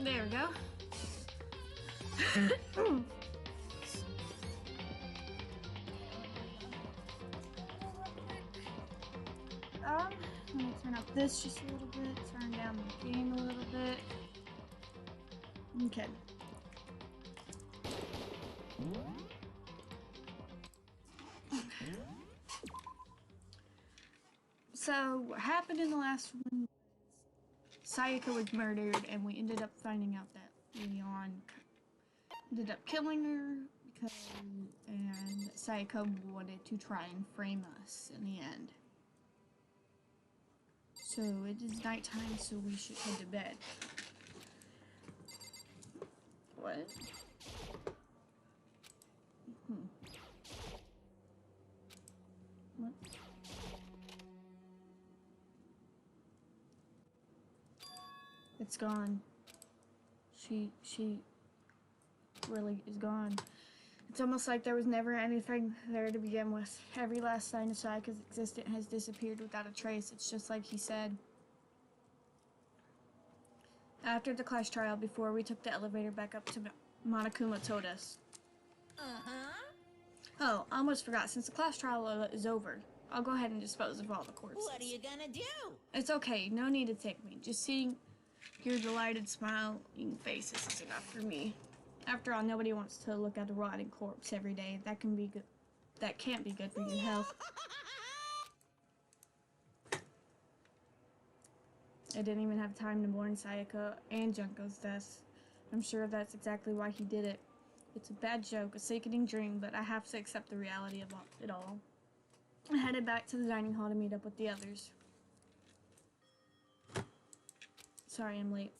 There we go. Let me turn up this just a little bit, turn down the game a little bit. Okay. So, what happened in the last one was Sayaka was murdered, and we ended up finding out that Leon ended up killing her and Sayaka wanted to try and frame us in the end. So it is nighttime, so we should head to bed. What? What? It's gone. She really is gone. It's almost like there was never anything there to begin with. Every last sign of Sayaka's existence has disappeared without a trace. It's just like he said. After the class trial, before we took the elevator back up to Monokuma told us. Oh, I almost forgot. Since the class trial is over, I'll go ahead and dispose of all the corpses. What are you gonna do? It's okay. No need to thank me. Just seeing your delighted smiling faces is enough for me. After all, nobody wants to look at a rotting corpse every day. That can be good. That can't be good for your health. I didn't even have time to mourn Sayaka and Junko's deaths. I'm sure that's exactly why he did it. It's a bad joke, a sickening dream, but I have to accept the reality of it all. I headed back to the dining hall to meet up with the others. Sorry I'm late.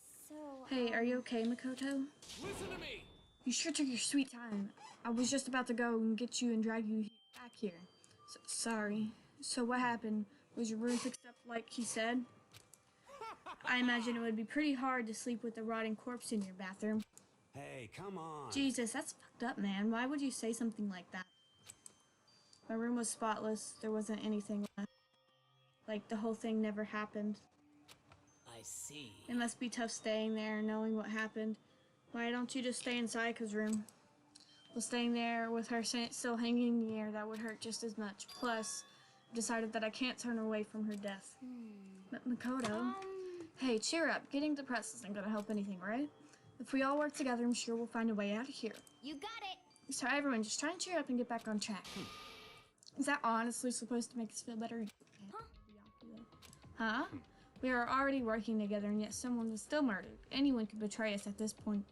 Hey, are you okay, Makoto? Listen to me! You sure took your sweet time. I was just about to go and get you and drag you back here. Sorry. So what happened? Was your room fixed up like he said? I imagine it would be pretty hard to sleep with a rotting corpse in your bathroom. Hey, come on. Jesus, that's fucked up, man. Why would you say something like that? My room was spotless. There wasn't anything left. Like the whole thing never happened. I see. It must be tough staying there, knowing what happened. Why don't you just stay in Sayaka's room? Well, staying there with her still hanging in the air, that would hurt just as much. Plus, I decided that I can't turn her away from her death. Makoto? Hey, cheer up. Getting depressed isn't gonna help anything, right? If we all work together, I'm sure we'll find a way out of here. You got it! So everyone, just try and cheer up and get back on track. Is that honestly supposed to make us feel better? Huh? We are already working together, and yet someone was still murdered. Anyone could betray us at this point.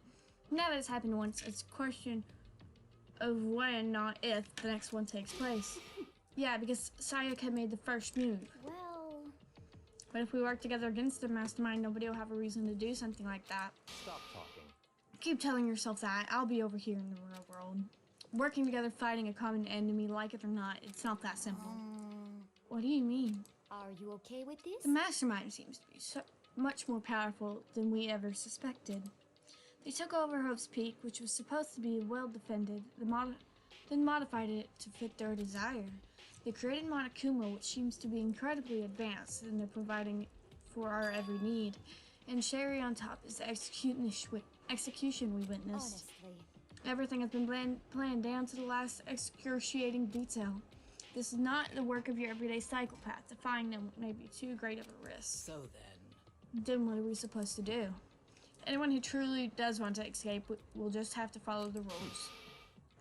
Now that it's happened once, it's a question of when, not if, the next one takes place. Yeah, because Sayaka made the first move. Well... But if we work together against the mastermind, nobody will have a reason to do something like that. Stop talking. Keep telling yourself that. I'll be over here in the real world. Working together, fighting a common enemy, like it or not, it's not that simple. What do you mean? Are you okay with this? The mastermind seems to be so much more powerful than we ever suspected. They took over Hope's Peak, which was supposed to be well defended, then modified it to fit their desire. They created Monokuma, which seems to be incredibly advanced, and they're providing for our every need. And cherry on top is the execution we witnessed. Honestly. Everything has been planned down to the last excruciating detail. This is not the work of your everyday psychopath. Defying them may be too great of a risk. So then... Then what are we supposed to do? Anyone who truly does want to escape will just have to follow the rules.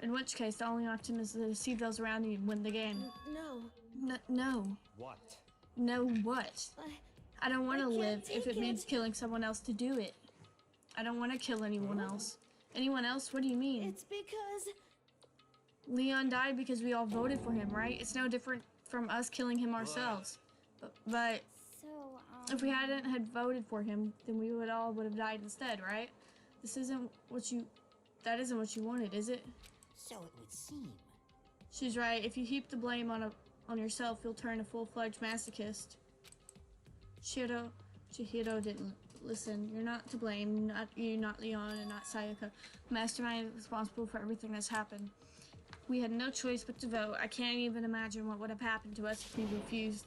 In which case, the only option is to deceive those around you and win the game. No. No. What? No what? I don't want to live if it take means it. killing someone else to do it. I don't want to kill anyone else. Anyone else? What do you mean? It's because... Leon died because we all voted for him, right? It's no different from us killing him ourselves. But So, if we hadn't had voted for him, then we would have died instead, right? That isn't what you wanted, is it? So it would seem. She's right. If you heap the blame on yourself, you'll turn a full-fledged masochist. Chihiro didn't listen. You're not to blame. Not Leon, and not Sayaka. Mastermind is responsible for everything that's happened. We had no choice but to vote. I can't even imagine what would have happened to us if we refused.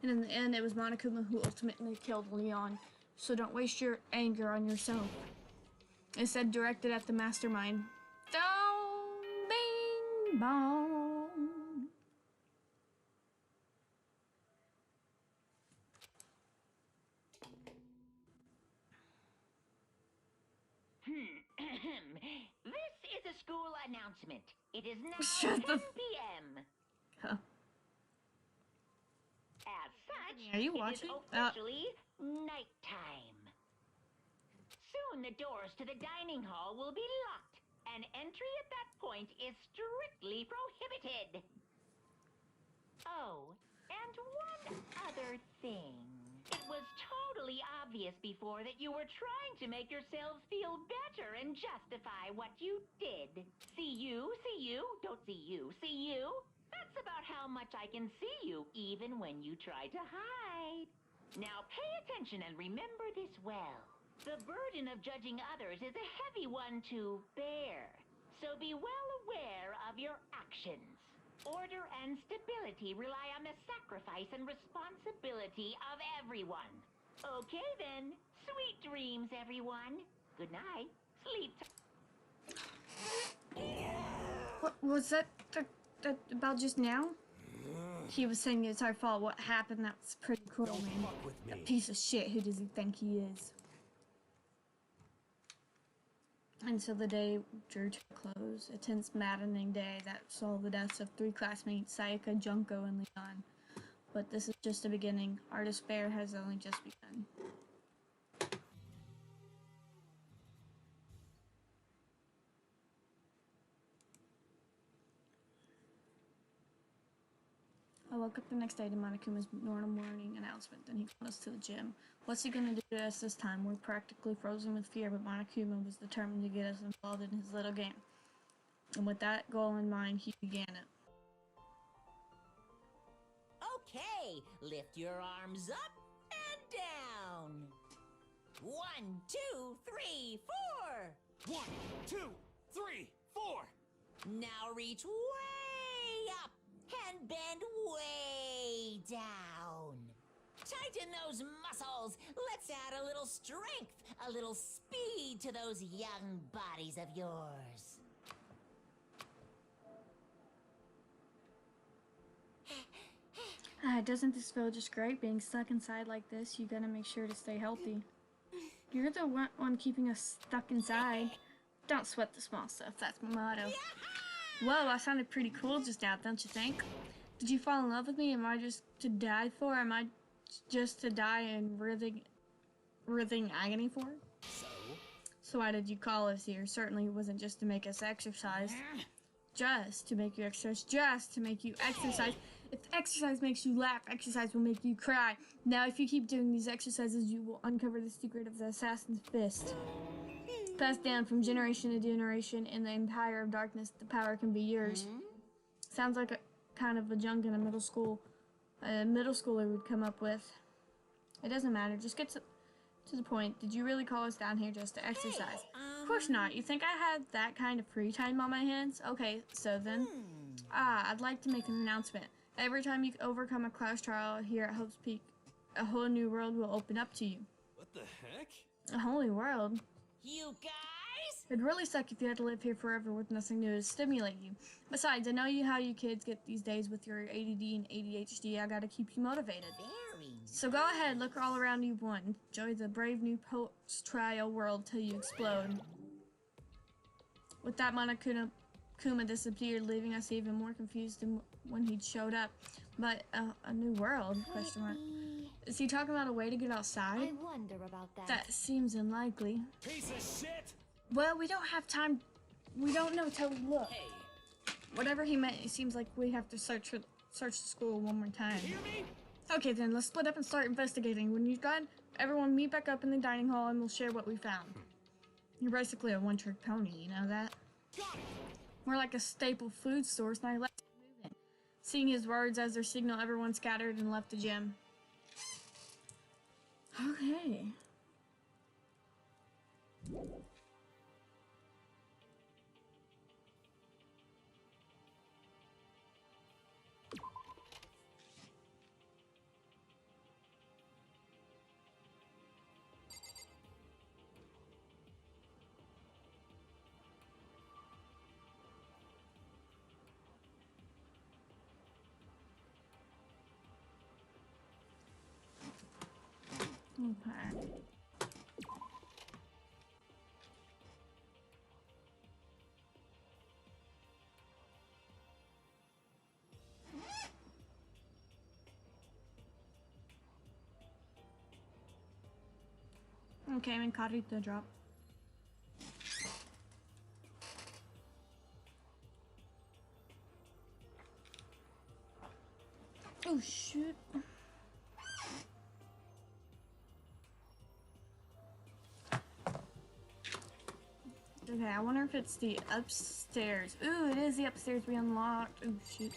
And in the end, it was Monokuma who ultimately killed Leon. So don't waste your anger on yourself. It said directed at the mastermind. Dong, bing, bong. This is a school announcement. It is now Shut 10 the p.m. Huh. As such, Are you it watching? is officially nighttime. Soon the doors to the dining hall will be locked, and entry at that point is strictly prohibited. Oh, and one other thing. It was totally obvious before that you were trying to make yourselves feel better and justify what you did. See you, don't see you, see you? That's about how much I can see you, even when you try to hide. Now pay attention and remember this well. The burden of judging others is a heavy one to bear, so be well aware of your actions. Order and stability rely on the sacrifice and responsibility of everyone. Okay then, sweet dreams, everyone. Good night. Sleep What was that about just now? He was saying it's our fault. What happened? That's pretty cool, Don't man. fuck with me. That piece of shit. Who does he think he is? Until the day drew to a close, a tense, maddening day that saw the deaths of 3 classmates, Sayaka, Junko, and Leon. But this is just a beginning. Our despair has only just begun. I woke up the next day to Monokuma's normal morning announcement. Then he called us to the gym. What's he gonna do to us this time? We're practically frozen with fear, but Monokuma was determined to get us involved in his little game. And with that goal in mind, he began it. Okay, lift your arms up and down. 1, 2, 3, 4. 1, 2, 3, 4. Now reach way up and bend way down. Tighten those muscles. Let's add a little strength, a little speed to those young bodies of yours. Doesn't this feel just great being stuck inside like this? You gotta make sure to stay healthy. You're the one keeping us stuck inside. Don't sweat the small stuff, that's my motto. Whoa, I sounded pretty cool just now, don't you think? Did you fall in love with me? Am I just to die for? Am I just to die in writhing agony for? So why did you call us here? Certainly it wasn't just to make us exercise. Just to make you exercise. Just to make you exercise. If exercise makes you laugh, exercise will make you cry. Now, if you keep doing these exercises, you will uncover the secret of the assassin's fist. Passed down from generation to generation in the Empire of Darkness, the power can be yours. Sounds like a kind of a junk in a middle schooler would come up with. It doesn't matter, just get to the point. Did you really call us down here just to exercise? Of course not. You think I had that kind of free time on my hands? Okay, so then, I'd like to make an announcement. Every time you overcome a class trial here at Hope's Peak, a whole new world will open up to you. What the heck? A whole new world? You guys? It'd really suck if you had to live here forever with nothing new to stimulate you. Besides, I know how you kids get these days with your ADD and ADHD. I gotta keep you motivated. Very So go ahead, look all around you one. Enjoy the brave new post-trial world till you explode. With that, Monokuma disappeared, leaving us even more confused than when he showed up. But, a new world? Question mark. Is he talking about a way to get outside? I wonder about that. That seems unlikely. Piece of shit! Well, we don't have time. We don't know till we look. Hey, Whatever he meant, it seems like we have to search the school one more time. Hear me? Okay then, let's split up and start investigating. When you're done, everyone meet back up in the dining hall and we'll share what we found. You're basically a one-trick pony, you know that? Got it! We're like a staple food source, now let's get moving. Seeing his words as their signal, everyone scattered and left the gym. Okay. Okay. Okay, I'm in Carita drop. Oh shoot. Okay, I wonder if it's the upstairs. Ooh, it is the upstairs we unlocked. Oh shoot.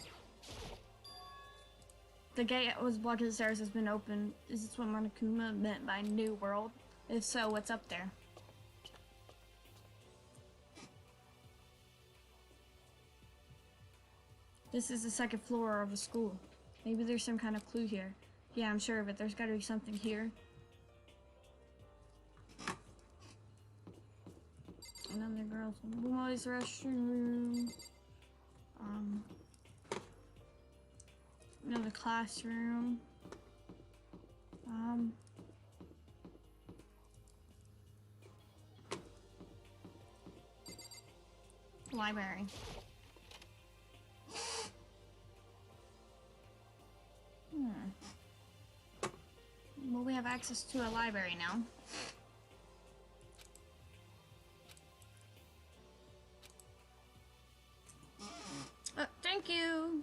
The gate that was blocking the stairs has been opened. Is this what Monokuma meant by New World? If so, what's up there? This is the second floor of a school. Maybe there's some kind of clue here. Yeah, I'm sure of it. There's gotta be something here. Another girls' and boys' restroom. Another classroom. Library. Well, we have access to a library now. Thank you.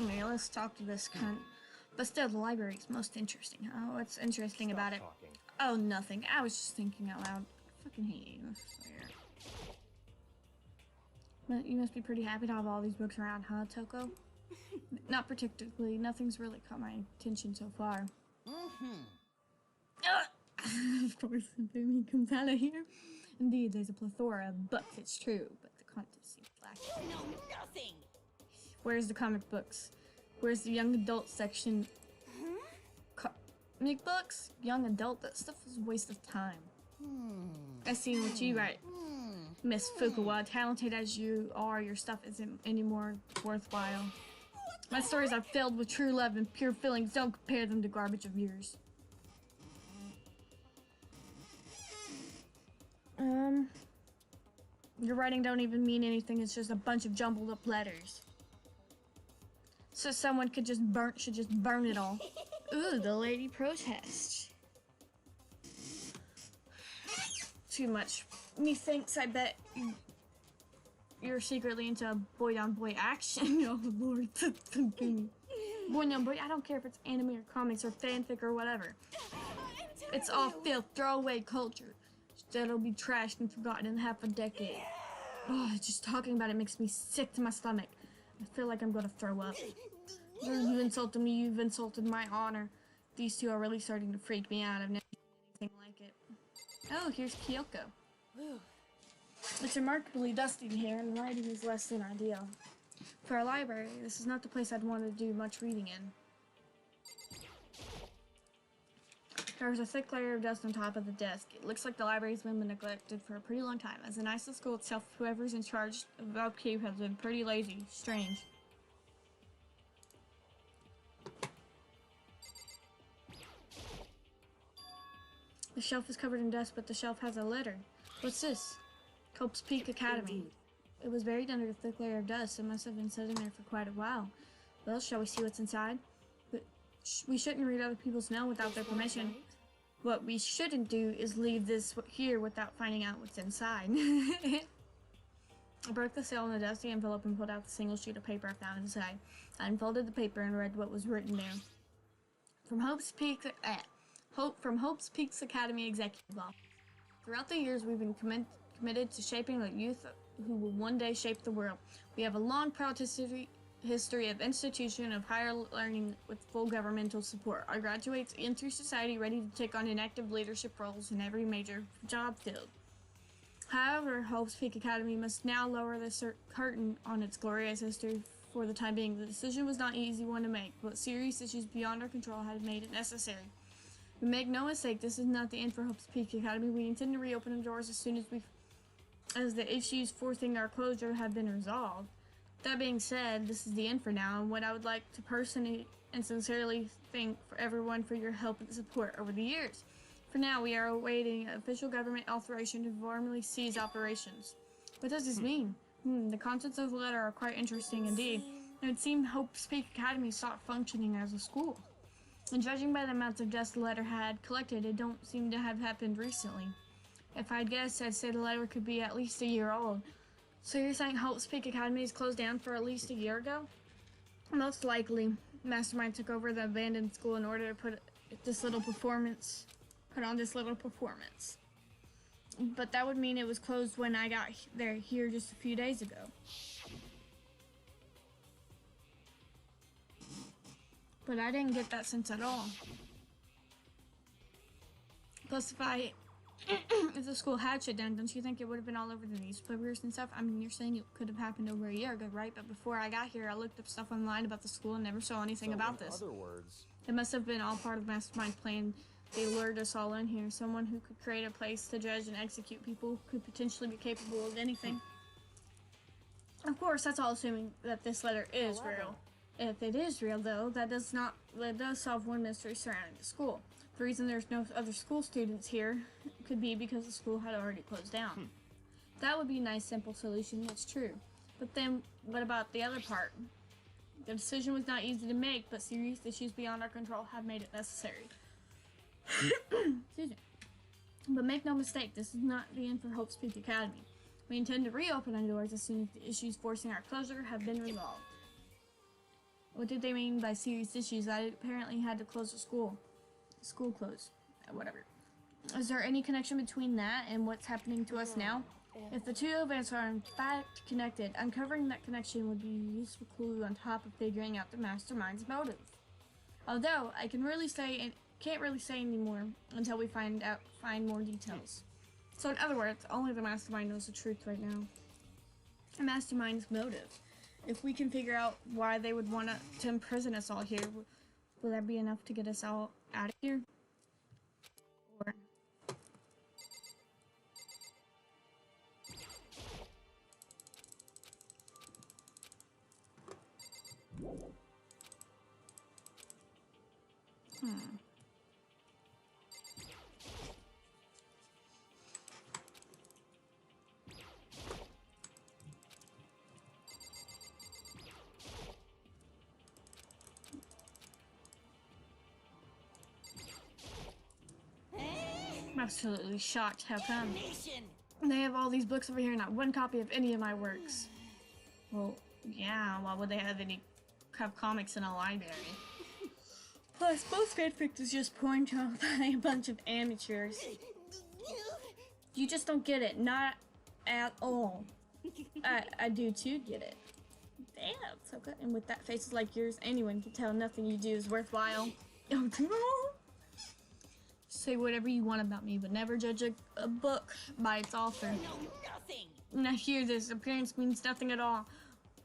Okay, let's talk to this cunt. But still, the library is most interesting. Oh, what's interesting about it? Oh, nothing. I was just thinking out loud. I fucking hate you. I swear. But you must be pretty happy to have all these books around, huh, Toko? Not particularly. Nothing's really caught my attention so far. Of course, the boomie comes out of here. Indeed, there's a plethora of books, it's true, but the content seems lacking. You know nothing! Where's the comic books? Where's the young adult section? Comic books? Young adult? That stuff is a waste of time. I see what you write. Miss Fukawa, talented as you are, your stuff isn't any more worthwhile. My stories are filled with true love and pure feelings. Don't compare them to garbage of yours. Your writing don't even mean anything. It's just a bunch of jumbled up letters. So someone should just burn it all. Ooh, the lady protest. Too much. Methinks I bet you're secretly into boy-on-boy action. Oh lord. Boy-on-boy, I don't care if it's anime or comics or fanfic or whatever. It's all filth, throwaway culture. That'll be trashed and forgotten in half a decade. Oh, just talking about it makes me sick to my stomach. I feel like I'm gonna throw up. You insulted me, you've insulted my honor. These two are really starting to freak me out. I've never seen anything like it. Oh, here's Kyoko. It's remarkably dusty in here, and the lighting is less than ideal. For a library, this is not the place I'd want to do much reading in. There's a thick layer of dust on top of the desk. It looks like the library's been neglected for a pretty long time. As a nice school itself, whoever's in charge of upkeep has been pretty lazy. Strange. The shelf is covered in dust, but the shelf has a letter. What's this? Hope's Peak Academy. It was buried under a thick layer of dust. It must have been sitting there for quite a while. Well, shall we see what's inside? But we shouldn't read other people's mail without their permission. What we shouldn't do is leave this here without finding out what's inside. I broke the seal in the dusty envelope and pulled out the single sheet of paper I found inside. I unfolded the paper and read what was written there. From Hope's Peak Academy Executive Office. Throughout the years, we've been committed to shaping the youth who will one day shape the world. We have a long, proud history of institution of higher learning with full governmental support. Our graduates enter society ready to take on active leadership roles in every major job field. However, Hope's Peak Academy must now lower the curtain on its glorious history for the time being. The decision was not an easy one to make, but serious issues beyond our control had made it necessary. But make no mistake, this is not the end for Hope's Peak Academy. We intend to reopen the doors as soon as the issues forcing our closure have been resolved. That being said, this is the end for now, and what I would like to personally and sincerely thank for everyone for your help and support over the years. For now, we are awaiting official government authorization to formally cease operations. What does this mean? The contents of the letter are quite interesting indeed. It would seem Hope's Peak Academy stopped functioning as a school. And judging by the amounts of dust the letter had collected, it don't seem to have happened recently. If I'd guess, I'd say the letter could be at least a year old. So you're saying Hope's Peak Academy is closed down for at least a year ago? Most likely, Mastermind took over the abandoned school in order to put on this little performance. But that would mean it was closed when I got here just a few days ago. But I didn't get that sense at all. Plus, if the school had shut down, don't you think it would have been all over the newspapers and stuff? I mean, you're saying it could have happened over a year ago, right? But before I got here, I looked up stuff online about the school and never saw anything about this. In other words, It must have been all part of the Mastermind plan. They lured us all in here. Someone who could create a place to judge and execute people could potentially be capable of anything. Of course, that's all assuming that this letter is real. If it is real, though, that does solve one mystery surrounding the school. The reason there's no other school students here could be because the school had already closed down. That would be a nice, simple solution, that's true. But then, what about the other part? The decision was not easy to make, but serious issues beyond our control have made it necessary. Excuse me. But make no mistake, this is not the end for Hope's Peak Academy. We intend to reopen our doors as soon as the issues forcing our closure have been resolved. What did they mean by serious issues? I apparently had to close the school. School closed. Whatever. Is there any connection between that and what's happening to us now? If the two events are in fact connected, uncovering that connection would be a useful clue on top of figuring out the Mastermind's motive. Although, can't really say anymore until we find more details. So in other words, only the Mastermind knows the truth right now. The Mastermind's motive. If we can figure out why they would want to imprison us all here, will that be enough to get us all out of here? Or... I'm absolutely shocked. How come? They have all these books over here, not one copy of any of my works. Well, yeah, why would they have comics in a library? Plus, most fanfic is just porn drawn by a bunch of amateurs. You just don't get it, not at all. I do too get it. Damn, so good. And with that faces like yours, anyone can tell nothing you do is worthwhile. Say whatever you want about me, but never judge a book by its author. No, nothing. Now hear this, appearance means nothing at all.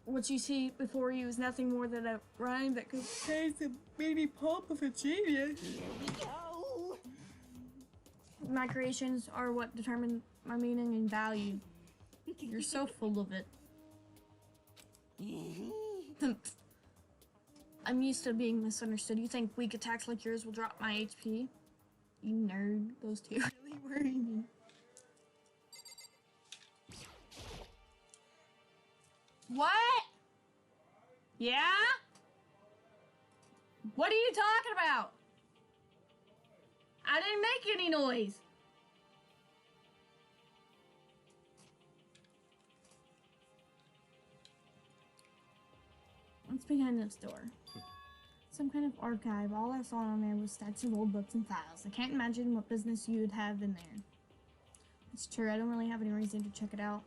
What you see before you is nothing more than a rhyme that contains the baby pulp of a genius. Here we go. My creations are what determine my meaning and value. You're so full of it. I'm used to being misunderstood. You think weak attacks like yours will drop my HP? You nerd. Those two really worry me. What? Yeah? What are you talking about? I didn't make any noise. What's behind this door? Some kind of archive. All I saw on there was stacks of old books and files. I can't imagine what business you would have in there. It's true, I don't really have any reason to check it out.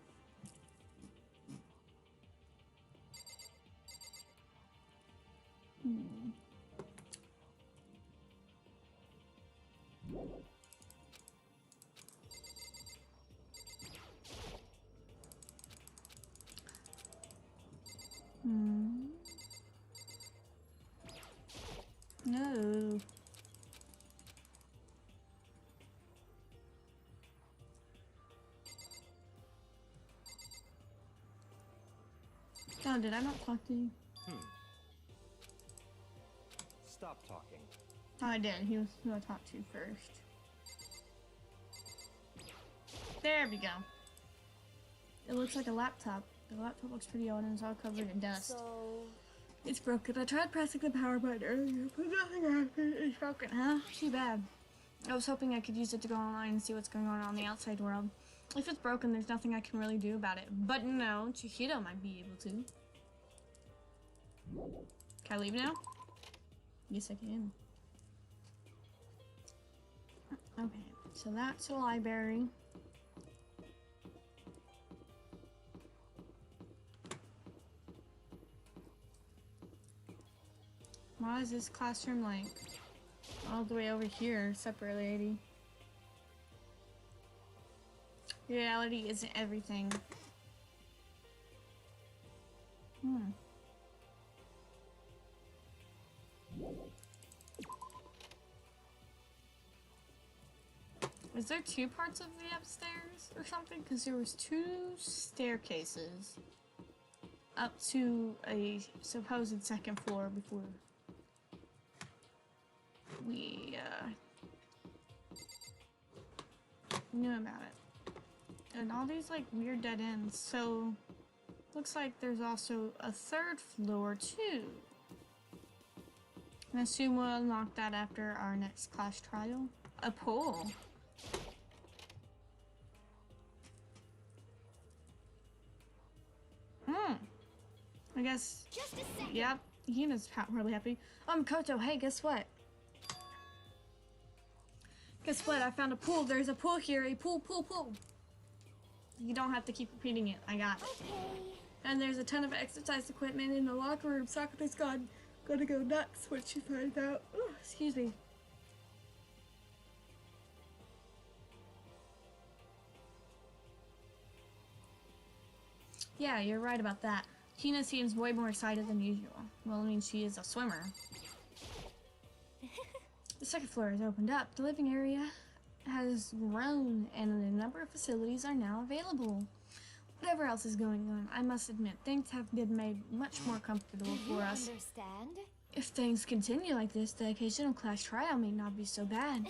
Oh, did I not talk to you? Stop talking. Oh, I did. He was who I talked to first. There we go. It looks like a laptop. The laptop looks pretty old and it's all covered in dust. So, It's broken. I tried pressing the power button earlier, but nothing happened. It's broken, huh? Too bad. I was hoping I could use it to go online and see what's going on the outside world. If it's broken, there's nothing I can really do about it. But no, Chihiro might be able to. Can I leave now? Yes, I can. Okay, so that's the library. Why is this classroom like all the way over here, separate lady? Reality isn't everything. Is there two parts of the upstairs or something? Because there was two staircases up to a supposed second floor before we knew about it. And all these like weird dead ends, so looks like there's also a third floor too. I assume we'll unlock that after our next class trial. A pool. I guess. just a second. Yep. Hina's really happy. Koto, hey, guess what? Guess what? I found a pool. There's a pool here. A pool. You don't have to keep repeating it. I got it. Okay. And there's a ton of exercise equipment in the locker room. Sakate's gonna go nuts when she finds out. Ooh, excuse me. Yeah, you're right about that. Tina seems way more excited than usual. Well, I mean, she is a swimmer. The second floor has opened up. The living area has grown, and a number of facilities are now available. Whatever else is going on, I must admit, things have been made much more comfortable for us. Understand? If things continue like this, the occasional class trial may not be so bad.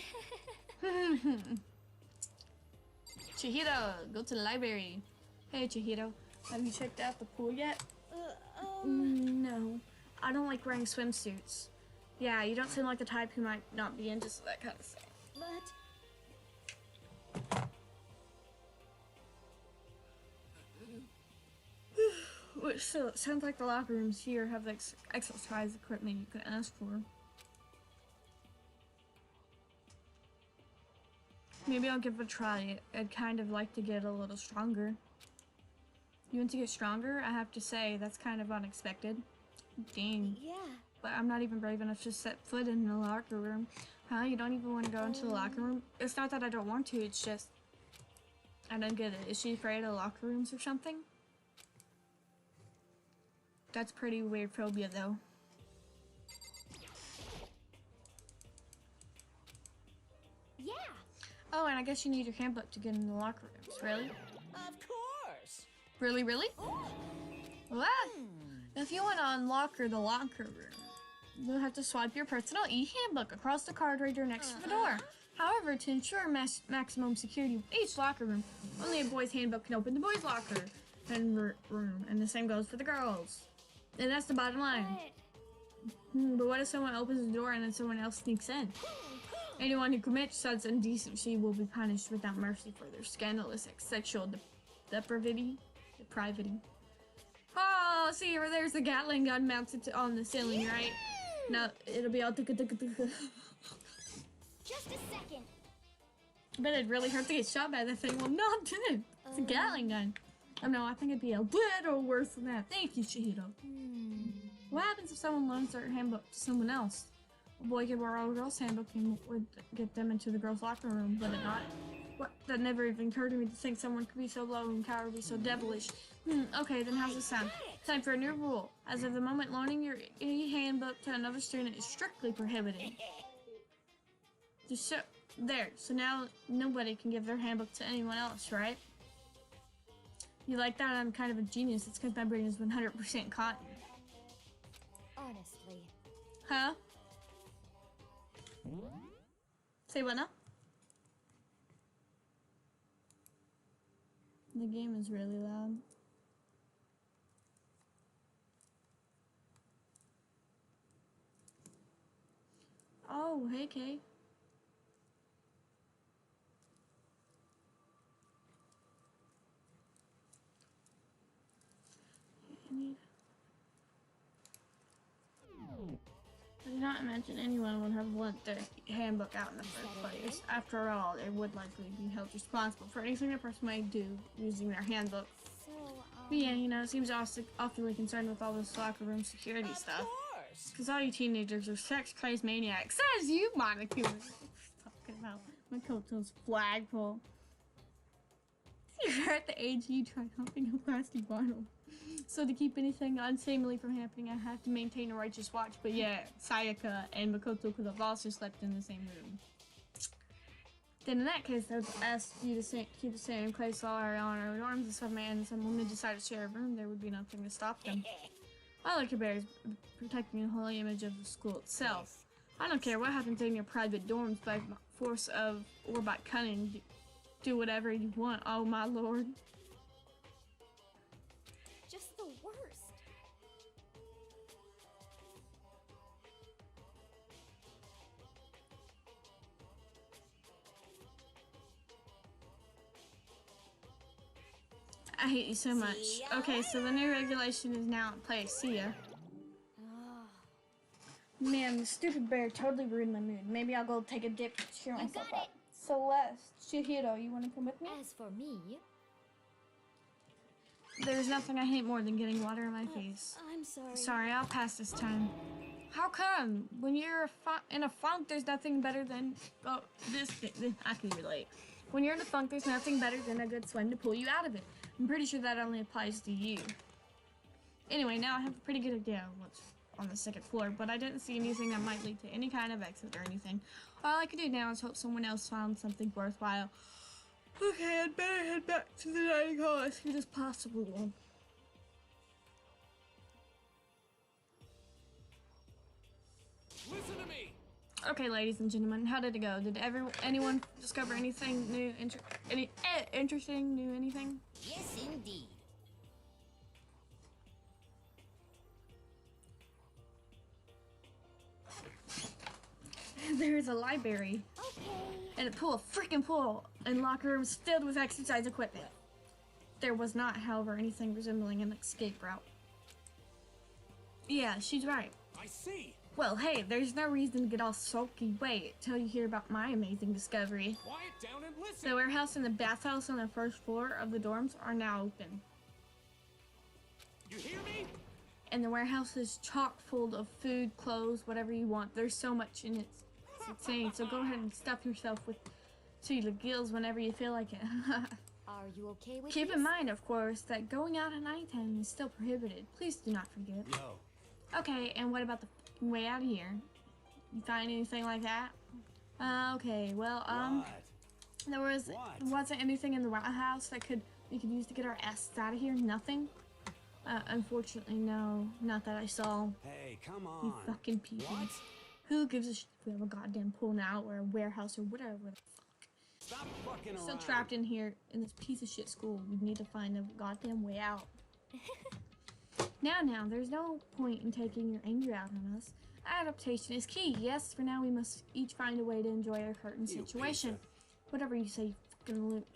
Chihiro, go to the library. Hey, Chihiro, have you checked out the pool yet? No, I don't like wearing swimsuits. Yeah, you don't seem like the type who might not be into that kind of thing. But So it sounds like the locker rooms here have the exercise equipment you could ask for. Maybe I'll give it a try. I'd kind of like to get a little stronger. You want to get stronger? I have to say, that's kind of unexpected. Dang. yeah. But I'm not even brave enough to set foot in the locker room. Huh? You don't even want to go into the locker room? It's not that I don't want to, it's just... I don't get it. Is she afraid of locker rooms or something? That's pretty weird phobia, though. Yeah. Oh, and I guess you need your handbook to get in the locker rooms. Really? Of course. Really? What? If you want to unlock the locker room, you'll have to swipe your personal e-handbook across the card reader next to the door. However, to ensure maximum security with each locker room, only a boy's handbook can open the boys' locker room, and the same goes for the girls. And that's the bottom line. But what if someone opens the door and then someone else sneaks in? Anyone who commits such indecency will be punished without mercy for their scandalous sexual depravity. Oh, see, there's the Gatling gun mounted on the ceiling, right? No, it'll be all Just a second. But it'd really hurt to get shot by that thing. Well, no, it didn't. It's a Gatling gun. Oh no, I think it'd be a little worse than that. Thank you, Chihiro. What happens if someone loans their handbook to someone else? A boy could borrow a girl's handbook and would get them into the girls' locker room, would it not? What? That never even occurred to me to think someone could be so low and cowardly, so devilish. Okay, then how's this sound? Time for a new rule. As of the moment, loaning your handbook to another student is strictly prohibited. So now nobody can give their handbook to anyone else, right? You like that? I'm kind of a genius. It's because my brain is 100% cotton. Honestly. Huh? Say what now? The game is really loud. Oh, hey, Kay. I do not imagine anyone would have lent their handbook out in the first place. After all, they would likely be held responsible for anything a person might do using their handbook. So, But yeah, you know, seems awfully concerned with all this locker room security stuff. Because all you teenagers are sex-crazed maniacs. Says you, Monica. Talking about Makoto's flagpole. You're at the age you tried humping a plastic bottle. So to keep anything unseemly from happening, I have to maintain a righteous watch. But yeah, Sayaka and Makoto could have also slept in the same room. Then in that case, I would ask you to keep the same place all our on our dorms. If some man and some woman decide to share a room, there would be nothing to stop them. I like your bears protecting the holy image of the school itself. I don't care what happens in your private dorms by force of or by cunning. Do whatever you want, oh my lord. just the worst. I hate you so much. See ya Okay, so the new regulation is now in place. See ya. Ah, Man, the stupid bear totally ruined my mood. Maybe I'll go take a dip to cheer You myself got up. Celeste, Chihiro, you want to come with me? as for me, There's nothing I hate more than getting water in my face. I'm sorry. Sorry, I'll pass this time. How come? When you're in a funk, there's nothing better than... Oh, this I can relate. When you're in a funk, there's nothing better than a good swim to pull you out of it. I'm pretty sure that only applies to you. Anyway, now I have a pretty good idea of what's on the second floor, but I didn't see anything that might lead to any kind of exit or anything. All I can do now is hope someone else found something worthwhile. Okay, I'd better head back to the dining hall as soon as possible. Listen to me! Okay, ladies and gentlemen, how did it go? Did anyone discover anything new, interesting, new anything? Yes, indeed. There is a library Okay. and a freaking pool, and locker rooms filled with exercise equipment. There was not, however, anything resembling an escape route. Yeah, she's right. I see! Well, hey, there's no reason to get all sulky. Wait till you hear about my amazing discovery. Quiet down and listen! The warehouse and the bathhouse on the first floor of the dorms are now open. You hear me? And the warehouse is chock full of food, clothes, whatever you want. There's so much in it. It's insane. So go ahead and stuff yourself to the gills whenever you feel like it. Are you okay with Keep this? in mind, of course, that going out at nighttime is still prohibited. Please do not forget. No. Okay, and what about the way out of here? You find anything like that? Okay, well, What? there What? wasn't anything in the warehouse that we could use to get our asses out of here. Nothing. Unfortunately, no, not that I saw. Hey, come You on. fucking people. What? Who gives a shit if we have a goddamn pool now or a warehouse or whatever the fuck? Stop fucking around. Still trapped in here in this piece of shit school. We need to find a goddamn way out. Now, there's no point in taking your anger out on us. Adaptation is key. Yes, for now we must each find a way to enjoy our current You situation. piece Whatever you say, you fucking loot.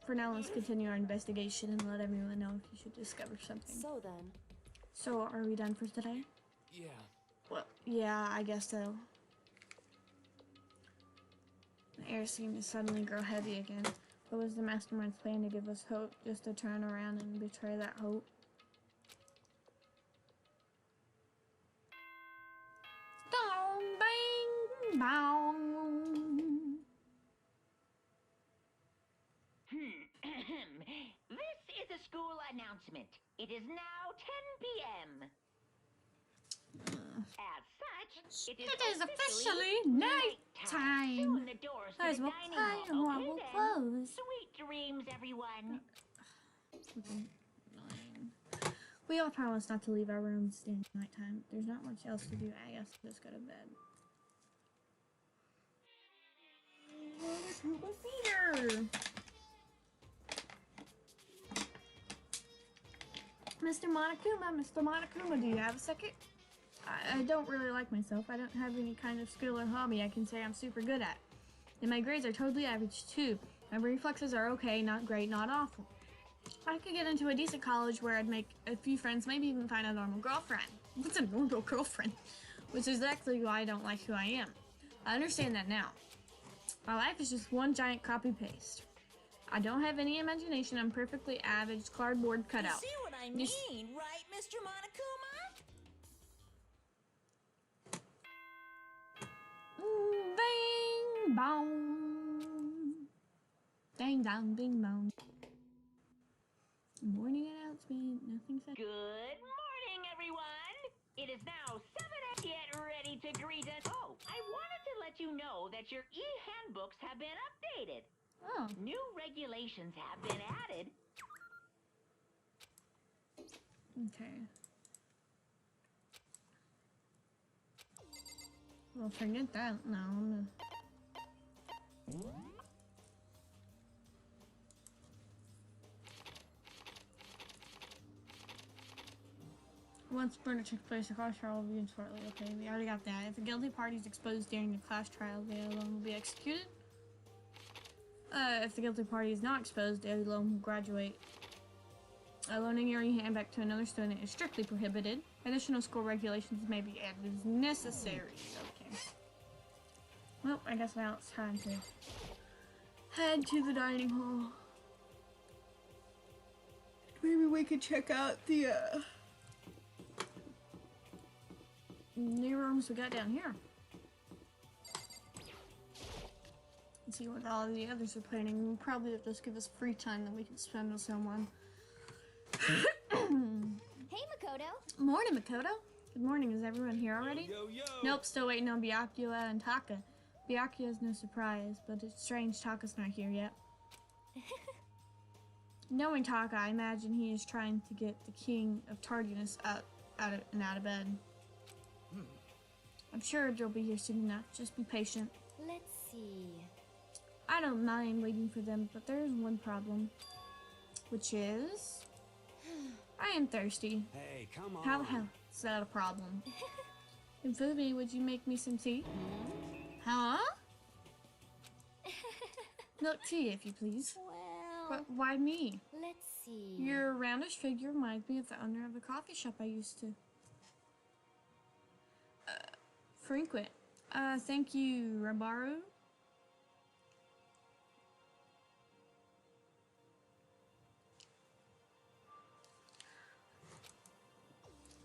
For now, let's continue our investigation and let everyone know if you should discover something. So then, So, are we done for today? Yeah. Well, yeah, I guess so. The air seemed to suddenly grow heavy again. What was the mastermind's plan to give us hope, just to turn around and betray that hope? Dong, bang, bong. This is a school announcement. It is now 10 p.m. As such, It is officially nighttime. Soon the doors to Eyes the will dining play hall. or Okay will then. close. Sweet dreams, everyone. 9. We all promised not to leave our rooms during nighttime. There's not much else to do. I guess just go to bed. Feeder. Mr. Monokuma, do you have a second? I don't really like myself. I don't have any kind of skill or hobby I can say I'm super good at. And my grades are totally average too. My reflexes are okay, not great, not awful. I could get into a decent college where I'd make a few friends, maybe even find a normal girlfriend. What's a normal girlfriend? Which is exactly why I don't like who I am. I understand that now. My life is just one giant copy-paste. I don't have any imagination. I'm perfectly average cardboard You cutout. see what I mean, right, Mr. Monokuma? Bing bong. Dang dong, bing bong. Morning announcement. Nothing said. Good morning, everyone. It is now 7 a.m. Get ready to greet us. Oh, I wanted to let you know that your e-handbooks have been updated. Oh, New regulations have been added. okay. Well, forget that. No, I'm gonna... Once murder takes place, the class trial will begin shortly. Okay, we already got that. If a guilty party is exposed during the class trial, they alone will be executed. If the guilty party is not exposed, they alone will graduate. Loaning your handbag to another student is strictly prohibited. Additional school regulations may be added as necessary. Okay. Well, I guess now it's time to head to the dining hall. Maybe we could check out the new rooms we got down here. And see what all the others are planning. We'll probably just give us free time that we can spend with someone. Hey, Makoto. Morning, Makoto. Good morning. Is everyone here already? Yo, yo. Nope, still waiting on Byakuya and Taka. Byakuya is no surprise, but it's strange Taka's not here yet. Knowing Taka, I imagine he is trying to get the king of tardiness out of bed. I'm sure they'll be here soon enough. Just be patient. Let's see. I don't mind waiting for them, but there is one problem. Which is... I am thirsty. Hey, come on. How the hell is that a problem? Infumi, would you make me some tea? Huh? Milk tea, if you please. Well, But why me? let's see. Your roundish figure reminds me of the owner of the coffee shop I used to frequent. Thank you, Rabaru.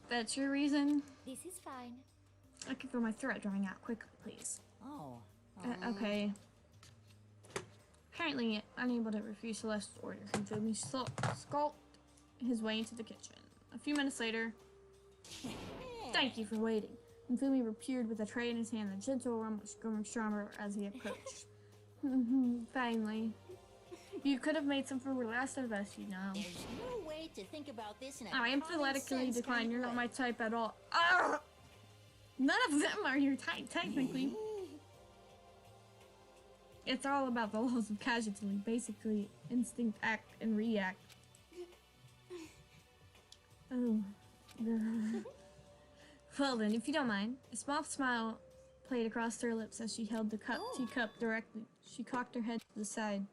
That's your reason? This is fine. I can feel my throat drying out quickly, please. Oh. Okay. Apparently, unable to refuse Celeste's order, Infumi skulked his way into the kitchen. A few minutes later, thank you for waiting. Infumi appeared with a tray in his hand, a gentle aroma growing stronger as he approached. Finally. You could have made some for the last of us, you know. There's no way to think about this in a I emphatically common sense decline. kind You're of not way. my type at all. Ah! None of them are your type, technically. It's all about the laws of casualty. Basically, instinct, act, and react. Oh. Well then, if you don't mind. A small smile played across her lips as she held the teacup directly. She cocked her head to the side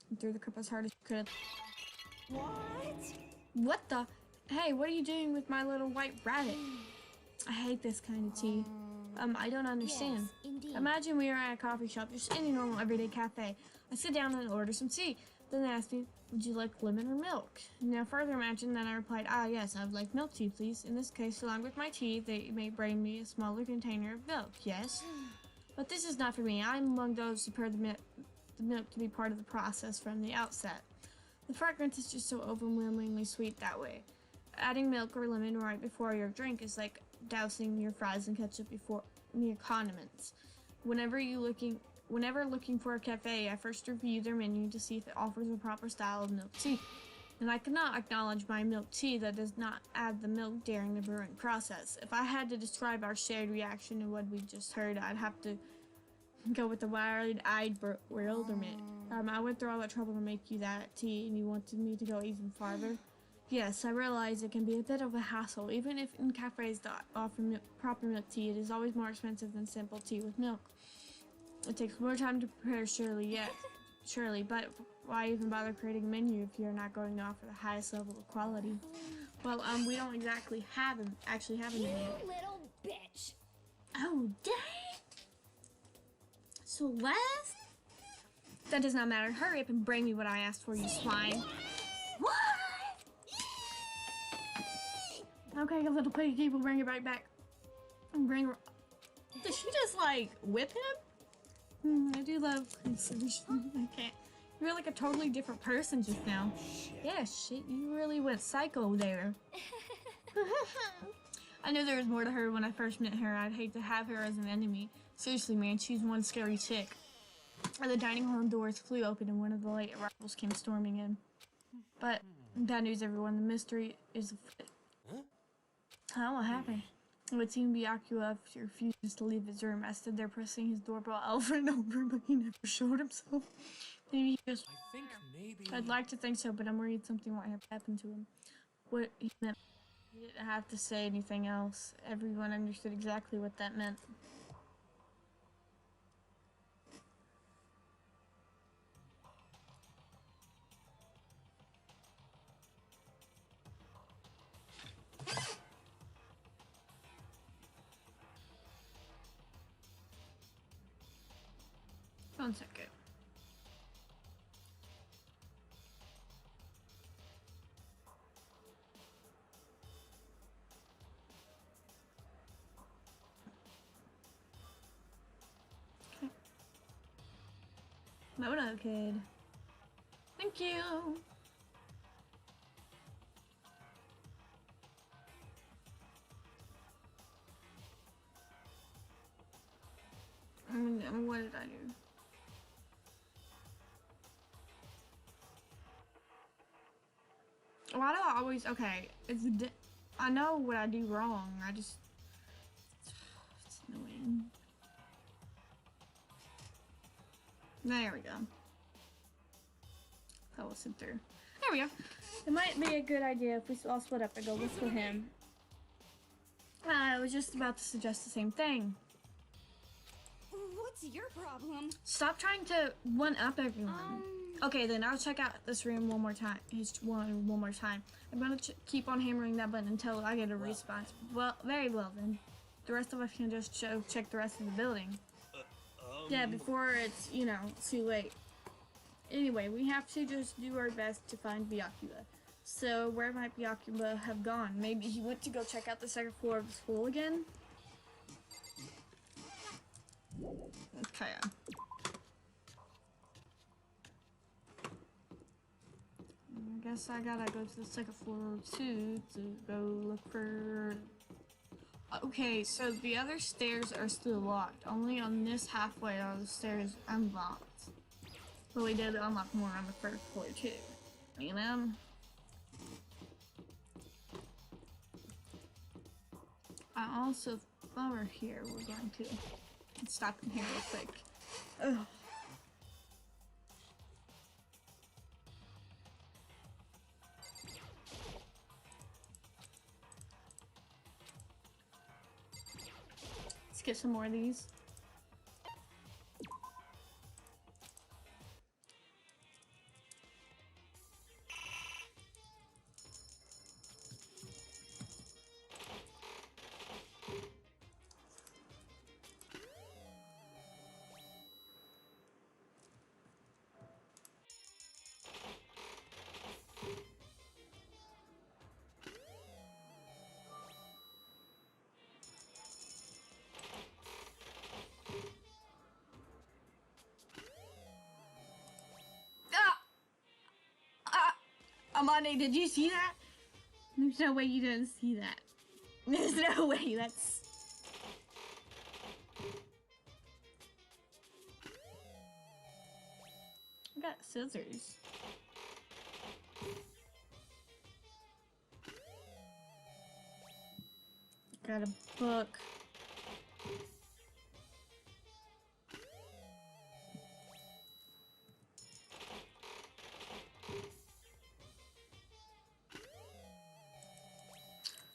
and threw the cup as hard as she could. What? What the? Hey, what are you doing with my little white rabbit? I hate this kind of tea. I don't understand. Yes, indeed. Imagine we are at a coffee shop, just any normal everyday cafe. I sit down and order some tea. Then they ask me, would you like lemon or milk? Now further imagine that I replied, yes, I would like milk tea, please. In this case, along with my tea, they may bring me a smaller container of milk, yes? But this is not for me. I'm among those who prepare the milk to be part of the process from the outset. The fragrance is just so overwhelmingly sweet that way. Adding milk or lemon right before your drink is like dousing your fries in ketchup before near condiments. Whenever looking for a cafe, I first review their menu to see if it offers a proper style of milk tea. And I cannot acknowledge my milk tea that does not add the milk during the brewing process. If I had to describe our shared reaction to what we just heard, I'd have to go with the wide-eyed bewilderment. I went through all that trouble to make you that tea, and you wanted me to go even farther? Yes, I realize it can be a bit of a hassle. Even if in cafes that offer proper milk tea, it is always more expensive than simple tea with milk. It takes more time to prepare, surely, but why even bother creating a menu if you're not going to offer the highest level of quality? Well, we don't exactly actually have a menu. You little bitch. Oh, dang! Celeste? That does not matter. Hurry up and bring me what I asked for, you swine. What? Okay, you little piggy, we'll bring it right back. Bring her. Did she just, like, whip him? I do love I can't. You're like a totally different person just now. Yeah, shit, you really went psycho there. I knew there was more to her when I first met her. I'd hate to have her as an enemy. Seriously, man, she's one scary chick. The dining hall doors flew open and one of the late arrivals came storming in. But, bad news everyone, the mystery is afoot. Huh? What happened? It would seem Byakuya refuses to leave his room. I stood there pressing his doorbell over and over, but he never showed himself. Maybe he just... I think maybe... I'd like to think so, but I'm worried something might have happened to him. What he meant... He didn't have to say anything else. Everyone understood exactly what that meant. One second. Okay. No, kid. Thank you. What did I do? Why do I always... Okay, I know what I do wrong. I just... It's annoying. There we go. That was sit through. There we go. It might be a good idea if we all split up and go look for him. I was just about to suggest the same thing. What's your problem? Stop trying to one-up everyone. Okay, then I'll check out this room one more time. One more time. I'm gonna keep on hammering that button until I get a response. Well, very well then. The rest of us can just check the rest of the building. Yeah, before it's, you know, too late. Anyway, we have to just do our best to find Byakuya. So, where might Byakuya have gone? Maybe he went to go check out the second floor of the school again? Okay. I guess I gotta go to the second floor too to go look for... Okay, so the other stairs are still locked. Only on this halfway are the stairs unlocked. But we did unlock more on the first floor too. You know? I also, while we're here, we're going to stop in here real quick. Ugh. Let's get some more of these. Amane, did you see that? There's no way you didn't see that. There's no way, that's... I got scissors. Got a book.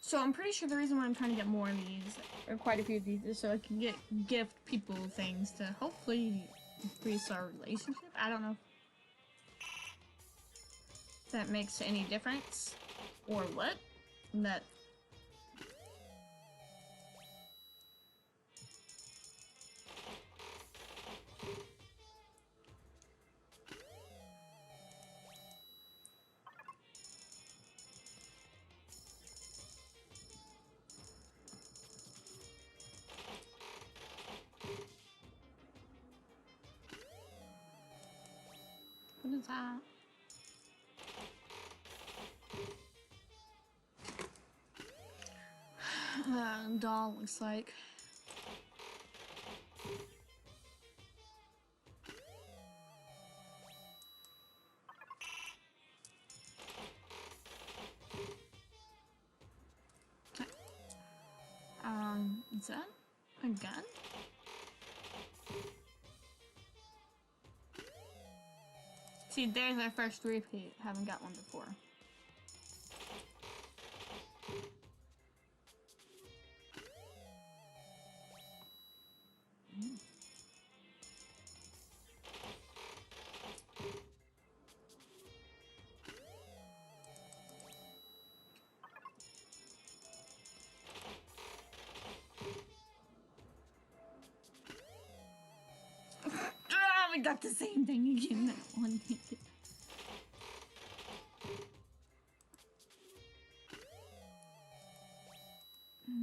So I'm pretty sure the reason why I'm trying to get more of these, or quite a few of these, is so I can gift people things to hopefully increase our relationship. I don't know if that makes any difference or what. But what is that? Doll looks like. Is that a gun? See, there's our first repeat. Haven't got one before. We got the same thing again. That one ticket.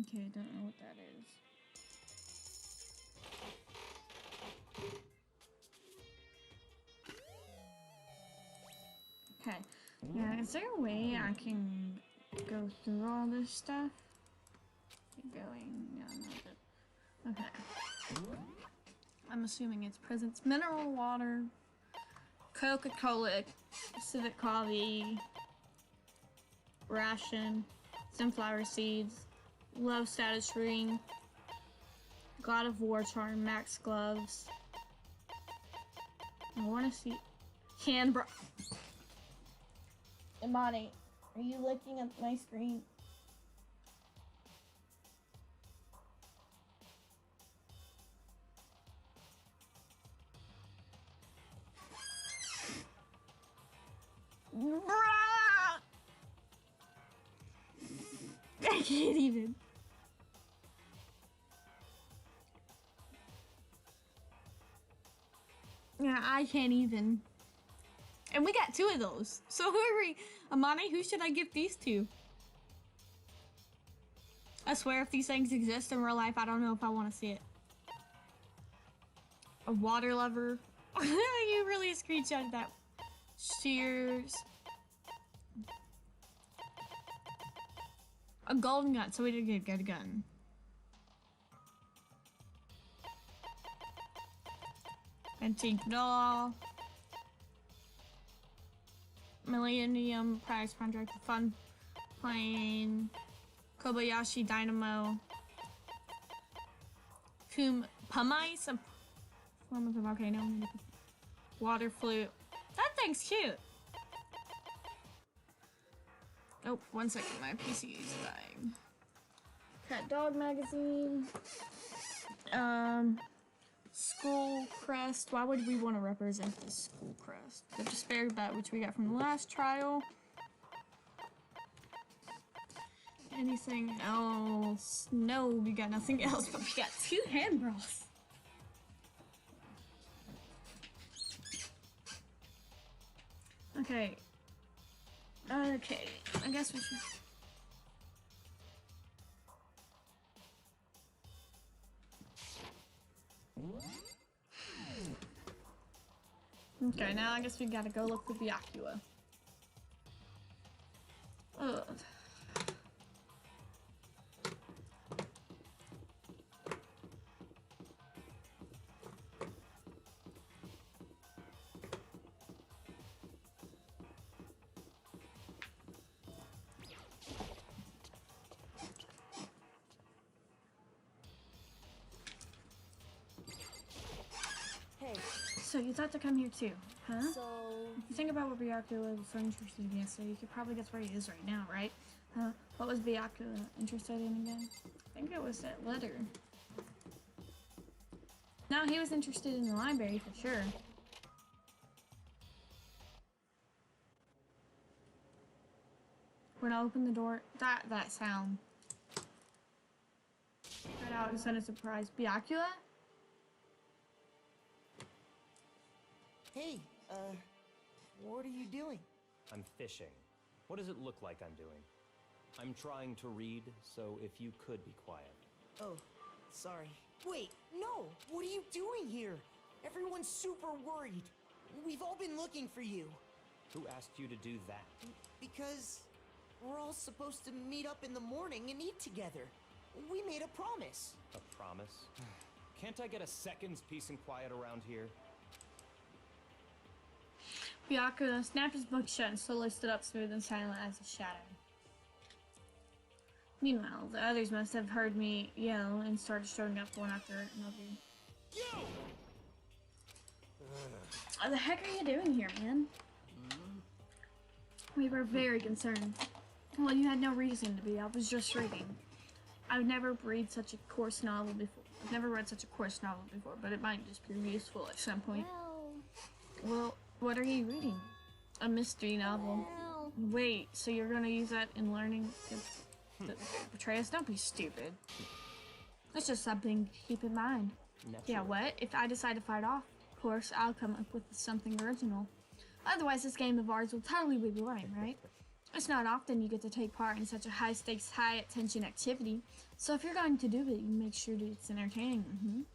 Okay, don't know what that is. Okay. Yeah, is there a way I can go through all this stuff? Keep going. No, not that. Okay. I'm assuming it's presents. Mineral water, Coca-Cola, civet coffee, ration, sunflower seeds, low status ring, God of War charm, max gloves. I want to see hand bra. Imani, are you looking at my screen? I can't even. Yeah, I can't even. And we got 2 of those. So who are we? Amani, who should I give these to? I swear if these things exist in real life, I don't know if I want to see it. A water lover. You really screenshotted that. Shears. A golden gun, so we did get a gun. Antique doll. Millennium prize contract, fun plane. Kobayashi dynamo. Pumice, a form of the volcano. Water flute. That thing's cute. Oh, 1 second, my PC is dying. Cat dog magazine. School crest. Why would we want to represent the school crest? The despair bat, which we got from the last trial. Anything else? No, we got nothing else, but we got 2 hand bras. Okay. Okay, I guess we should. Okay, now I guess we gotta go look for the Aqua. Ugh. So you thought to come here too, huh? So, If you think about what Byakuya was so interested in yesterday, you could probably guess where he is right now, right? What was Byakuya interested in again? I think it was that letter. No, he was interested in the library for sure. When I opened the door, that sound. Right out of sudden surprise. Byakuya? Hey, what are you doing? I'm fishing. What does it look like I'm doing? I'm trying to read, so if you could be quiet. Oh, sorry. Wait, no! What are you doing here? Everyone's super worried. We've all been looking for you. Who asked you to do that? Because we're all supposed to meet up in the morning and eat together. We made a promise. A promise? Can't I get a second's peace and quiet around here? Byakuya snapped his book shut and slowly stood up smooth and silent as a shadow. Meanwhile, the others must have heard me yell and started showing up one after another. What the heck are you doing here, man? We were very concerned. Well, you had no reason to be. I was just reading. I've never read such a coarse novel before. I've never read such a coarse novel before, but it might just be useful at some point. Well, what are you reading? A mystery novel. Wait, so you're gonna use that in learning to betray us? Don't be stupid. That's just something to keep in mind. Naturally. Yeah, what? If I decide to fight off, of course, I'll come up with something original. Otherwise, this game of ours will totally be boring, right? It's not often you get to take part in such a high-stakes, high-attention activity, so if you're going to do it, you make sure that it's entertaining.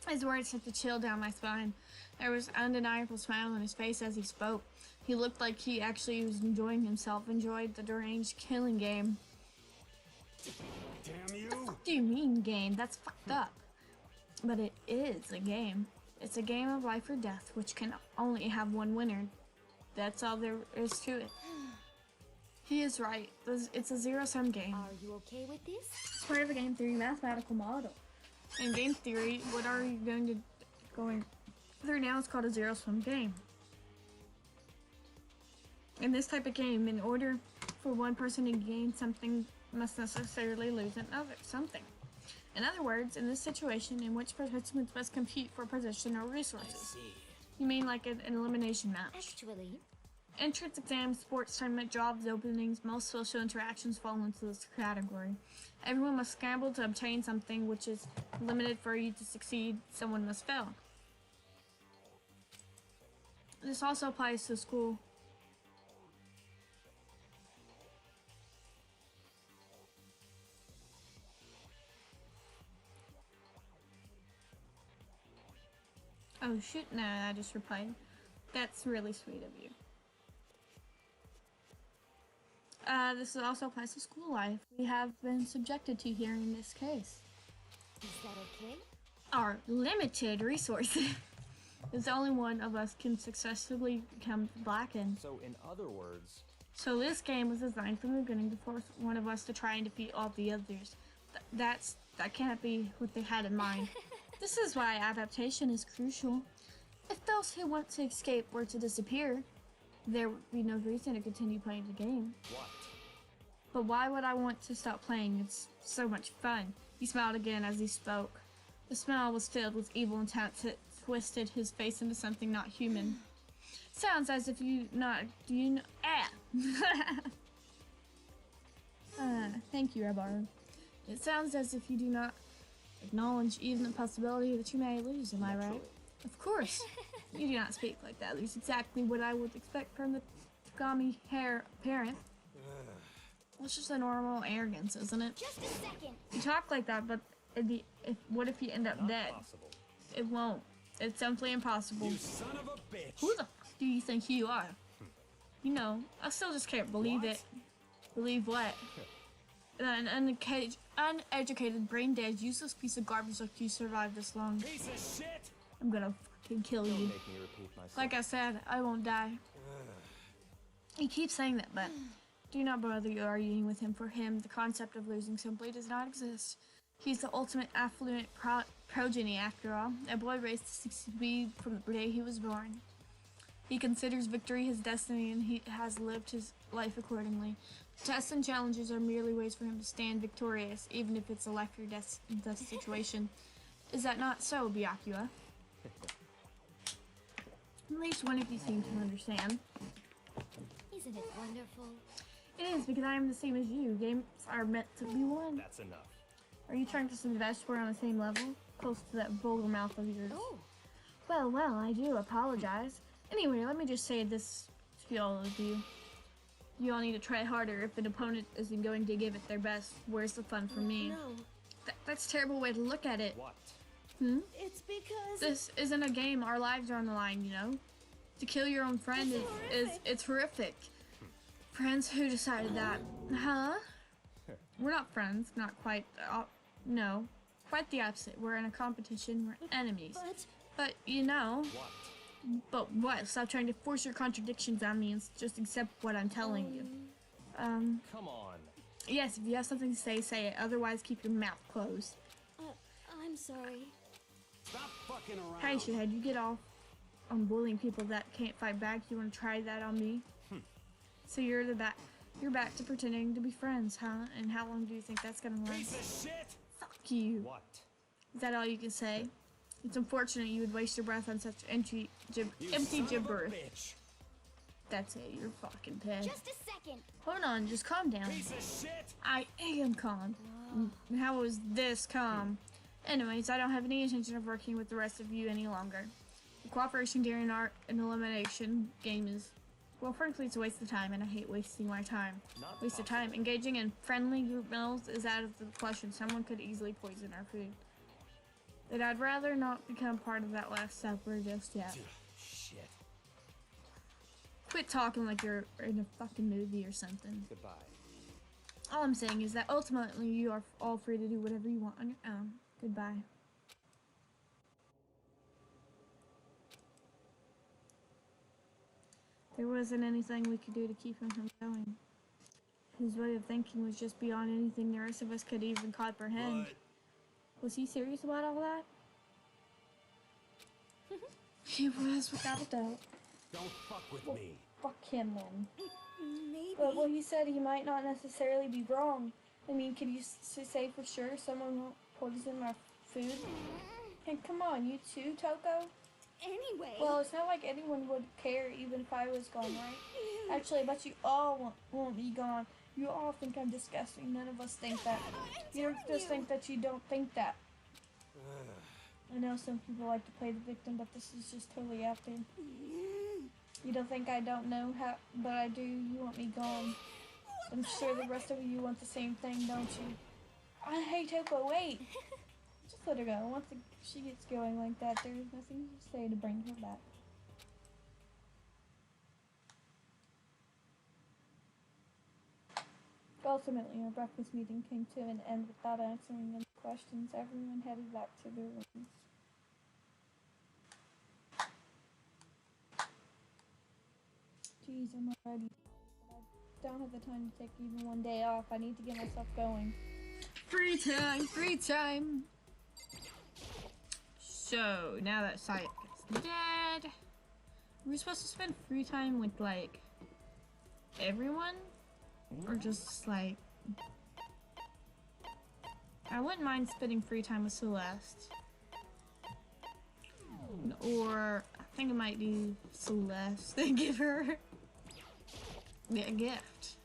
His words sent a chill down my spine. There was an undeniable smile on his face as he spoke. He looked like he actually was enjoying himself, enjoyed the deranged killing game. Damn you! What do you mean, game? That's fucked up. But it is a game. It's a game of life or death, which can only have one winner. That's all there is to it. He is right. It's a zero-sum game. are you okay with this? It's part of a game theory mathematical model. In game theory, what are you going through now is called a zero-sum game. In this type of game, in order for one person to gain something, must necessarily lose another something. In other words, in this situation, in which participants must compete for position or resources. You mean like an elimination match? Actually, Entrance exams, sports tournament, jobs openings, most social interactions fall into this category. Everyone must scramble to obtain something which is limited. For you to succeed, someone must fail. This also applies to school. Oh shoot, no, I just replied. That's really sweet of you. This also applies to school life. We have been subjected to here in this case. is that okay? Our limited resources. Is the only one of us can successfully become blackened. So, in other words, So this game was designed from the beginning to force one of us to try and defeat all the others. That can't be what they had in mind. This is why adaptation is crucial. If those who want to escape were to disappear, there would be no reason to continue playing the game. what? But why would I want to stop playing? It's so much fun. He smiled again as he spoke. The smile was filled with evil intent that twisted his face into something not human. Sounds as if thank you, Rabbi. It sounds as if you do not acknowledge even the possibility that you may lose, am I right? Of course. You do not speak like that. It's exactly what I would expect from the Tagami parent. It's just a normal arrogance, isn't it? Just a second. You talk like that, but what if you end up Not dead? possible. It won't. It's simply impossible. You son of a bitch! Who the fuck do you think you are? You know, I still just can't believe What? it. Believe what? That an uneducated, brain-dead, useless piece of garbage like you survived this long. Piece of shit! I'm gonna fucking kill Don't you. make me repeat myself. Like I said, I won't die. He keeps saying that, but do not bother you arguing with him. For him, the concept of losing simply does not exist. He's the ultimate affluent progeny, after all. A boy raised to succeed from the day he was born. He considers victory his destiny, and he has lived his life accordingly. Tests and challenges are merely ways for him to stand victorious, even if it's a life or death situation. Is that not so, Byakuya? At least one of you seem to understand. Isn't it wonderful? It is, because I am the same as you. Games are meant to be won. That's enough. Are you trying to suggest we're on the same level? Close to that vulgar mouth of yours. Oh, Well, I do apologize. Anyway, let me just say this to all of you. You all need to try harder. If an opponent isn't going to give it their best, where's the fun for me? no. That's a terrible way to look at it. What? It's because... This isn't a game. Our lives are on the line, you know? To kill your own friend it's horrific. Friends, who decided that? Huh? We're not friends. Not quite. No. Quite the opposite. We're in a competition. We're enemies. But, you know... What? But what? Stop trying to force your contradictions on me and just accept what I'm telling you. Come on. Yes, if you have something to say, say it. Otherwise, keep your mouth closed. I'm sorry. Stop fucking around. Hey, shithead, you get off on bullying people that can't fight back. You want to try that on me? So you're back to pretending to be friends, huh? And how long do you think that's gonna Piece last? of shit. Fuck you. What? Is that all you can say? It's unfortunate you would waste your breath on such empty You empty son of a gibberish. bitch. That's it, you're fucking dead. Just a second. Hold on, just calm down. Piece of shit. I am calm. How was this calm? Anyways, I don't have any intention of working with the rest of you any longer. The cooperation during an elimination game is, well, frankly, it's a waste of time, and I hate wasting my time. Not Waste of time. Engaging in friendly group meals is out of the question. Someone could easily poison our food. But I'd rather not become part of that last supper just yet. Shit. Quit talking like you're in a fucking movie or something. Goodbye. All I'm saying is that ultimately you are all free to do whatever you want on your own. Goodbye. There wasn't anything we could do to keep him from going. His way of thinking was just beyond anything the rest of us could even comprehend. What? Was he serious about all that? He was, without a doubt. Don't fuck with me. Fuck him then. Maybe. But what he said, he might not necessarily be wrong. I mean, could you say for sure someone won't poison our food? And come on, you too, Toko? Anyway. Well, it's not like anyone would care even if I was gone, right? Actually, I bet you all won't be gone. You all think I'm disgusting. None of us think that. You don't just think that you don't think that. I know some people like to play the victim, but this is just totally out there. You don't think I don't know how, but I do. You want me gone. I'm sure the rest of you want the same thing, don't you? Hey, Toko, wait. Just let her go. Once she gets going like that, there's nothing to say to bring her back. Ultimately, our breakfast meeting came to an end without answering any questions. Everyone headed back to their rooms. Jeez, I'm already. I don't have the time to take even one day off. I need to get myself going. Free time! Free time! So, now that Sayaka's dead, we're supposed to spend free time with, like, everyone? Or just, like... I wouldn't mind spending free time with Celeste. Or, I think I might do Celeste and give her a gift.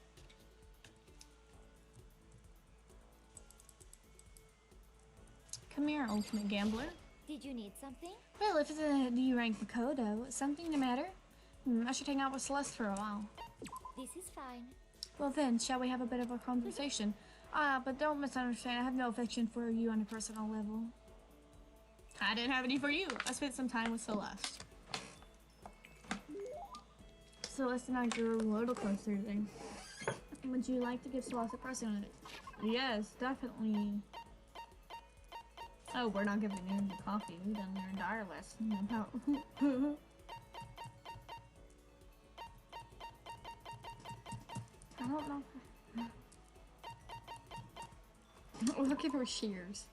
Come here, ultimate gambler. Did you need something? Well, if it's a D-rank Makoto, something the matter? I should hang out with Celeste for a while. This is fine. Well then, shall we have a bit of a conversation? But don't misunderstand, I have no affection for you on a personal level. I didn't have any for you. I spent some time with Celeste. Celeste and I grew a little closer then. Would you like to give Celeste a present? Yes, definitely. Oh, we're not giving in the coffee. We done learned our lesson about. I don't know. Look at her shears.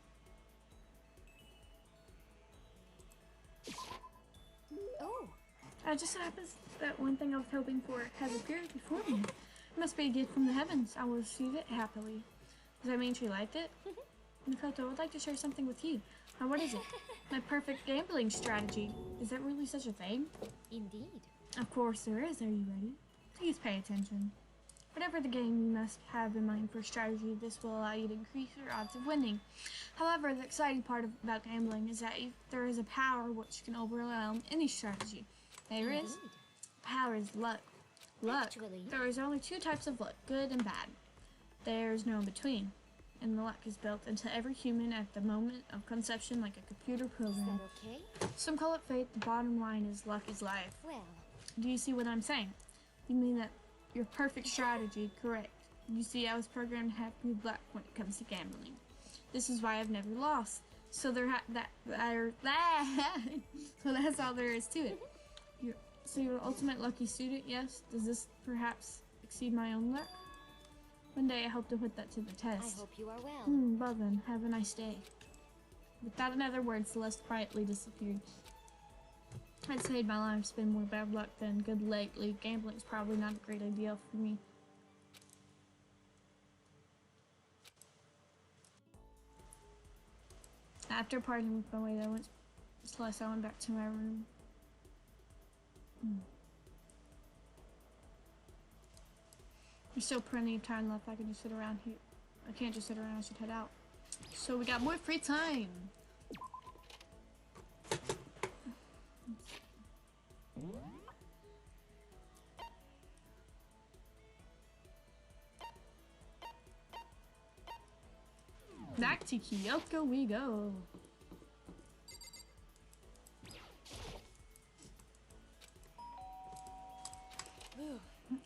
Oh, It just so happens that one thing I was hoping for has appeared before me. It must be a gift from the heavens. I will receive it happily. Does that mean she liked it? Makoto, I would like to share something with you. Now, what is it? My perfect gambling strategy. Is that really such a thing? indeed. Of course there is. Are you ready? Please pay attention. Whatever the game, you must have in mind for strategy. This will allow you to increase your odds of winning. However, the exciting part about gambling is that there is a power which can overwhelm any strategy. There is. Indeed. Power is luck. Luck. Actually- There is only two types of luck, good and bad. There's no in between. And the luck is built into every human at the moment of conception like a computer Is program. that okay? Some call it fate. The bottom line is luck is life. Well, Do you see what I'm saying? You mean that your perfect strategy, correct. You see, I was programmed to have good luck when it comes to gambling. This is why I've never lost. So so that's all there is to it. So you're an ultimate lucky student, yes? Does this perhaps exceed my own luck? One day I hope to put that to the I test. hope you are well. Well then, have a nice day. Without another word, Celeste quietly disappeared. I'd say my life's been more bad luck than good lately. Gambling's probably not a great idea for me. After parting with my way, Celeste, I went back to my room. There's still plenty of time left. I can just sit around here. I can't just sit around. I should head out. So we got more free time. Back to Kyoko we go.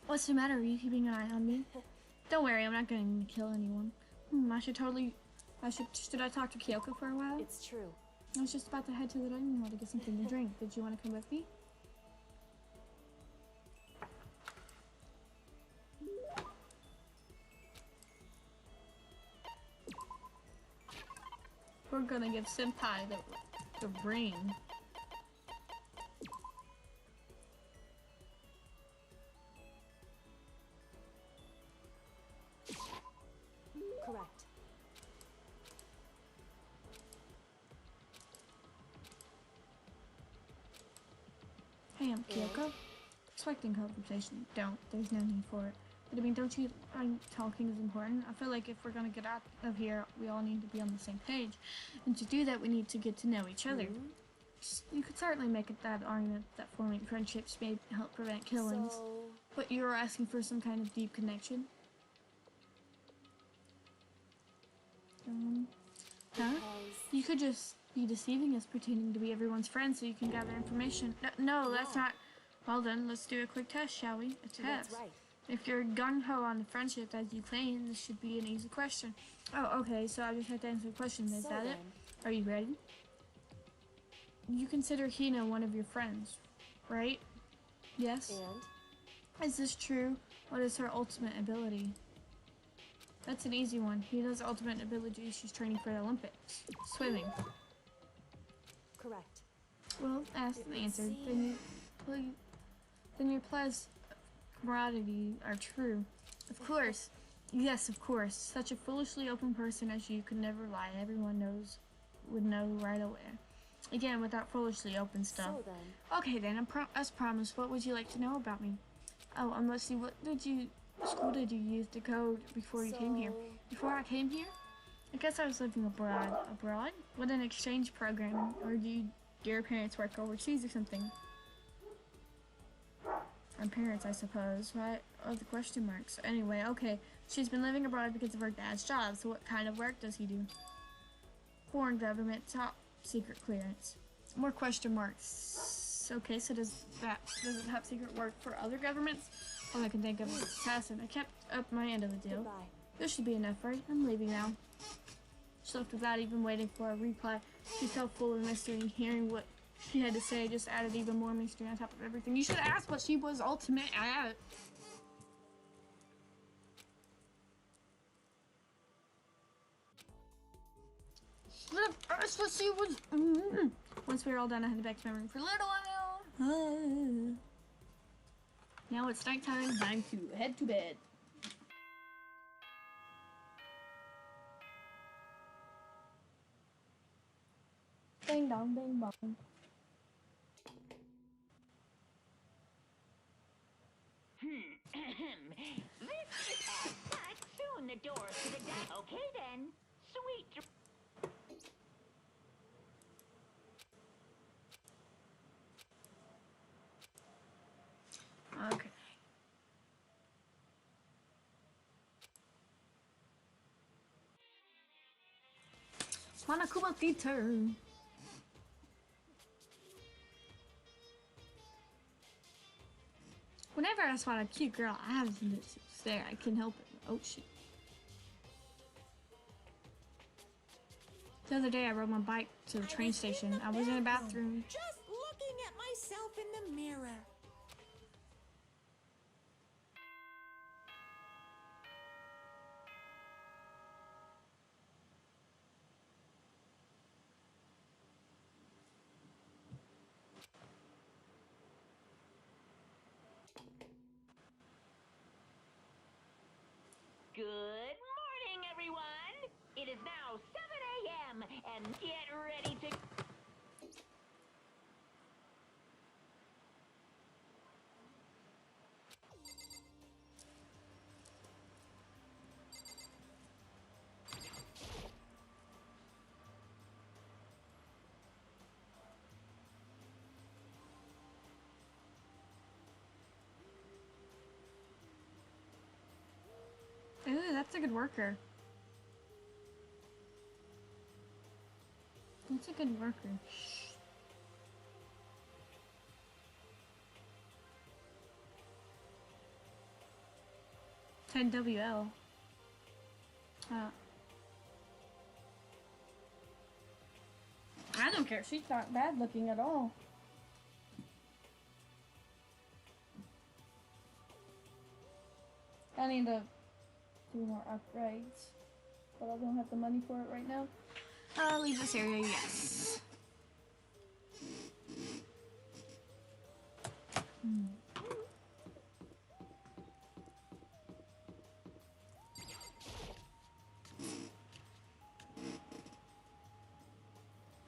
What's the matter? Are you keeping an eye on me? Don't worry, I'm not going to kill anyone. Should I talk to Kyoko for a while? It's true. I was just about to head to the dining hall to get something to drink. Did you want to come with me? We're gonna give Senpai the ring. Correct. Hey, I'm Kyoko. Expecting conversation. Don't. There's no need for it. But I mean, don't you find talking is important? I feel like if we're gonna get out of here, we all need to be on the same page. And to do that, we need to get to know each other. You could certainly make it that argument that forming friendships may help prevent killings. So, But you're asking for some kind of deep connection? Huh? because You could just be deceiving us, pretending to be everyone's friend so you can gather information. No, that's not. Well then, let's do a quick test, shall we? A test. that's right. If you're gung-ho on the friendship as you claim, this should be an easy question. Oh, okay, so I just have to answer the question. Is So that then, it? Are you ready? You consider Hina one of your friends, right? Yes? and Is this true? What is her ultimate ability? That's an easy one. Hina's ultimate ability, she's training for the Olympics. Swimming. correct. Well, ask and answer. Then your plus camaraderie are true. Of course. Yes, of course. Such a foolishly open person as you could never lie. Everyone would know right away. Again, without foolishly open stuff. So then, Okay then, as promised, what would you like to know about me? Oh, let's see, what school did you use to go before you came here? Before I came here? I guess I was living abroad. Abroad? What an exchange program. Or do your parents work overseas or something? Our parents, I suppose. What are the question marks? Anyway, okay. She's been living abroad because of her dad's job. So what kind of work does he do? Foreign government, top secret clearance. More question marks. Okay, so does it top secret work for other governments? All I can think of is assassin. I kept up my end of the deal. goodbye. This should be enough, right? I'm leaving now. She left without even waiting for a reply. She felt full of mystery, and hearing what she had to say just added even more mystery on top of everything. You should ask what she was ultimate at. But at first, let's see what's. Once we were all done, I had to back to my room for a little while. Now it's nighttime. Time to head to bed. Ding dong, ding bong. This is but soon the doors to the okay then. Sweet. Okay. Monokuma Theater. Whenever I spot a cute girl, I have to stare. I can't help it. Oh shit. The other day I rode my bike to the train station. I was in the bathroom. Just looking at myself in the mirror. Good morning, everyone. It is now 7 a.m. and get ready to. Ooh, that's a good worker. That's a good worker. 10 WL. I don't care. She's not bad looking at all. I need to do more upgrades, but I don't have the money for it right now. I'll leave this area, yes.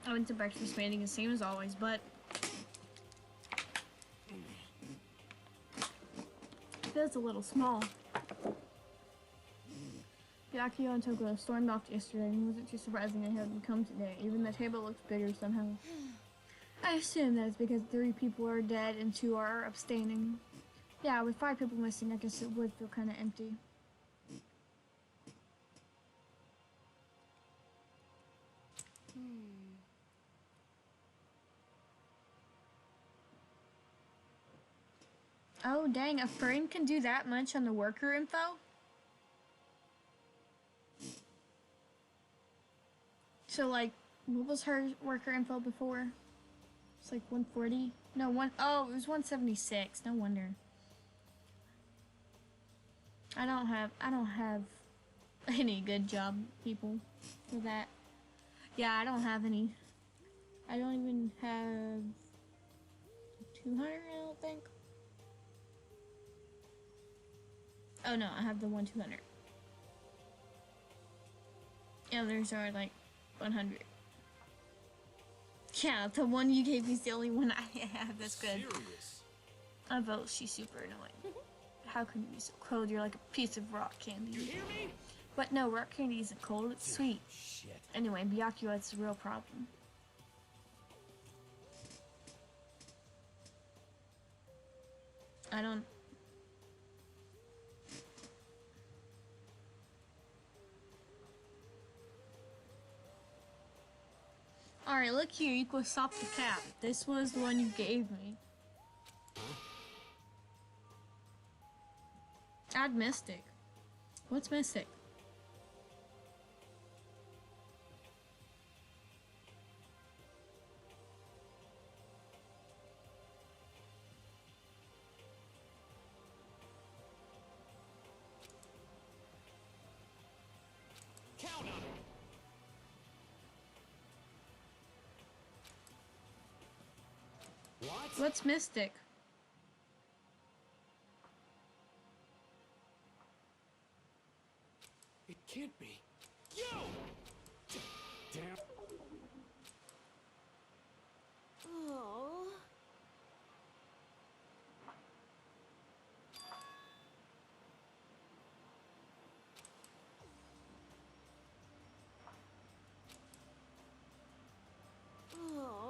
I went to breakfast meeting, the same as always, but it feels a little small. Byakuya and Tokuro stormed off yesterday and wasn't too surprising they hadn't come today. Even the table looks bigger somehow. I assume that it's because 3 people are dead and 2 are abstaining. Yeah, with 5 people missing, I guess it would feel kind of empty. Oh dang, a friend can do that much on the worker info? So like, what was her worker info before? It's like 140? No, oh, it was 176. No wonder. I don't have any good job people for that. Yeah, I don't have any. I don't even have 200, I don't think. Oh no, I have the 200. The others are like 100. Yeah, the one you gave me is the only one I have that's good. Serious. I vote she's super annoying. How can you be so cold? You're like a piece of rock candy. You hear me? But no, rock candy isn't cold, it's sweet. Shit. Anyway, Byakuya, it's a real problem. I don't... Alright, look here, equals stop the cap. This was the one you gave me. Add Mystic. What's Mystic? Count on it. What? What's mystic? It can't be. Yo! Damn. Oh. Oh.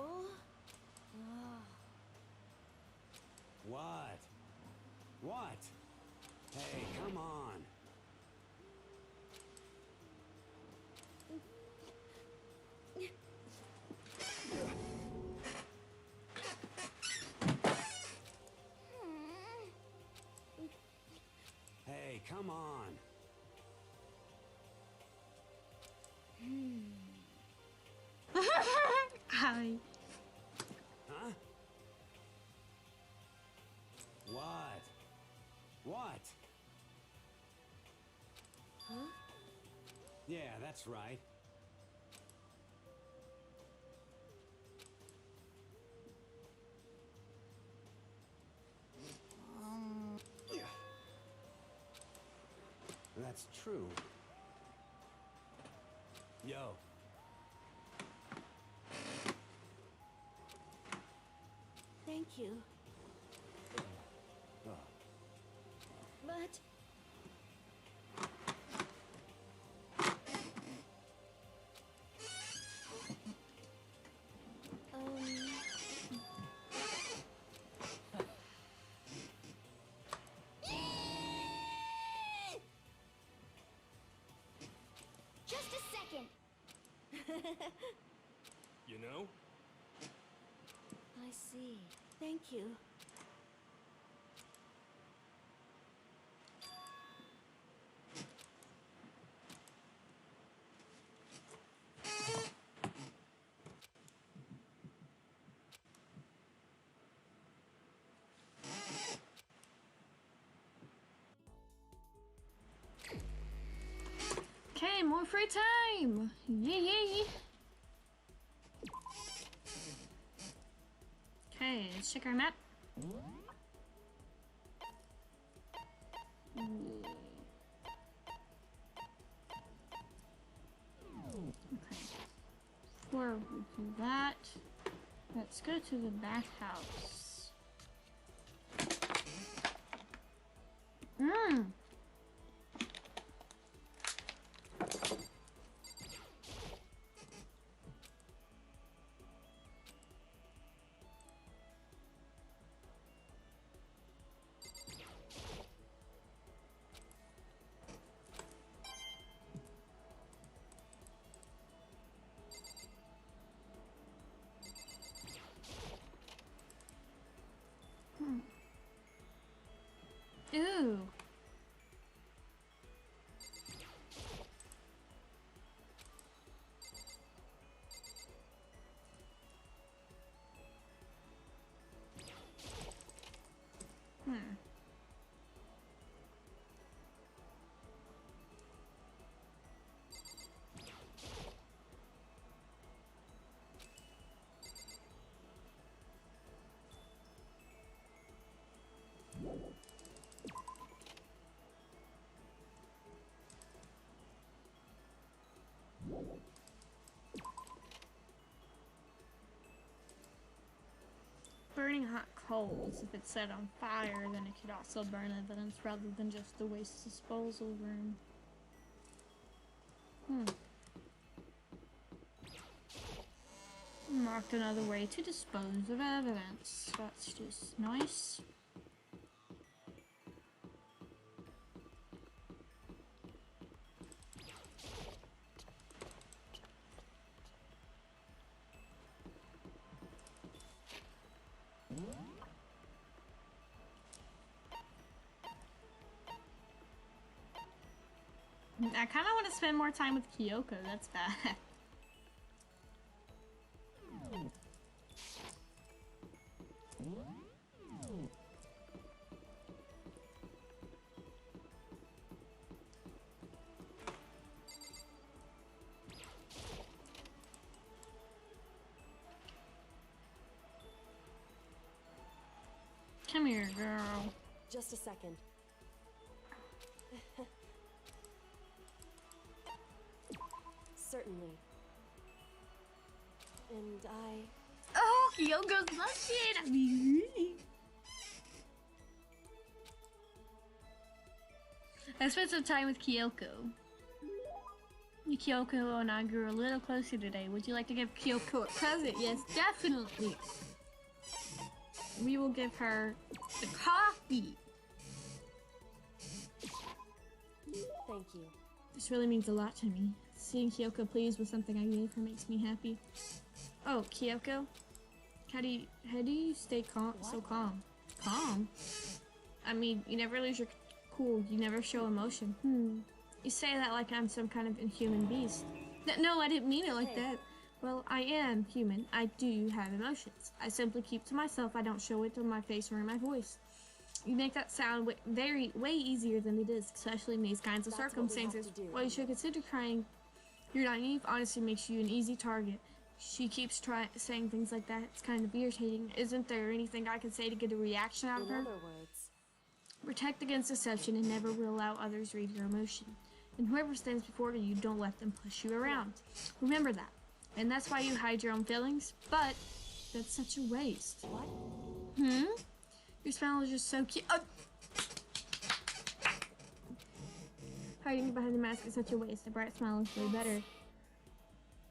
What? What? Hey, come on. Hey, come on. Hi. Huh? What? What? Huh? Yeah, that's right. Yeah. That's true. Yo. Thank you. Oh. But just a second. You know? I see. Thank you. Okay, more free time! Yay! Okay, let's check our map. Okay. Before we do that, let's go to the bathhouse. Mmm! Ooh. Burning hot coals. If it's set on fire, then it could also burn evidence rather than just the waste disposal room. Marked another way to dispose of evidence. That's just nice. I kind of want to spend more time with Kyoko. That's bad. Come here, girl. Just a second. Certainly. And Oh, Kyoko's blushing. I mean, really. I spent some time with Kyoko. Kyoko and I grew a little closer today. Would you like to give Kyoko a present? Yes, definitely. We will give her the coffee. thank you. This really means a lot to me. Seeing Kyoko pleased with something I gave her makes me happy. Oh, Kyoko? How do you stay calm? So calm? Calm? I mean, you never lose your cool. You never show emotion. You say that like I'm some kind of inhuman beast. No, I didn't mean it like that. Well, I am human. I do have emotions. I simply keep to myself. I don't show it on my face or in my voice. You make that sound way easier than it is, especially in these kinds of circumstances. Well, you should consider trying. Your naive honesty makes you an easy target. She keeps saying things like that. It's kind of irritating. Isn't there anything I can say to get a reaction out of her? In other words, Protect against deception and never will allow others to read your emotion. And whoever stands before you, don't let them push you around. Remember that. And that's why you hide your own feelings. But that's such a waste. what? Your smile is just so cute. Hiding behind the mask is such a waste. A bright smile is way better.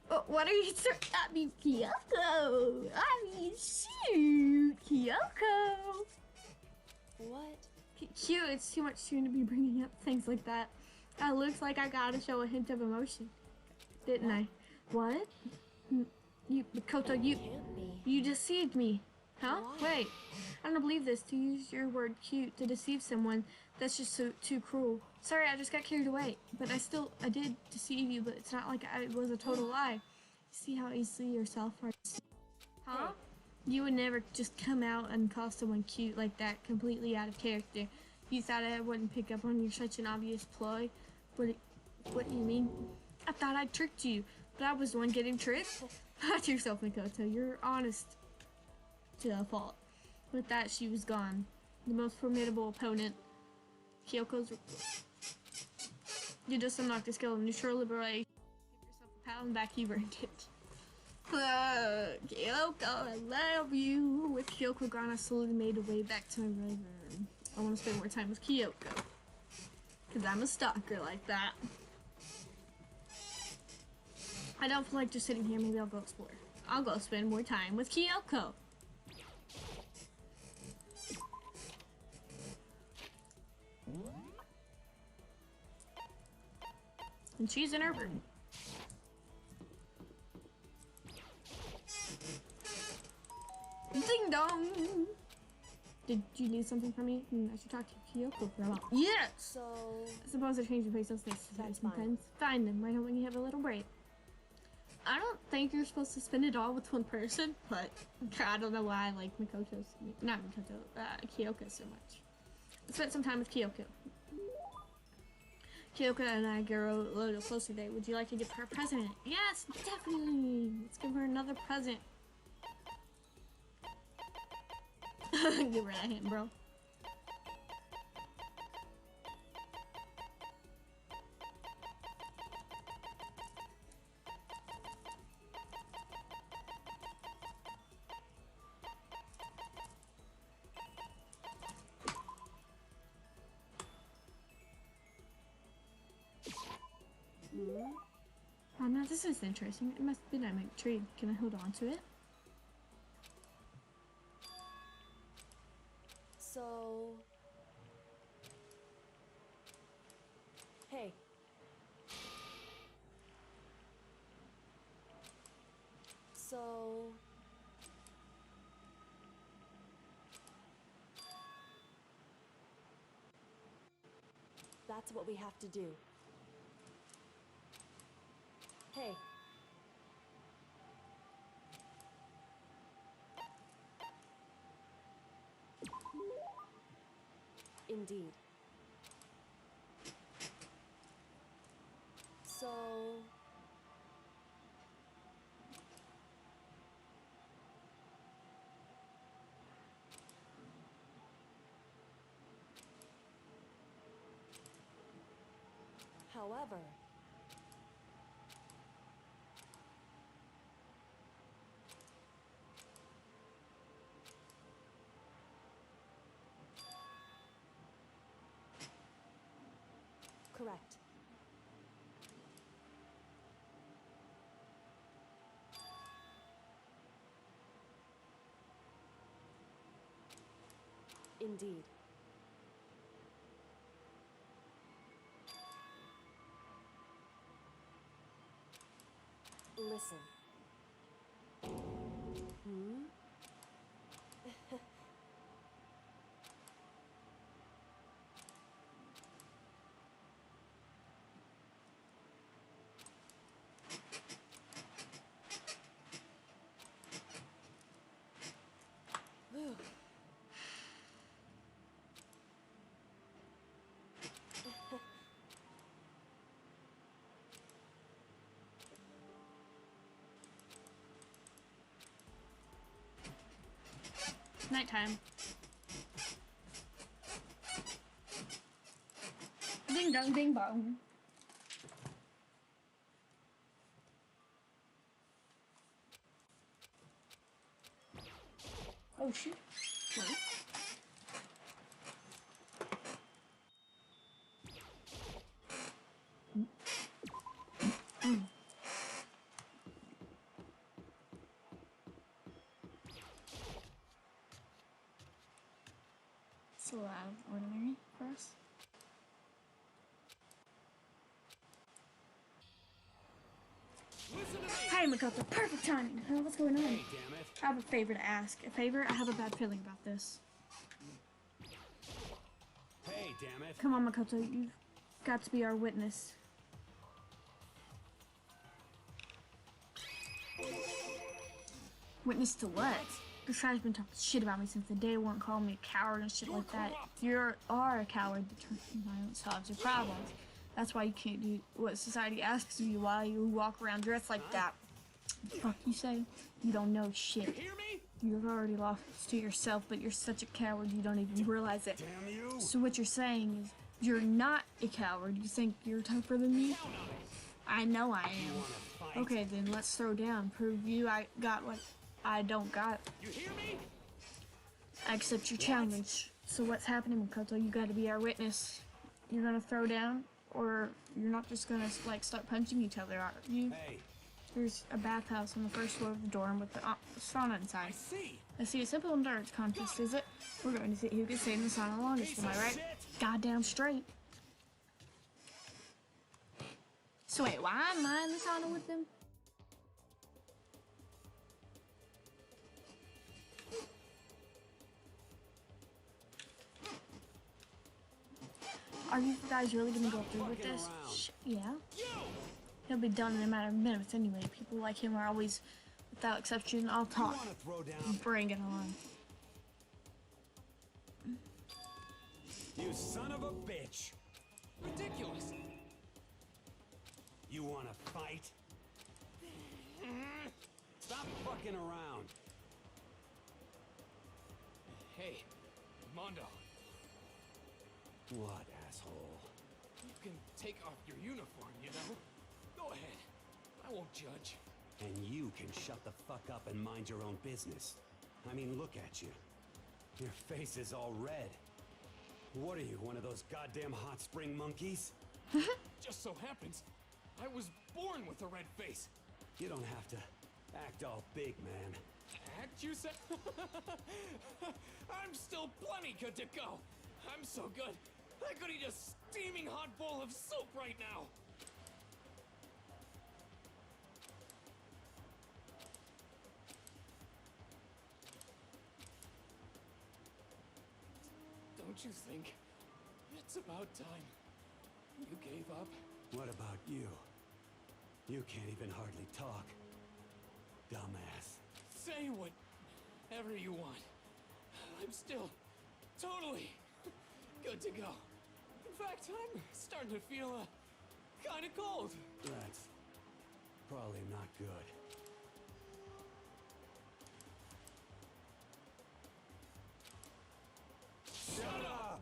Oh, what are you throwing at me, Kyoko? I mean, shoot, Kyoko. What? Cute. It's too much soon to be bringing up things like that. Looks like I gotta show a hint of emotion, didn't I? What? Koto, you Can't be. you deceived me. Huh? Why? Wait. I don't believe this. To use your word cute to deceive someone, that's just too cruel. Sorry, I just got carried away. But I did deceive you, but it's not like it was a total lie. You see how easily yourself are deceived? Huh? You would never just come out and call someone cute like that, completely out of character. You thought I wouldn't pick up on such an obvious ploy? What do you mean? I thought I tricked you, but I was the one getting tricked. Not yourself, Mikoto. You're honest to a fault. With that, she was gone. The most formidable opponent. Kyoko's. You just unlocked the skill of neutral liberation. Give yourself a pat on the back. You earned it. Kyoko, I love you. With Kyoko gone, I slowly made a way back to my room. I want to spend more time with Kyoko. Because I'm a stalker like that. I don't feel like just sitting here. Maybe I'll go explore. I'll go spend more time with Kyoko. And she's in her room. Ding dong! Did you need something from me? I should talk to Kyoko for a while. Yes! So, I suppose I change the place of things That's sometimes. Fine then, why don't we have a little break? I don't think you're supposed to spend it all with one person, but I don't know why I like Kyoko so much. I spent some time with Kyoko. Kyoko and I grow a little closer today. Would you like to give her a present? Yes, definitely! Let's give her another present. Give her that hand, bro. Oh no, this is interesting. It must be dynamic trade. Can I hold on to it? So... Hey. So... That's what we have to do. Hey. Indeed. So... However, correct. Indeed. Listen. Hmm? Nighttime. Ding dong, ding bong. Oh shit. What? It's a little out of ordinary for us. Hi, Makoto. Perfect timing. What's going on? Hey, damn it. I have a favor to ask. A favor? I have a bad feeling about this. Hey, damn it. Come on, Makoto. You've got to be our witness. Witness to what? This guy's been talking shit about me since the day one, calling me a coward and shit like that. You are a coward. Violence solves your problems. That's why you can't do what society asks of you while you walk around dressed like that. Fuck you say? You don't know shit. You've already lost to yourself, but you're such a coward you don't even realize it. Damn you. So what you're saying is you're not a coward. You think you're tougher than me? I know I am. Okay, then let's throw down. Prove you I got what I don't got. You hear me? I accept your challenge. So what's happening, Makoto? You gotta be our witness. You're gonna throw down? Or you're not just gonna, like, start punching each other, are you? Hey, There's a bathhouse on the first floor of the dorm with the sauna inside. I see. I see a simple endurance contest, is it? We're going to see who can stay in the sauna longest, am I right? Goddamn straight. So wait, why am I in the sauna with them? Are you guys really gonna go through with this? Yeah. It'll be done in a matter of minutes anyway. People like him are always, without exception, I'll talk. Want to throw down? Bring it on. You son of a bitch. Ridiculous. You want to fight? Stop fucking around. Hey, Mondo, What, asshole? you can take off your uniform, you know? Go ahead. I won't judge. And you can shut the fuck up and mind your own business. I mean, look at you. Your face is all red. What are you, one of those goddamn hot spring monkeys? Just so happens, I was born with a red face. You don't have to act all big, man. Act, you said? I'm still plenty good to go. I'm so good, I could eat a steaming hot bowl of soup right now. Don't you think it's about time you gave up? What about you? You can't even hardly talk. Dumbass. Say whatever you want. I'm still totally good to go. In fact, I'm starting to feel kind of cold. That's probably not good. Shut up!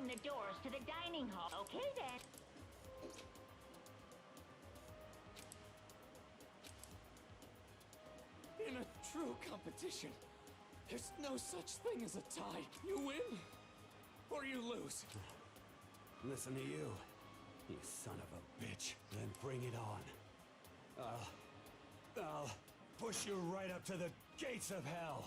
open the doors to the dining hall. Okay then. In a true competition, there's no such thing as a tie. You win, or you lose. Listen to you, you son of a bitch. Then bring it on. I'll push you right up to the gates of hell.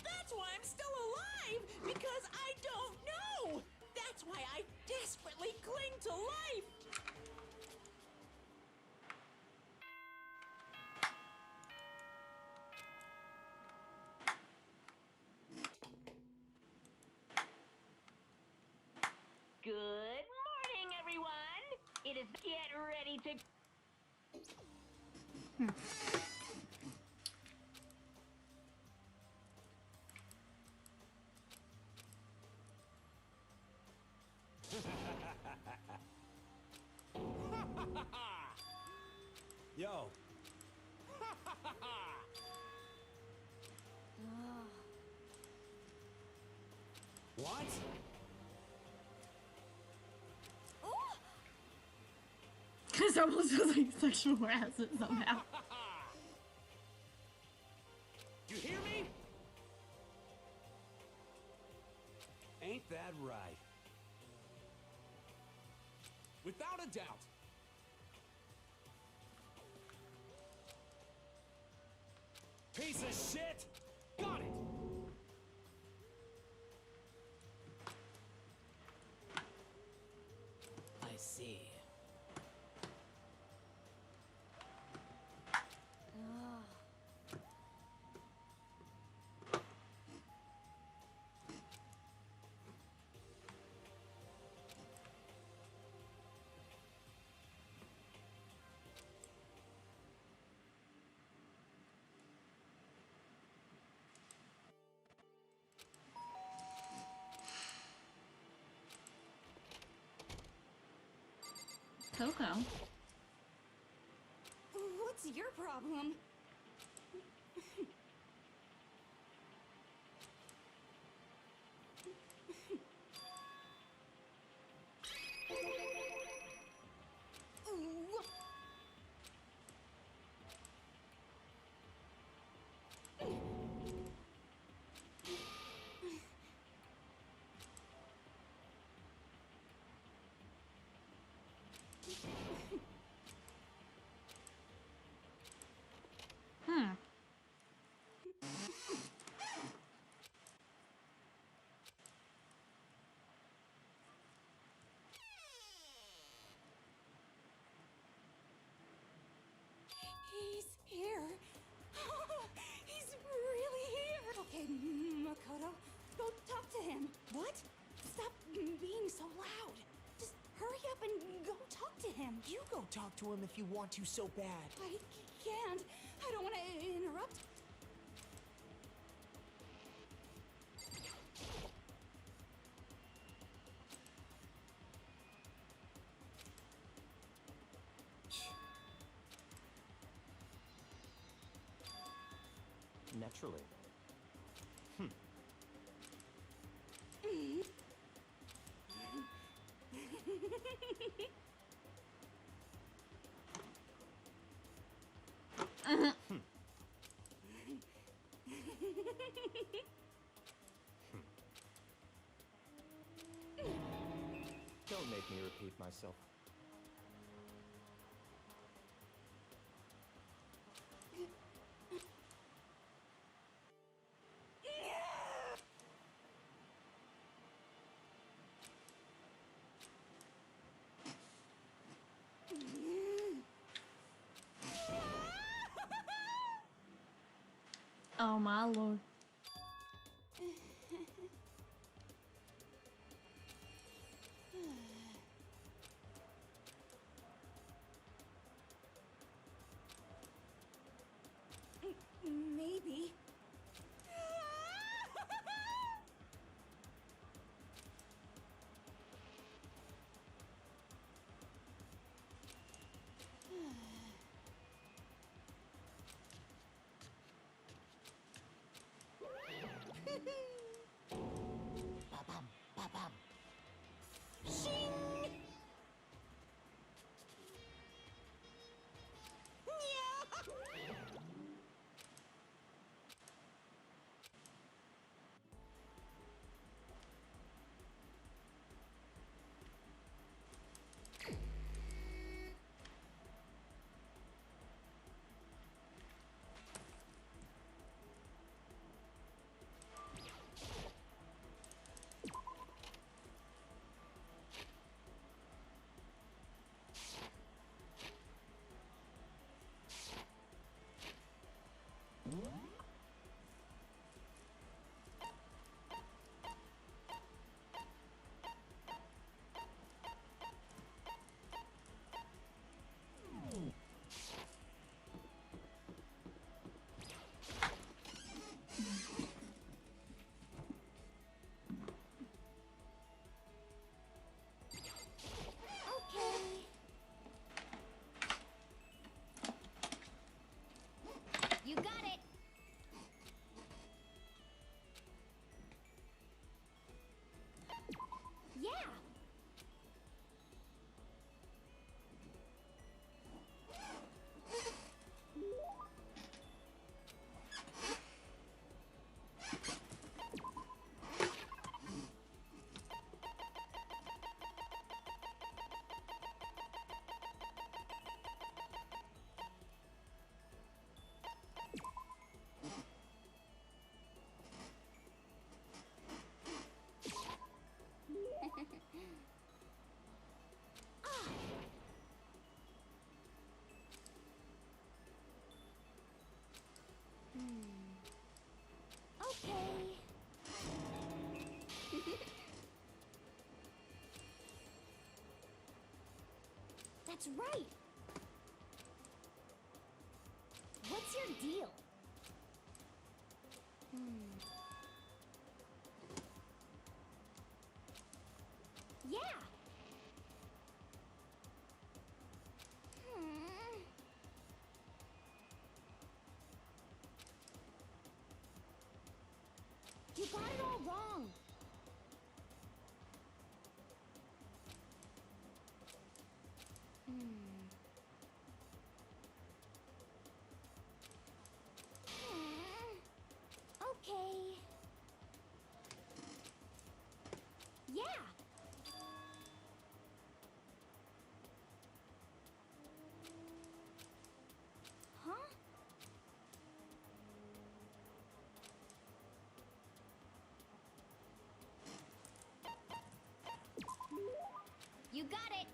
That's why I'm still alive! Because I don't know! That's why I desperately cling to life! Good morning, everyone. It is get ready to. Yo, what? This almost feels like sexual harassment somehow. You hear me? Ain't that right? Without a doubt. Piece of shit! Got it! I see. Coco. What's your problem? He's here. He's really here. Okay, Makoto, go talk to him. What? Stop being so loud. Just hurry up and go talk to him. You go talk to him if you want to so bad. I can't. I don't want to interrupt. Naturally. Don't make me repeat myself. Oh my lord. Maybe. Ba-bum, ba-bum. Shing! You got it! Yeah! Okay. That's right. What's your deal? Yeah. You got it all wrong. Okay. Yeah. Huh? You got it.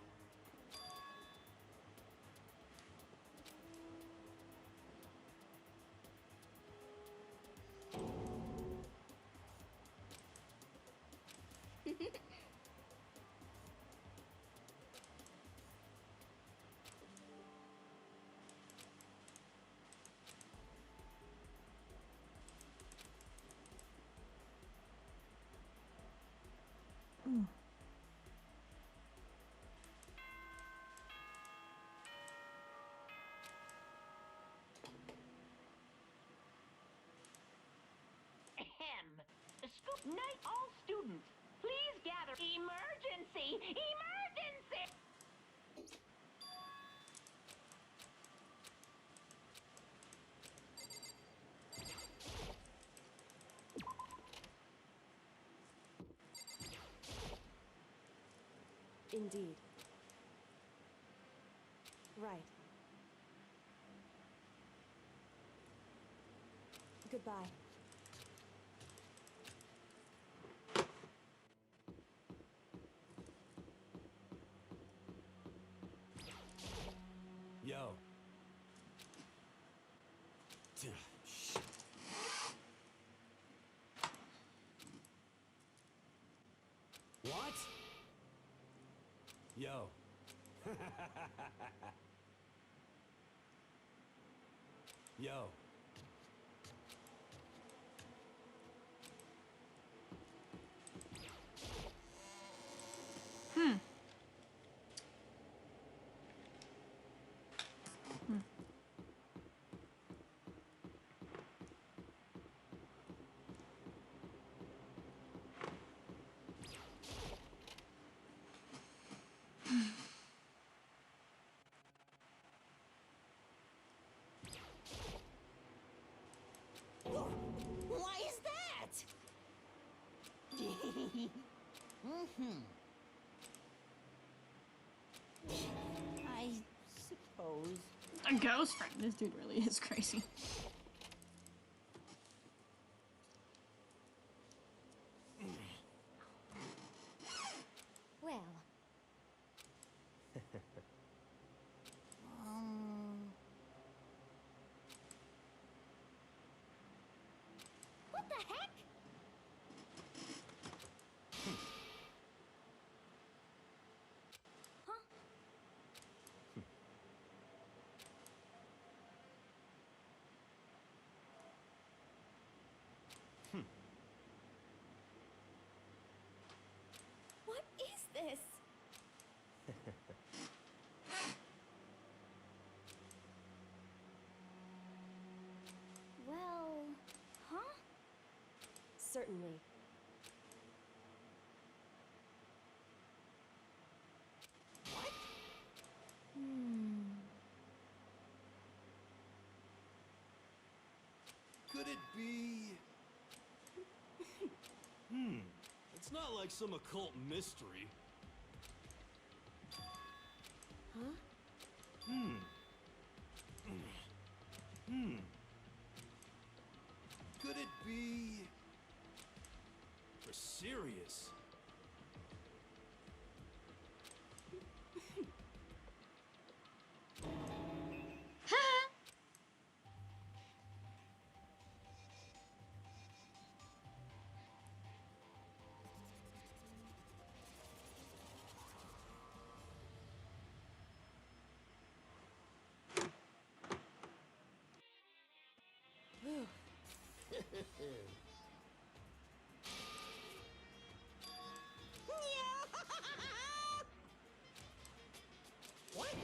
Ahem. Scoop night, all students. Please gather. Emergency! Emergency! Indeed. Right. Goodbye. Yo. Shit. What? Yo. Yo. Why is that? I suppose. A ghost friend. This dude really is crazy. Well. What the heck? Huh? What is this? Well, huh? Certainly. Could it be? It's not like some occult mystery. Huh? Could it be? For serious? What?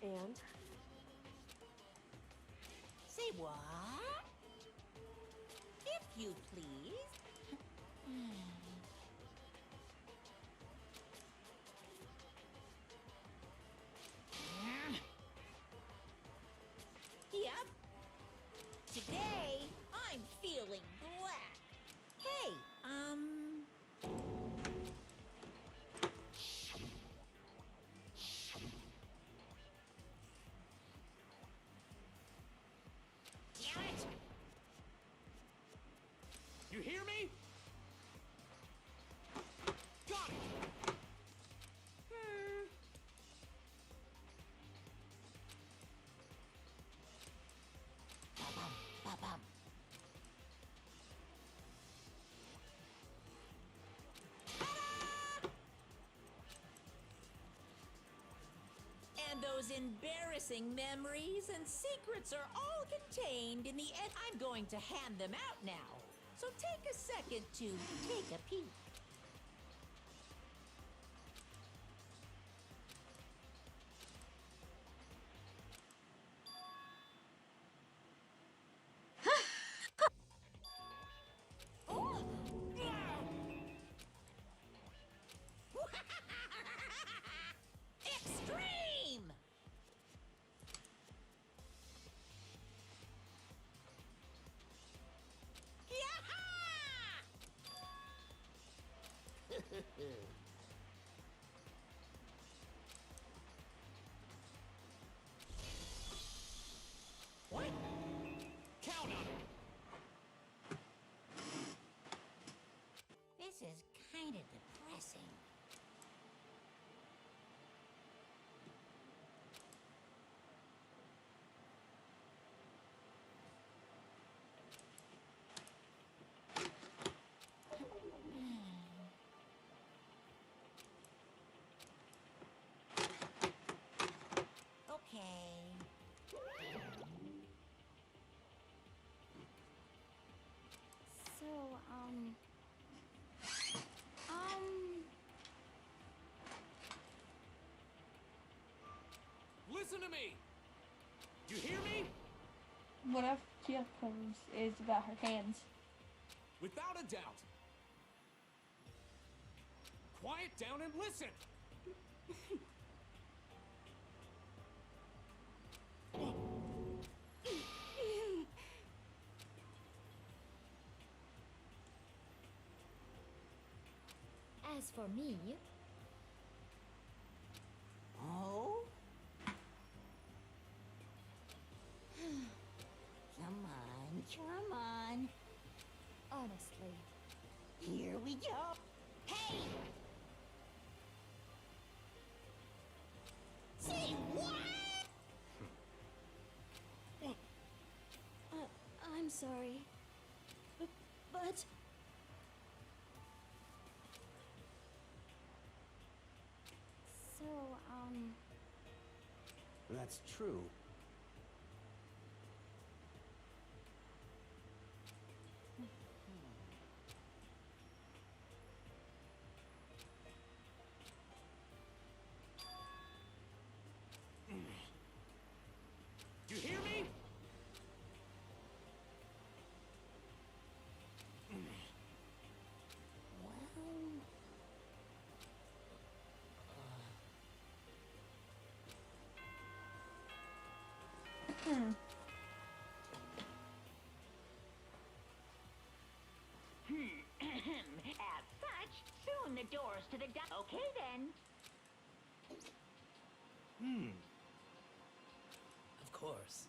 And? Say what? If you please. Yep. Today, I'm feeling black. Hey, damn it! You hear me? Got it! Ba-bum, ba-bum. And those embarrassing memories and secrets are all contained in the end. I'm going to hand them out now. So take a second to take a peek. Extreme! What? Count on it! This is kind of depressing. Listen to me! You hear me? What if Tia comes is about her hands? Without a doubt. Quiet down and listen! As for me, Oh? Come on. honestly, Here we go. Hey! Say what? I'm sorry. But So, That's true. You hear me? As such, soon the doors to the Okay then. Of course.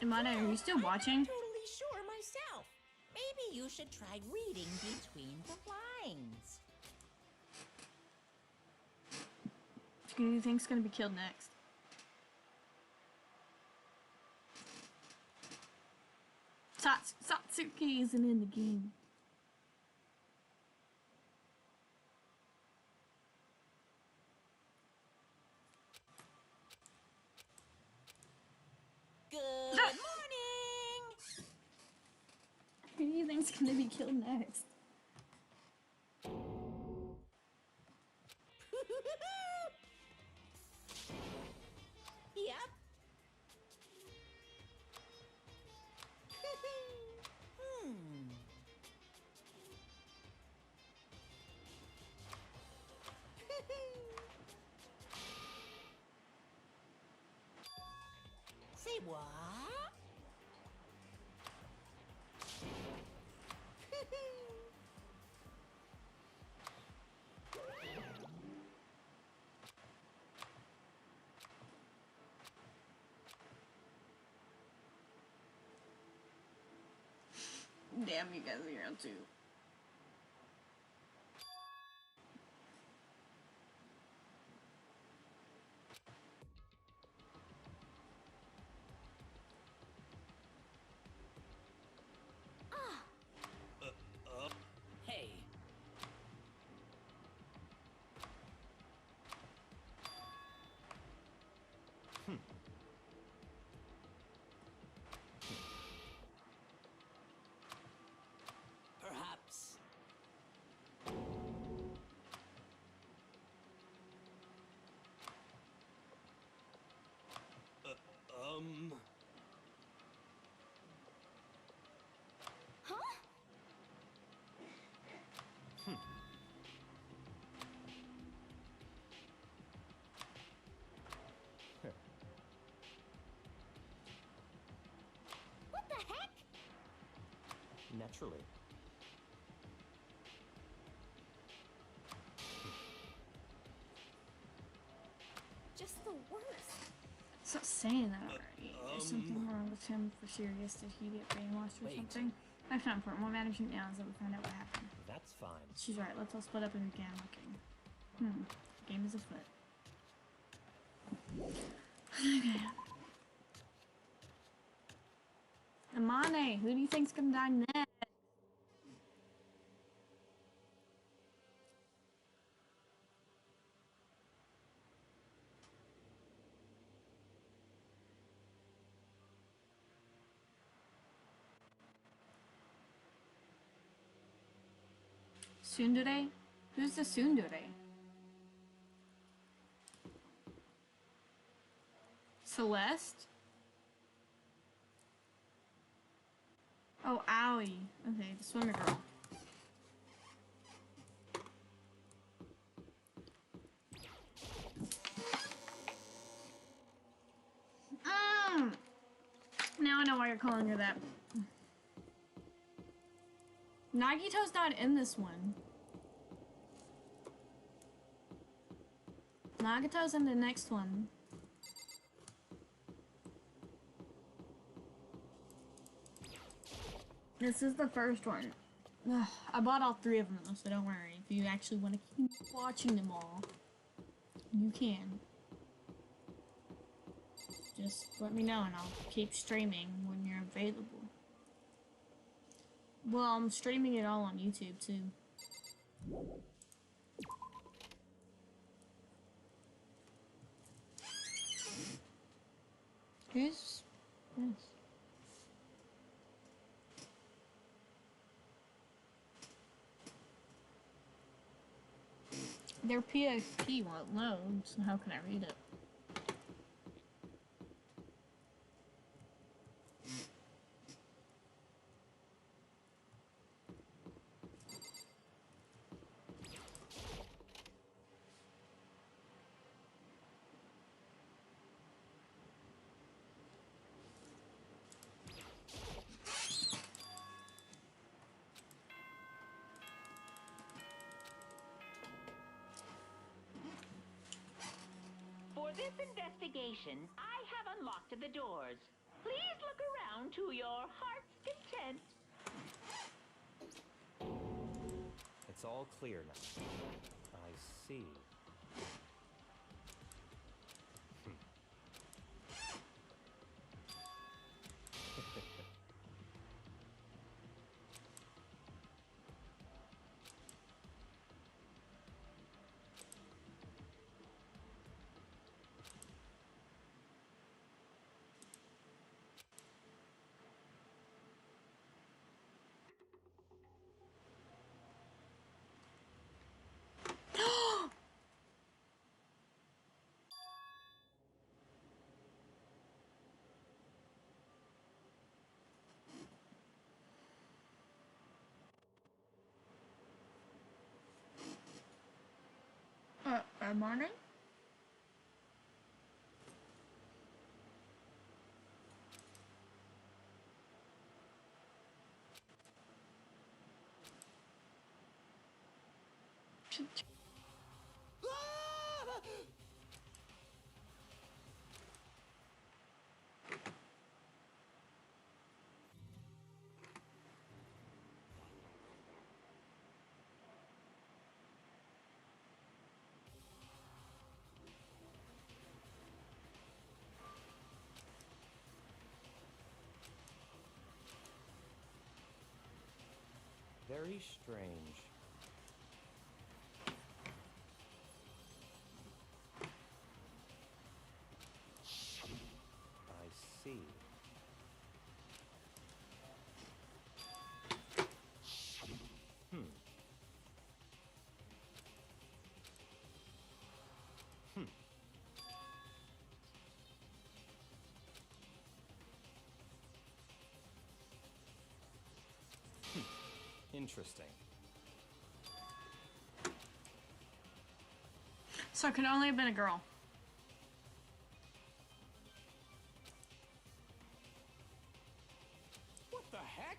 Imana, are you still watching? I'm not totally sure myself. Maybe you should try reading between the lines. Who do you think's gonna be killed next? Satsuki isn't in the game. Good Ah! morning! Who do you think's gonna be killed next? Yep. Say what? Damn, you guys are here too. Hey. Perhaps naturally. Just the worst. Stop saying that already. There's something wrong with him for serious. Did he get brainwashed or Wait. something? That's not important. What matters right now is that we find out what happened. That's fine. She's right. Let's all split up and begin looking. The game is afoot. Okay. Amane, who do you think's gonna die next? Tsundere? Who's the tsundere? Celeste? Oh, Aoi. Okay, the swimmer girl. Now I know why you're calling her that. Nagito's not in this one. Nagito's in the next one. This is the first one. Ugh, I bought all 3 of them though, so don't worry. If you actually want to keep watching them all, you can. Just let me know and I'll keep streaming when you're available. Well, I'm streaming it all on YouTube too. Who's this? Their PSP won't load, so how can I read it? For this investigation, I have unlocked the doors. Please look around to your heart's content. It's all clear now. I see. Morning? Very strange. I see. Interesting. So it could only have been a girl. What the heck?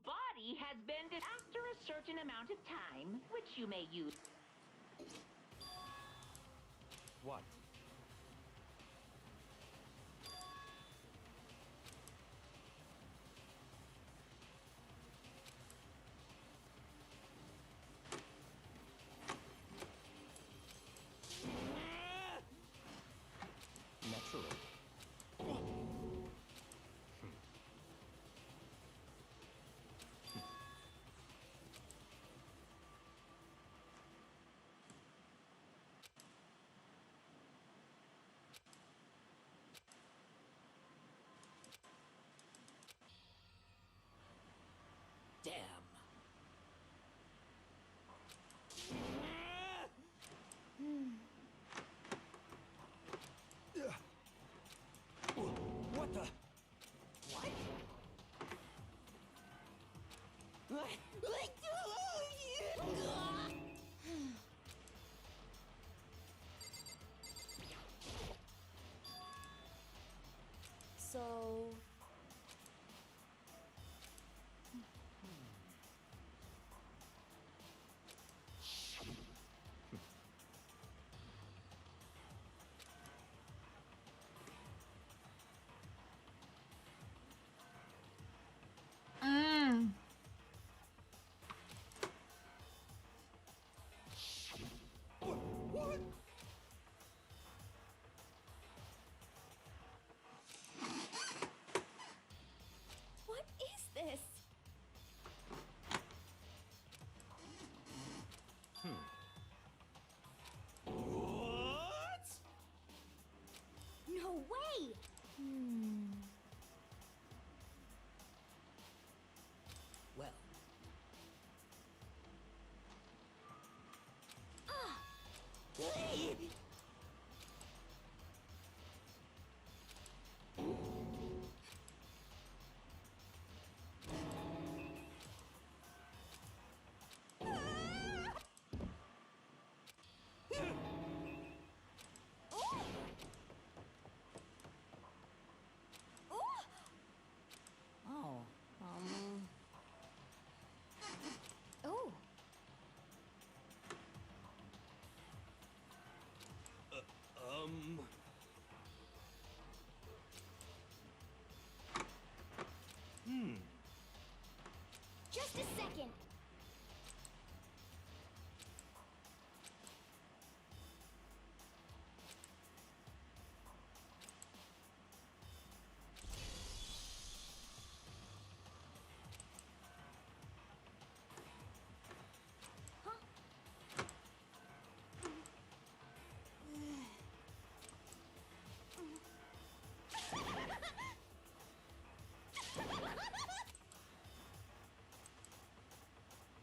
body has been after a certain amount of time, which you may use. What? Naturally. Damn. What the? What? So... Mmm. What? What is this? What? No way! Well, Oh, oh. Just a second.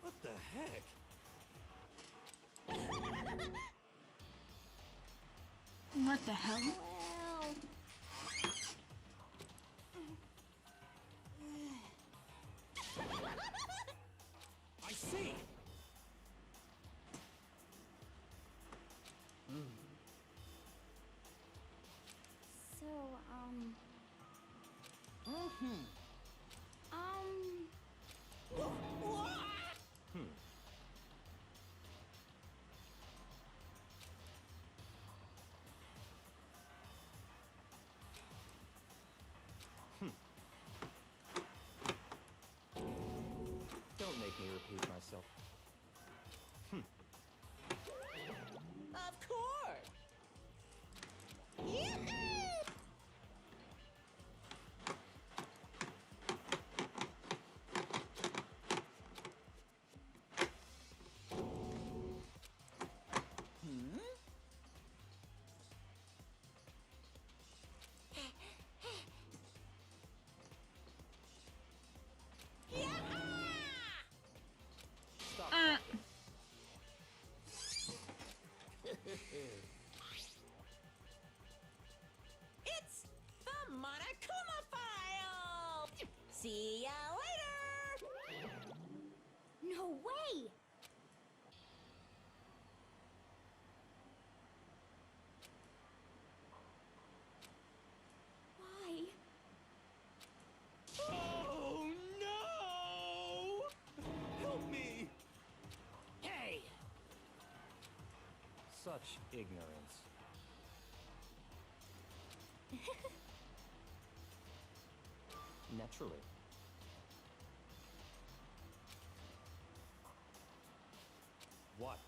What the heck? What the hell? Well... I see. So, Don't make me repeat myself. Of course! Stop Such ignorance. Naturally. What?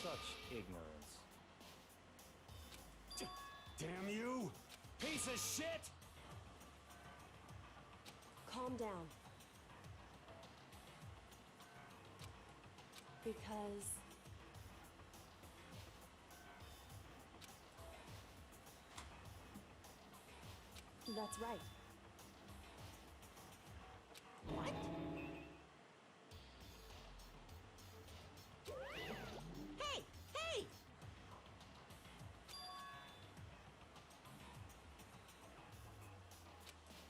Such ignorance. Damn you! Piece of shit! Calm down. Because that's right. What? Hey! Hey!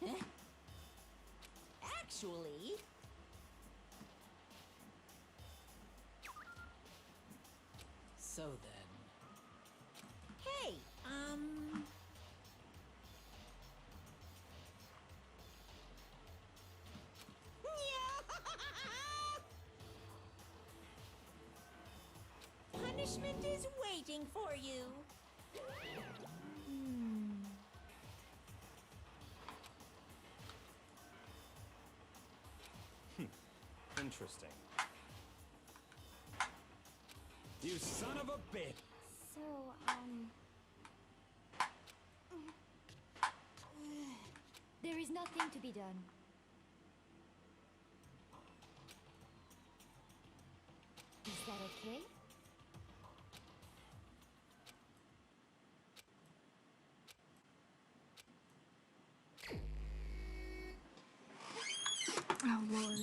Huh? Actually... So then... Hey, Punishment is waiting for you. Interesting. You son of a bitch! So, There is nothing to be done. Is that okay? oh lord.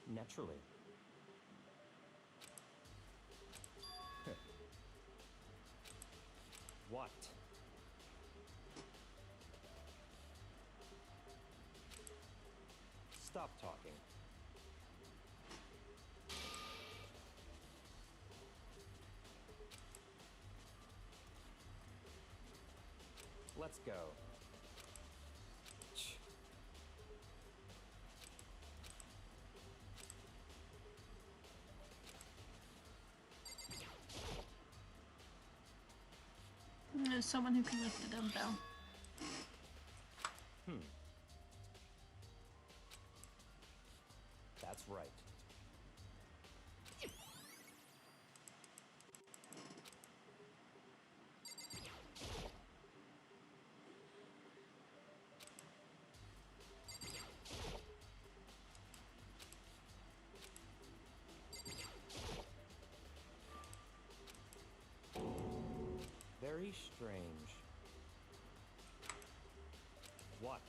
Naturally. What? Stop talking. Let's go. There's someone who can lift a dumbbell. That's right. Very strange. What?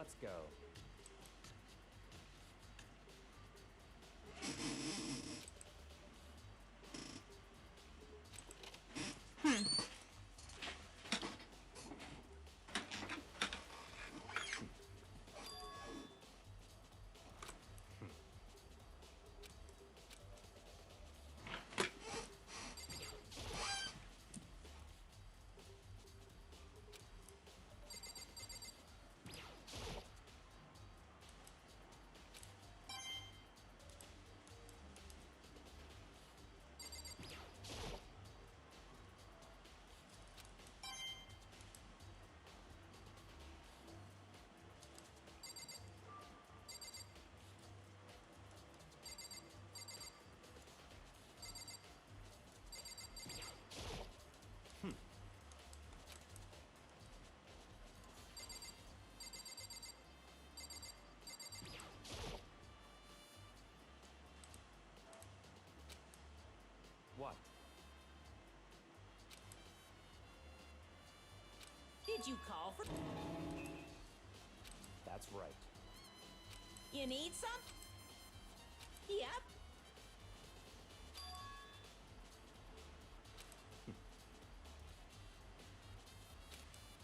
Let's go. What? Did you call for... That's right. You need some? Yep.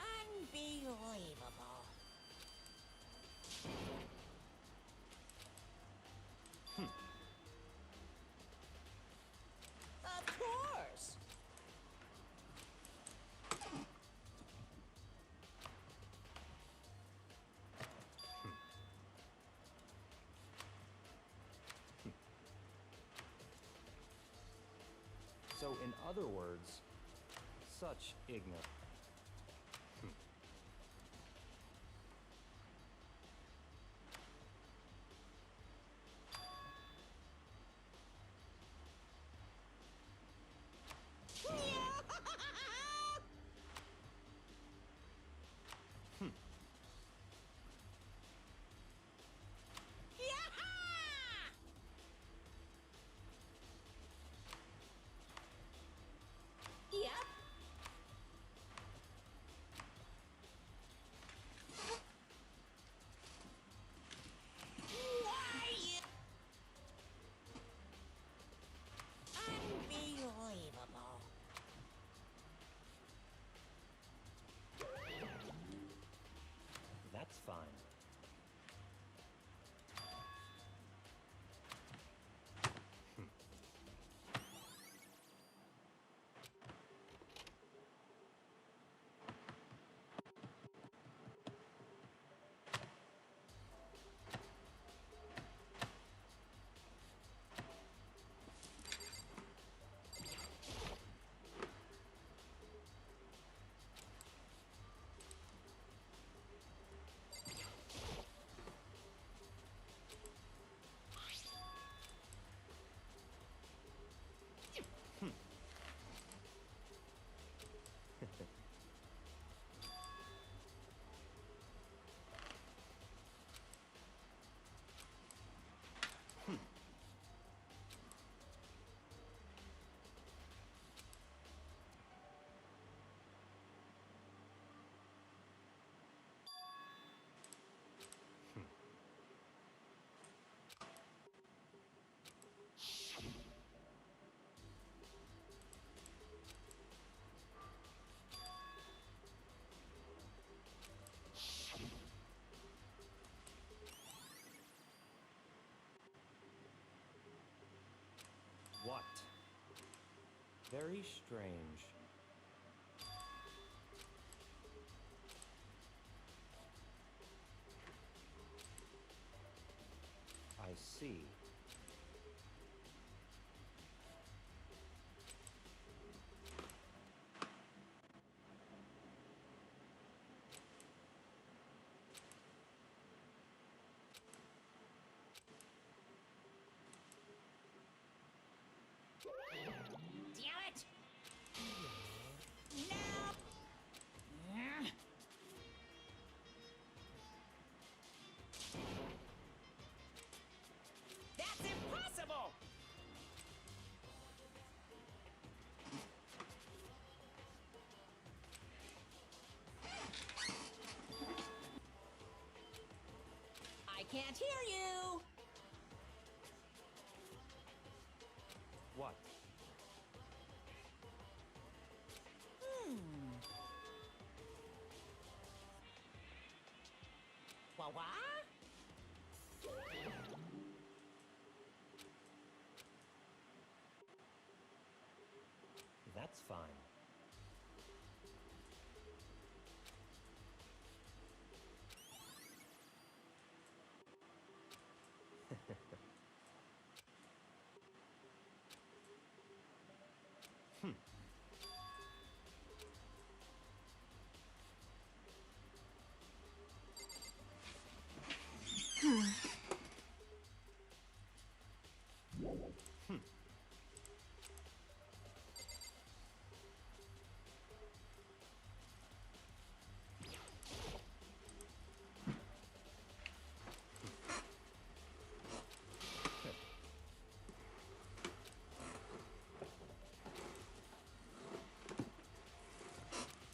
Unbelievable. Of course. So, in other words, such ignorance. Yep. Why? Unbelievable. That's fine. What? Very strange. I see. Damn it! No! can't hear you! What? What? That's fine.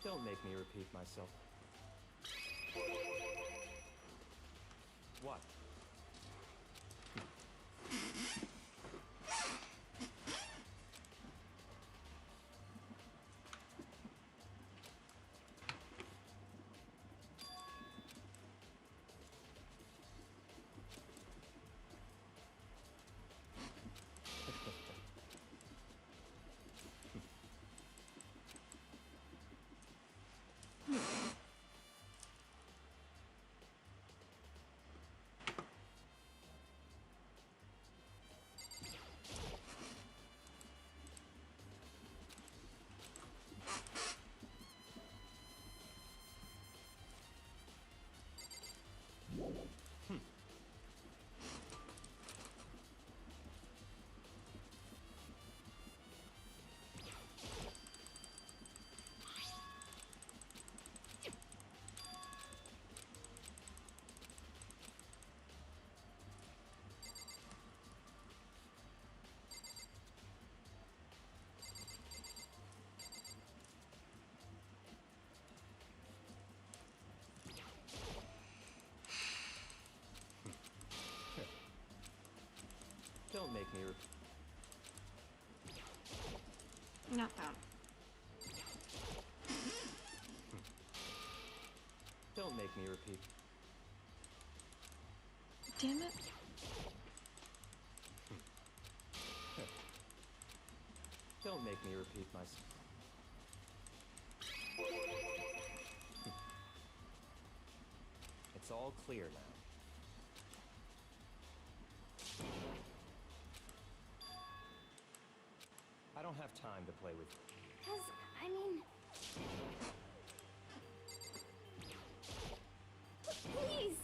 Don't make me repeat myself. What? Don't make me repeat. Not that. Don't make me repeat. Damn it. Don't make me repeat myself. It's all clear now. I don't have time to play with you. 'Cause, I mean... Please!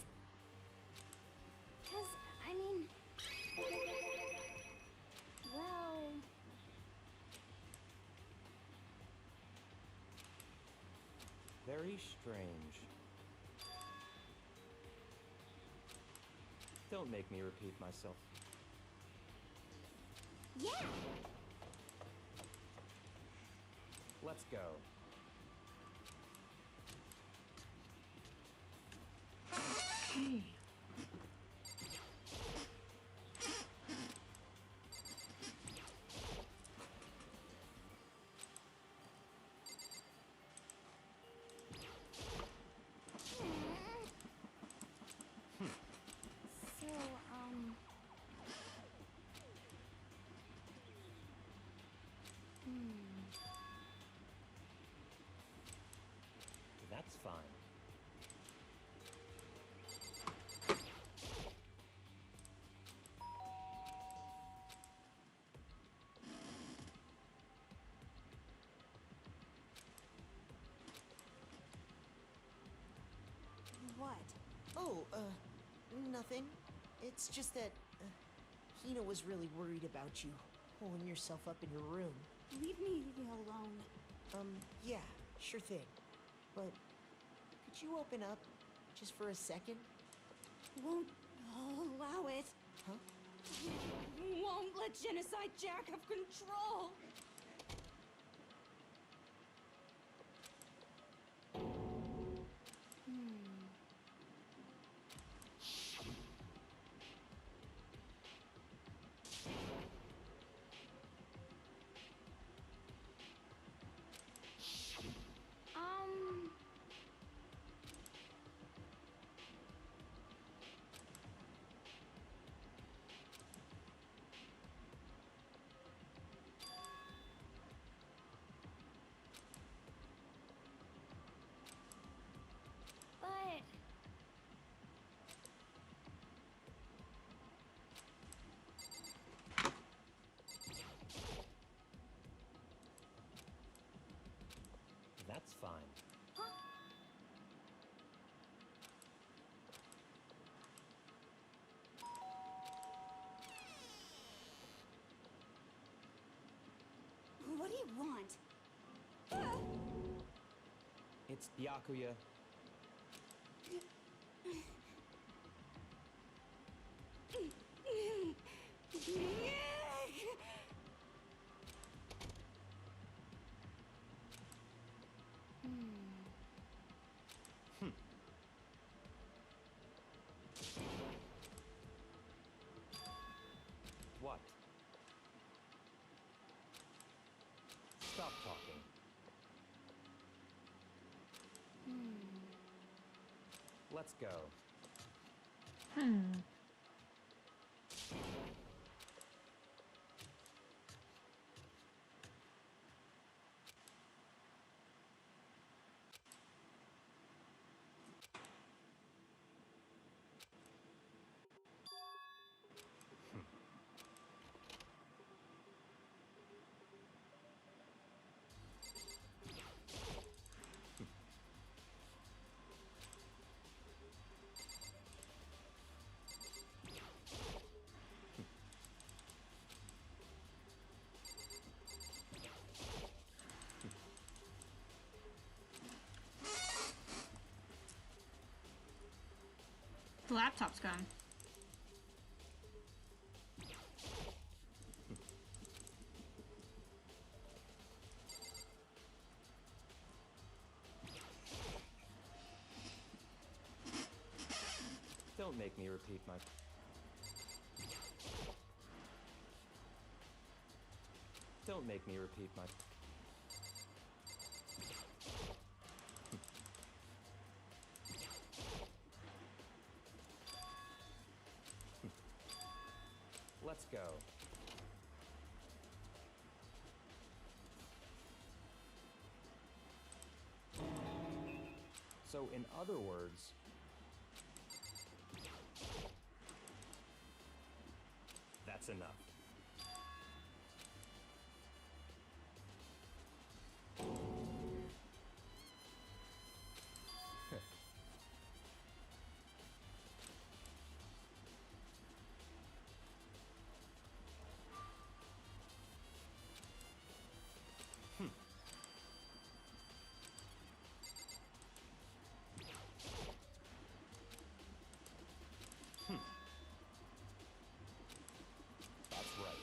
'Cause, I mean... Well... Very strange. Don't make me repeat myself. Yeah! Let's go. Okay. So, That's fine. What? Oh, nothing. It's just that, Hina was really worried about you, holding yourself up in your room. Leave me alone. Yeah, sure thing. But, could you open up, just for a second? Won't allow it. Huh? Won't let Genocide Jack have control. That's fine. What do you want? It's Byakuya. What? Stop talking. Let's go. The laptop's gone. Don't make me repeat my... Don't make me repeat my... Let's go. So, in other words... That's enough. That's right.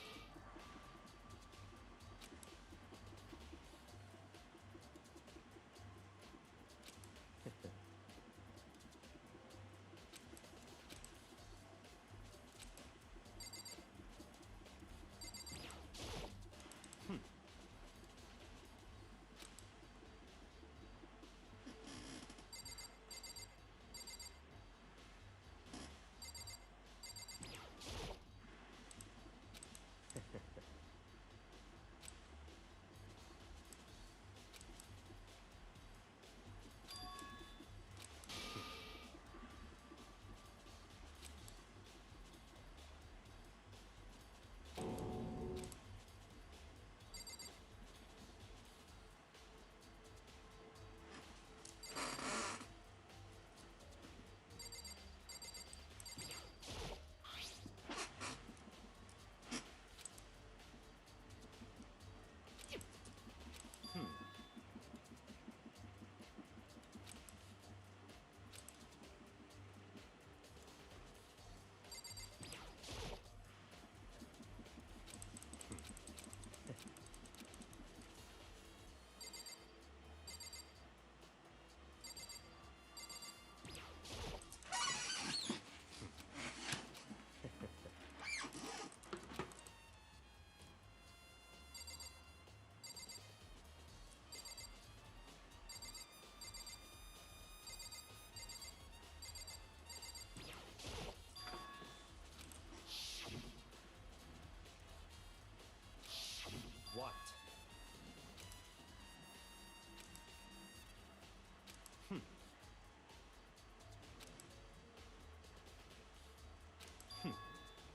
What?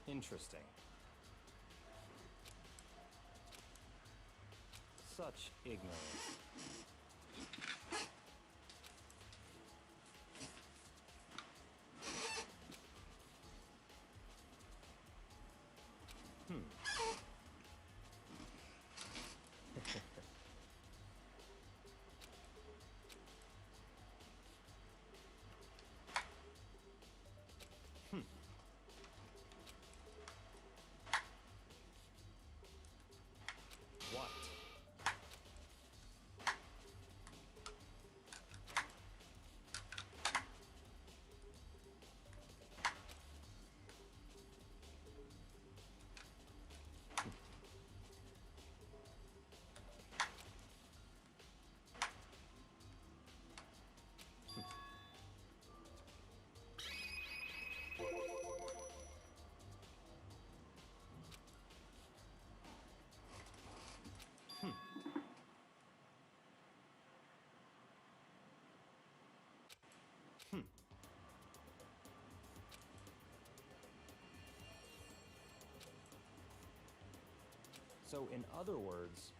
Interesting. Such ignorance. So, in other words...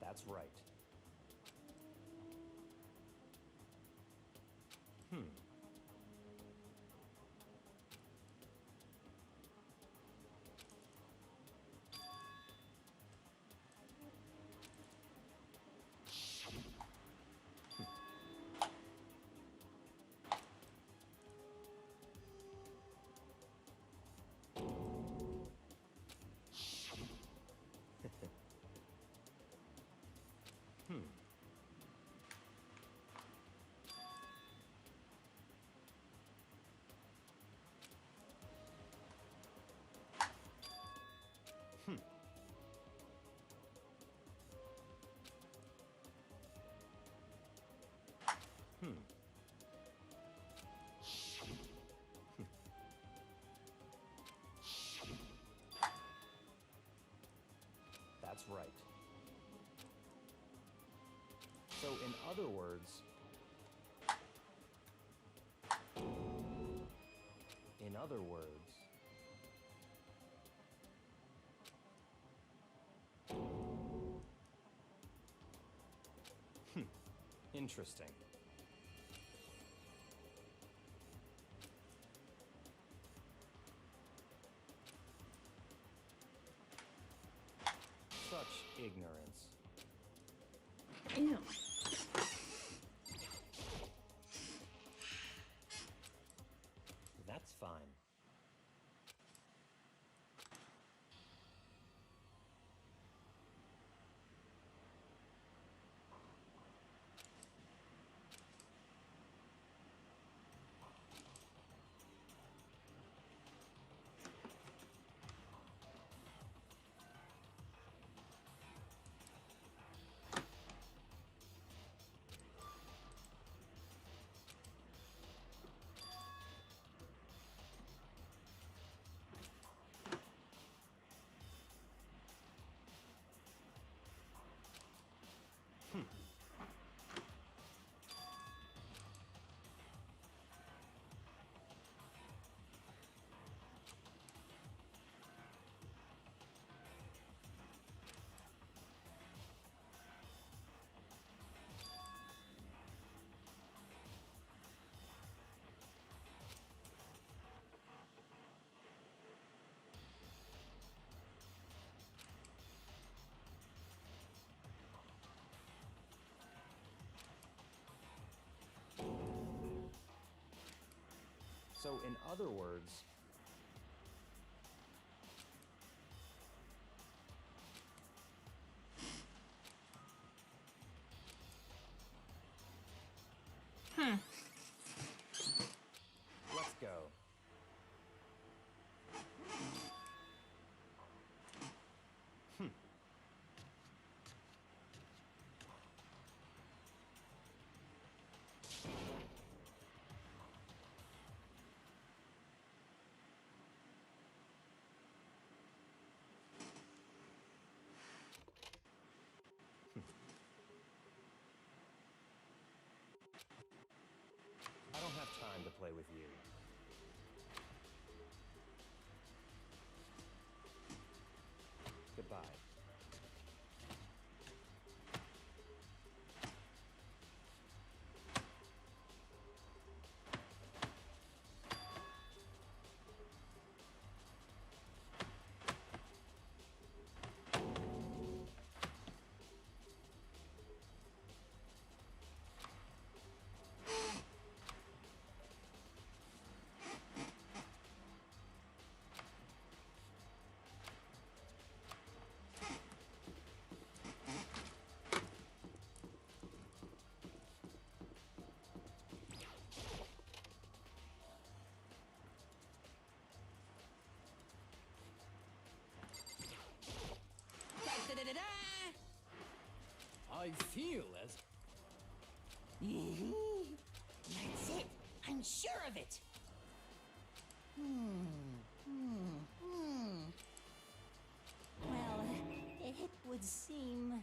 That's right. That's right. So, in other words... In other words... Interesting. Such ignorance. Ew. That's fine. So, in other words... Let's go. I don't have time to play with you. Goodbye. I feel as... That's it. I'm sure of it. Well, it would seem...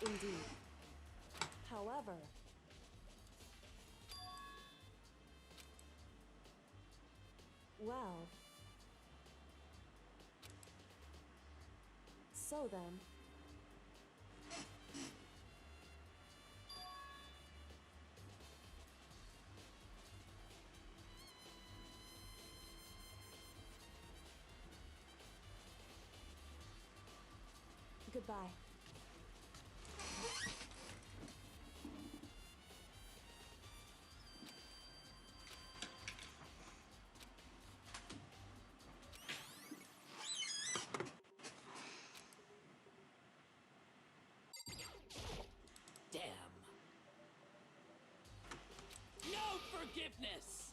Indeed. However, well, so then, goodbye. Damn. No forgiveness!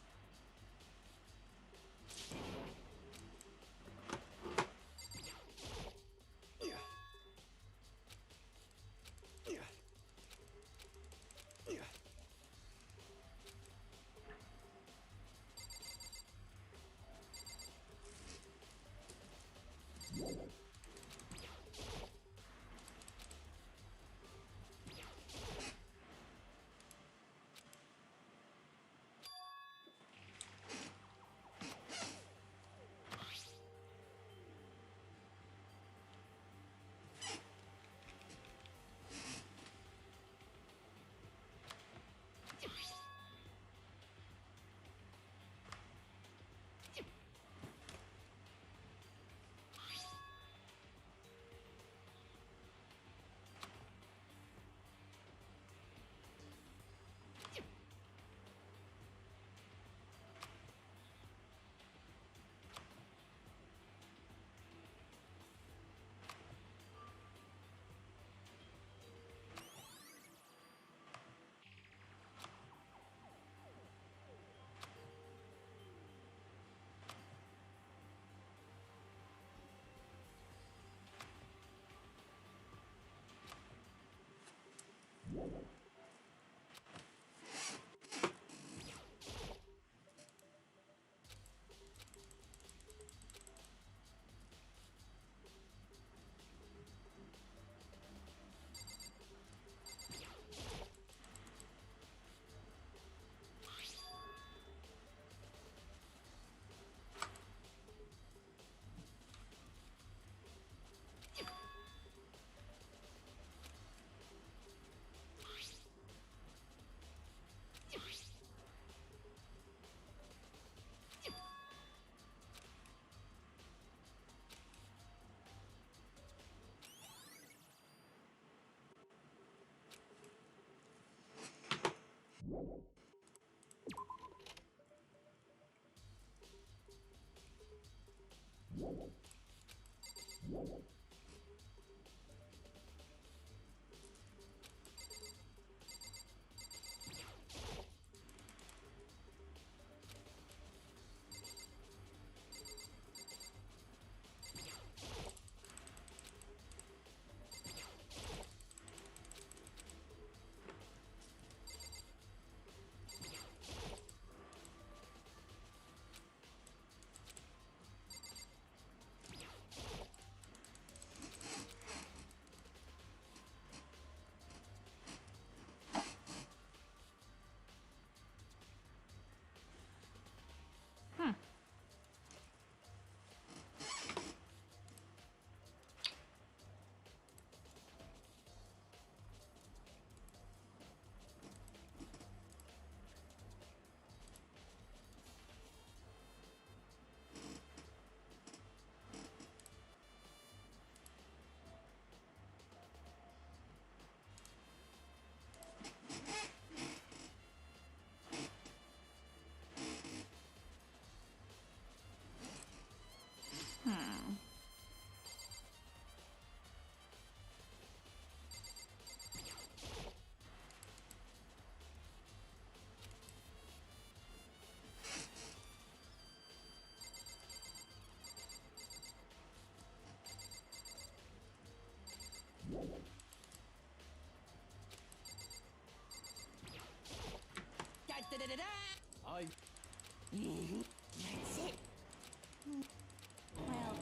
I... That's it. Well,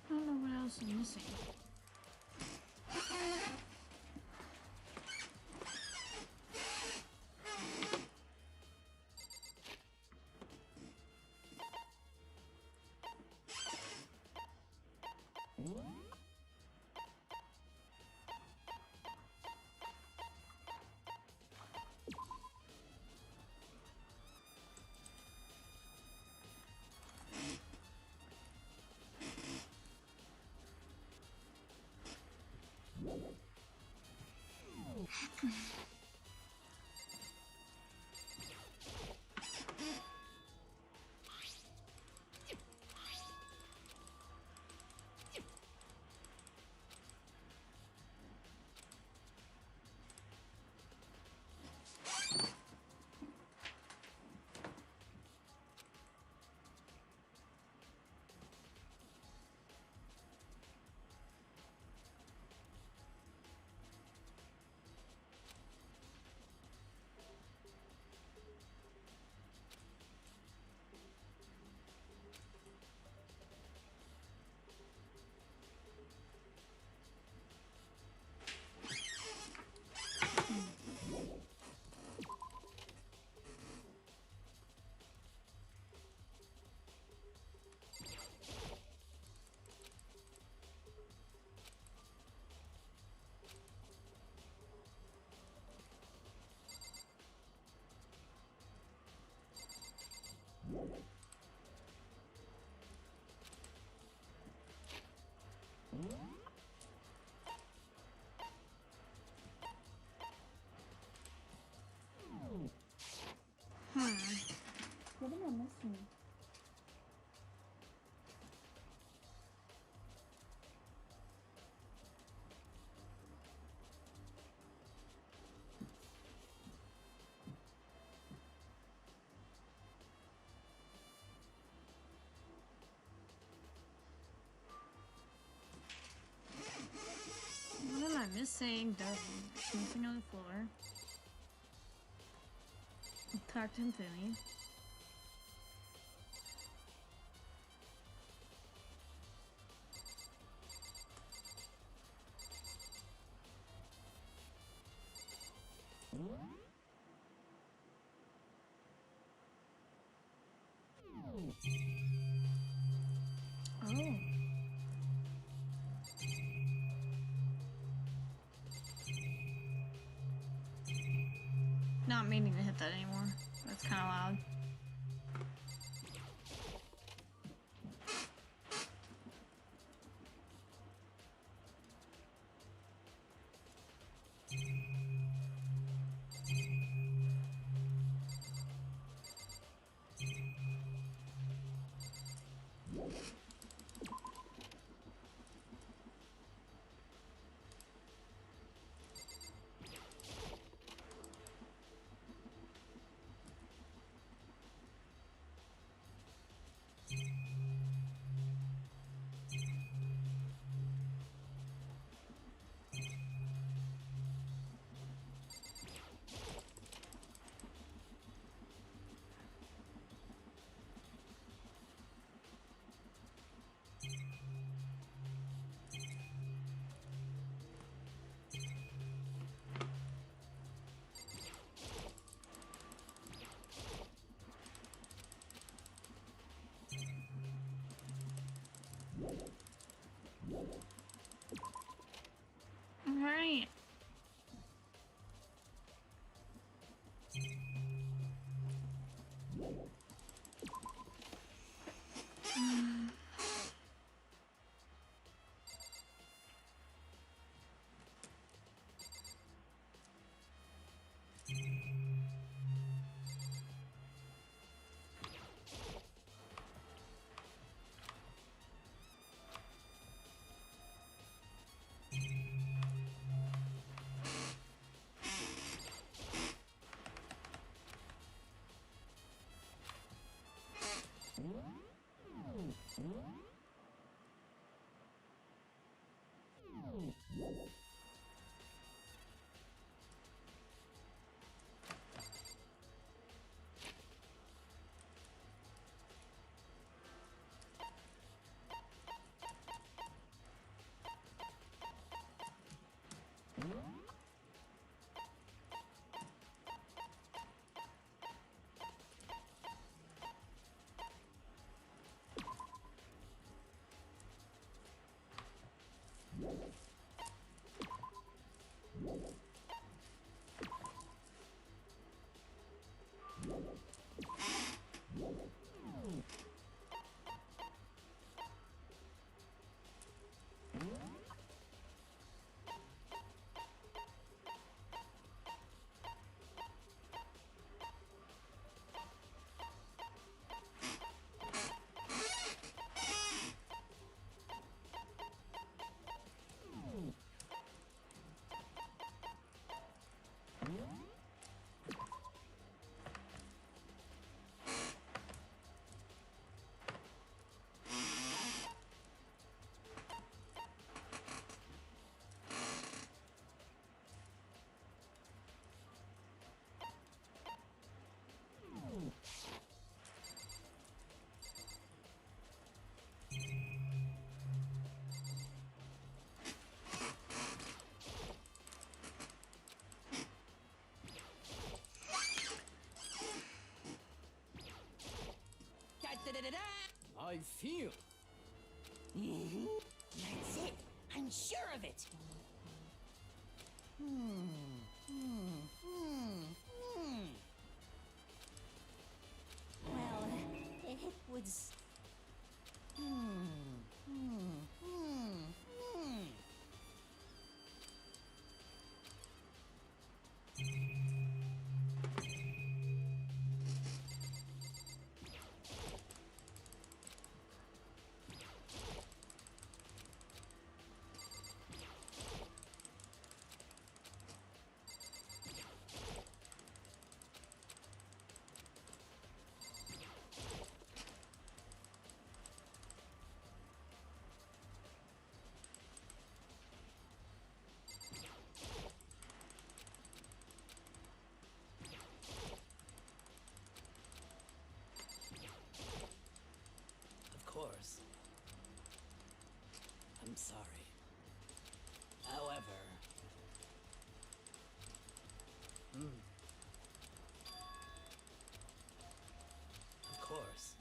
I don't know what else is missing. What am I missing? What am I missing? Something on the floor. Cartoon thingy. Oh. Not meaning to hit that anymore. That's kind of loud. Alright. I feel. That's it. I'm sure of it. Well, it was. Of course. I'm sorry. However. Of course.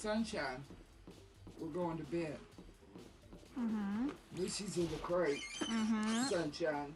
Sunshine, we're going to bed. Mm-hmm. Lucy's in the crate. Mm-hmm. Sunshine.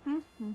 Mm-hmm.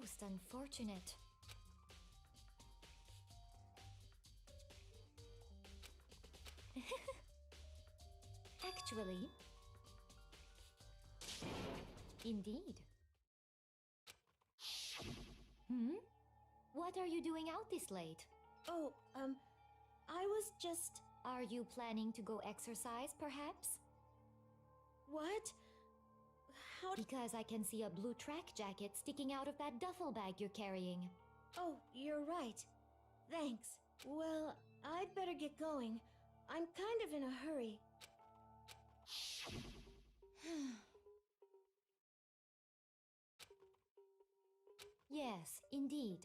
Most unfortunate. Actually, indeed. Hmm? What are you doing out this late? Oh, I was just... Are you planning to go exercise, perhaps? What? How... Because I can see a blue track jacket sticking out of that duffel bag you're carrying. Oh, you're right. Thanks. Well, I'd better get going. I'm kind of in a hurry. Yes, indeed.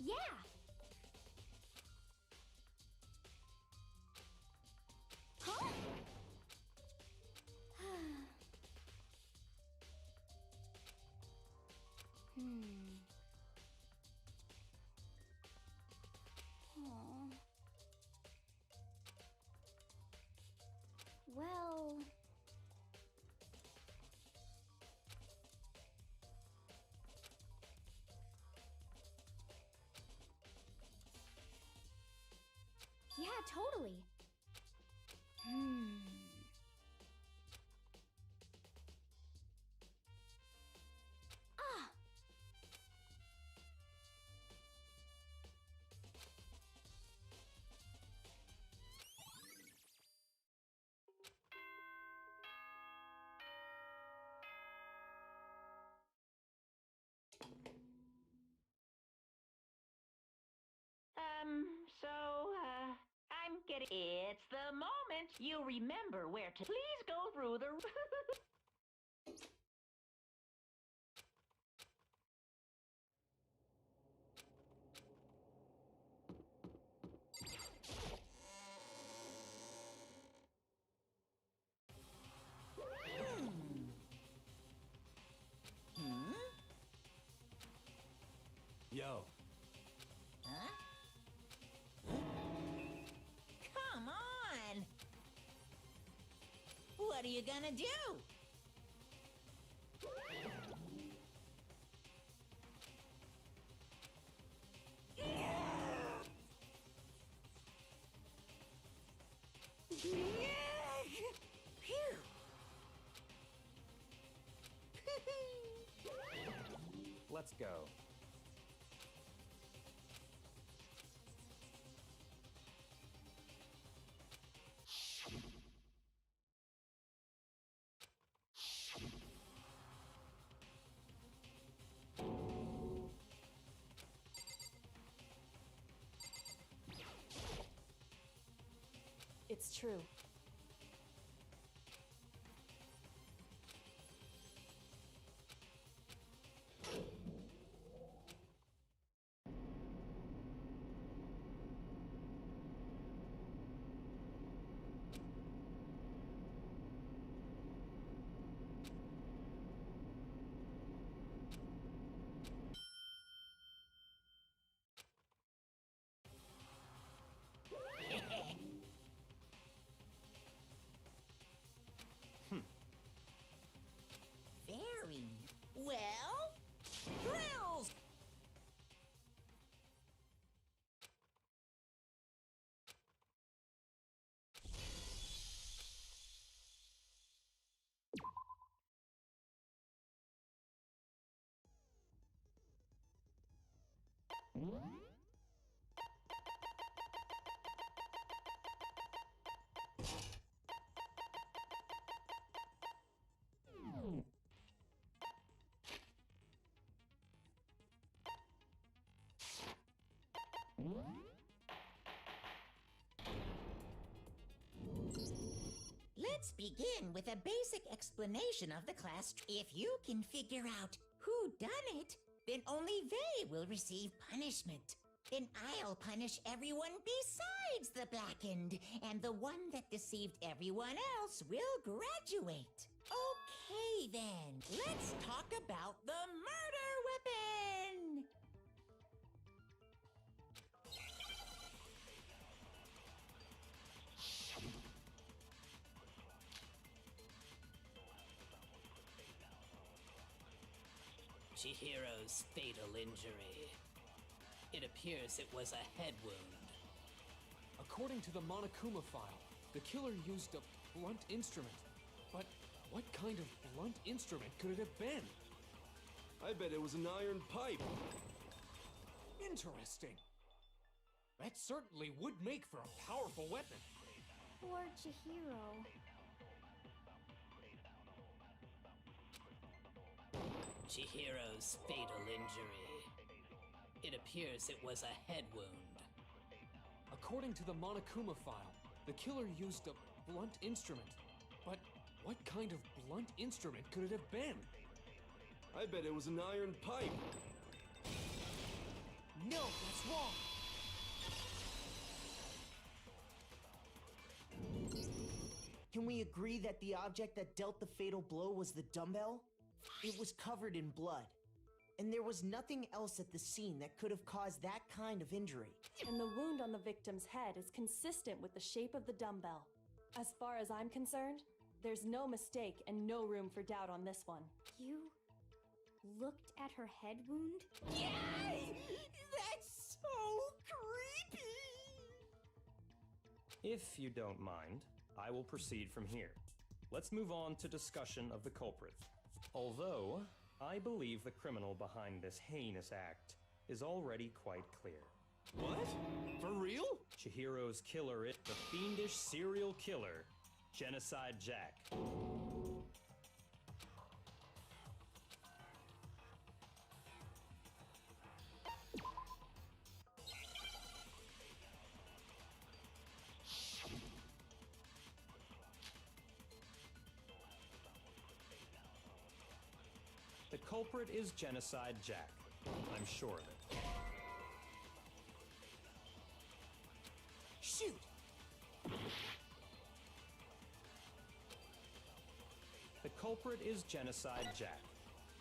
Yeah! Huh? Aw. Well... Yeah, totally. Ah! I'm getting... It's the moment. You remember where to... Please go through the... Yo. Huh? Come on! What are you gonna do? Let's go. It's true. Let's begin with a basic explanation of the class. If you can figure out who done it, then only they will receive punishment. Then I'll punish everyone besides the blackened, and the one that deceived everyone else will graduate. Okay then, let's talk about the murder weapon! Chihiro's fatal injury. It appears it was a head wound. According to the Monokuma file, the killer used a blunt instrument. But what kind of blunt instrument could it have been? I bet it was an iron pipe. Interesting. That certainly would make for a powerful weapon. Poor Chihiro. Chihiro's fatal injury. It appears it was a head wound. According to the Monokuma file, the killer used a blunt instrument. But what kind of blunt instrument could it have been? I bet it was an iron pipe. No, that's wrong. Can we agree that the object that dealt the fatal blow was the dumbbell? It was covered in blood, and there was nothing else at the scene that could have caused that kind of injury. And the wound on the victim's head is consistent with the shape of the dumbbell. As far as I'm concerned, there's no mistake and no room for doubt on this one. You looked at her head wound? Yay! That's so creepy! If you don't mind, I will proceed from here. Let's move on to discussion of the culprit. Although, I believe the criminal behind this heinous act is already quite clear. What? For real? Chihiro's killer is the fiendish serial killer, Genocide Jack. The culprit is Genocide Jack. I'm sure of it. Shoot! The culprit is Genocide Jack.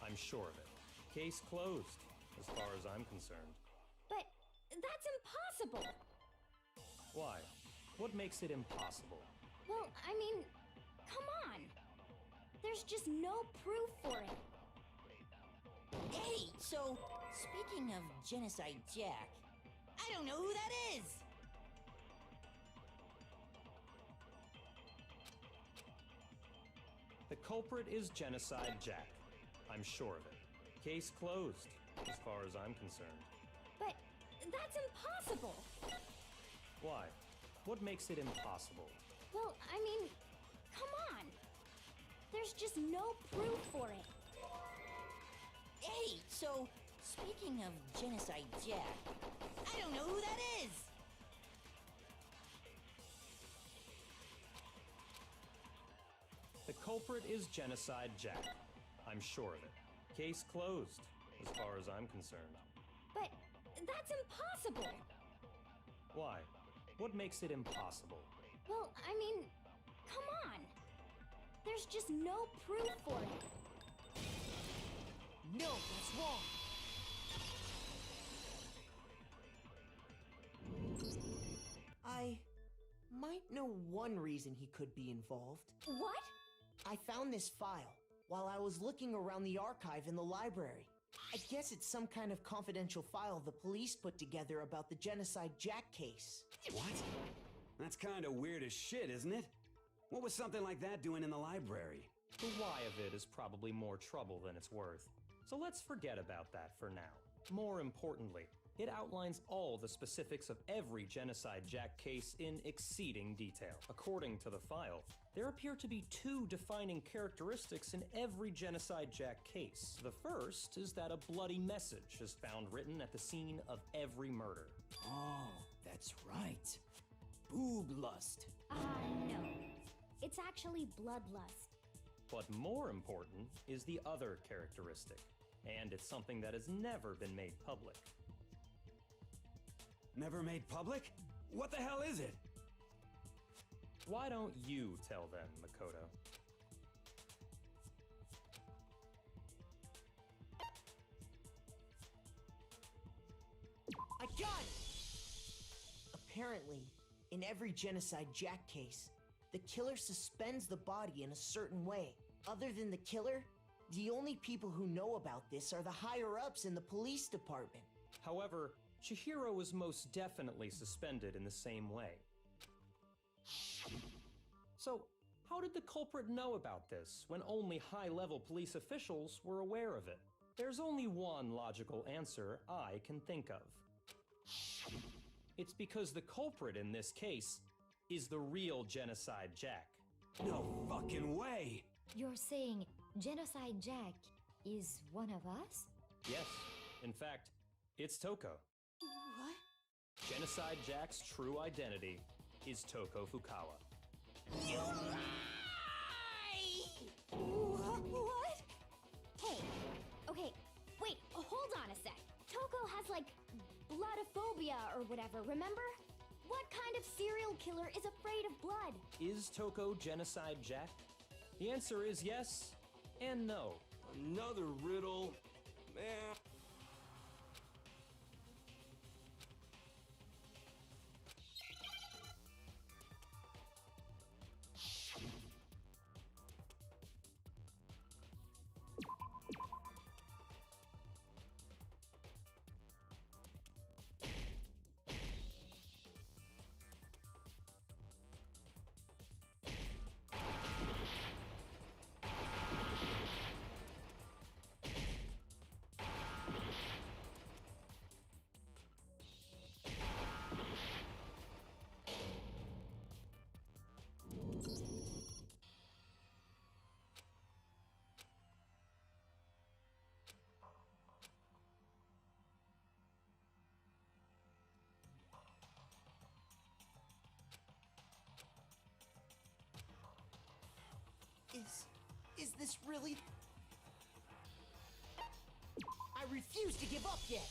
I'm sure of it. Case closed, as far as I'm concerned. But that's impossible! Why? What makes it impossible? Well, I mean, come on! There's just no proof for it. Hey, so, speaking of Genocide Jack, I don't know who that is! The culprit is Genocide Jack. I'm sure of it. Case closed, as far as I'm concerned. But that's impossible! Why? What makes it impossible? Well, I mean, come on! There's just no proof for it. Hey, so, speaking of Genocide Jack, I don't know who that is! The culprit is Genocide Jack. I'm sure of it. Case closed, as far as I'm concerned. But that's impossible! Why? What makes it impossible? Well, I mean, come on! There's just no proof for it. No, that's wrong! I might know one reason he could be involved. What? I found this file while I was looking around the archive in the library. I guess it's some kind of confidential file the police put together about the Genocide Jack case. What? That's kind of weird as shit, isn't it? What was something like that doing in the library? The why of it is probably more trouble than it's worth. So let's forget about that for now. More importantly, It outlines all the specifics of every Genocide Jack case in exceeding detail. According to the file, there appear to be two defining characteristics in every Genocide Jack case. The first is that a bloody message is found written at the scene of every murder. Oh, that's right. Boob lust. No. It's actually bloodlust. But more important is the other characteristic, and it's something that has never been made public. Never made public? What the hell is it? Why don't you tell them, Makoto? I got it! Apparently, in every Genocide Jack case, the killer suspends the body in a certain way. Other than the killer, the only people who know about this are the higher-ups in the police department. However, Chihiro was most definitely suspended in the same way. So, how did the culprit know about this when only high-level police officials were aware of it? There's only one logical answer I can think of. It's because the culprit in this case is the real Genocide Jack. No fucking way! You're saying Genocide Jack is one of us? Yes, in fact, it's Toko. What? Genocide Jack's true identity is Toko Fukawa. You lie! What? Hey, okay, wait, hold on a sec. Toko has like bloodophobia or whatever, remember? What kind of serial killer is afraid of blood? Is Toko Genocide Jack? The answer is yes and no. Another riddle. Man. Is this really... I refuse to give up yet!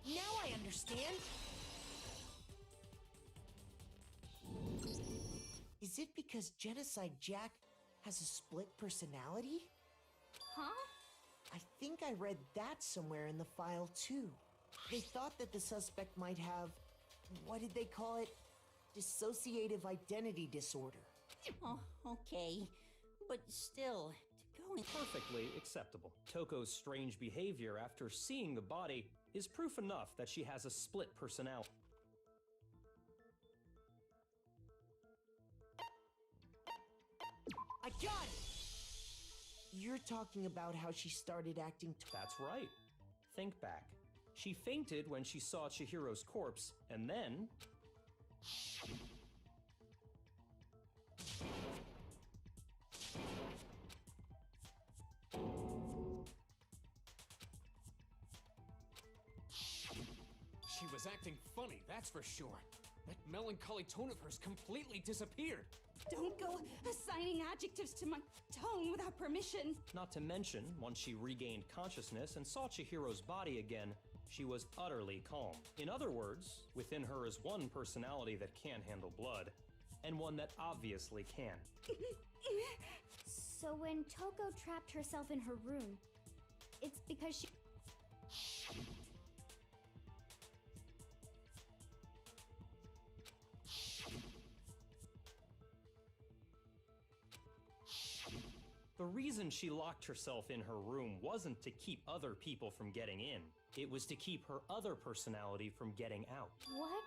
Now I understand! Is it because Genocide Jack has a split personality? Huh? I think I read that somewhere in the file, too. They thought that the suspect might have, what did they call it? Dissociative identity disorder. Oh, okay. But still, to go in... Perfectly acceptable. Toko's strange behavior after seeing the body is proof enough that she has a split personality. I got it! You're talking about how she started acting... That's right. Think back. She fainted when she saw Chihiro's corpse, and then... She was acting funny, that's for sure. That melancholy tone of hers completely disappeared. Don't go assigning adjectives to my tone without permission. Not to mention, once she regained consciousness and saw Chihiro's body again, she was utterly calm. In other words, within her is one personality that can't handle blood, and one that obviously can. So when Toko trapped herself in her room, it's because she... The reason she locked herself in her room wasn't to keep other people from getting in. It was to keep her other personality from getting out. What?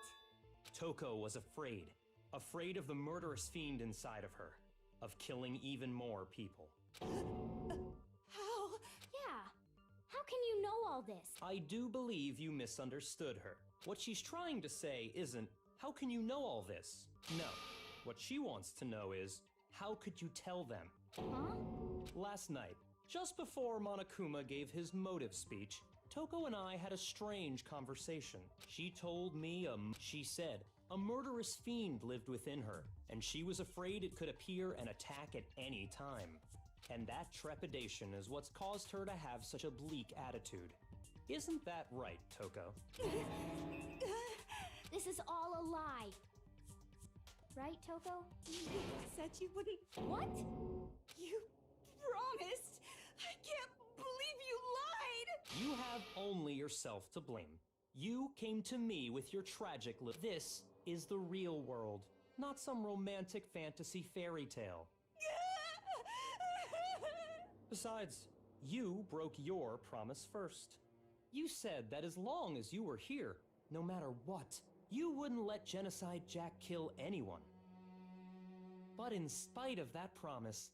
Toko was afraid. Afraid of the murderous fiend inside of her. Of killing even more people. How? Yeah. How can you know all this? I do believe you misunderstood her. What she's trying to say isn't, how can you know all this? No. What she wants to know is, how could you tell them? Huh? Last night, just before Monokuma gave his motive speech, Toko and I had a strange conversation. She told me, she said, a murderous fiend lived within her, and she was afraid it could appear and attack at any time. And that trepidation is what's caused her to have such a bleak attitude. Isn't that right, Toko? This is all a lie. Right, Toko? You said you wouldn't... What? You promised! I can't believe you lied! You have only yourself to blame. You came to me with your tragic This is the real world, not some romantic fantasy fairy tale. Besides, you broke your promise first. You said that as long as you were here, no matter what, you wouldn't let Genocide Jack kill anyone. But in spite of that promise,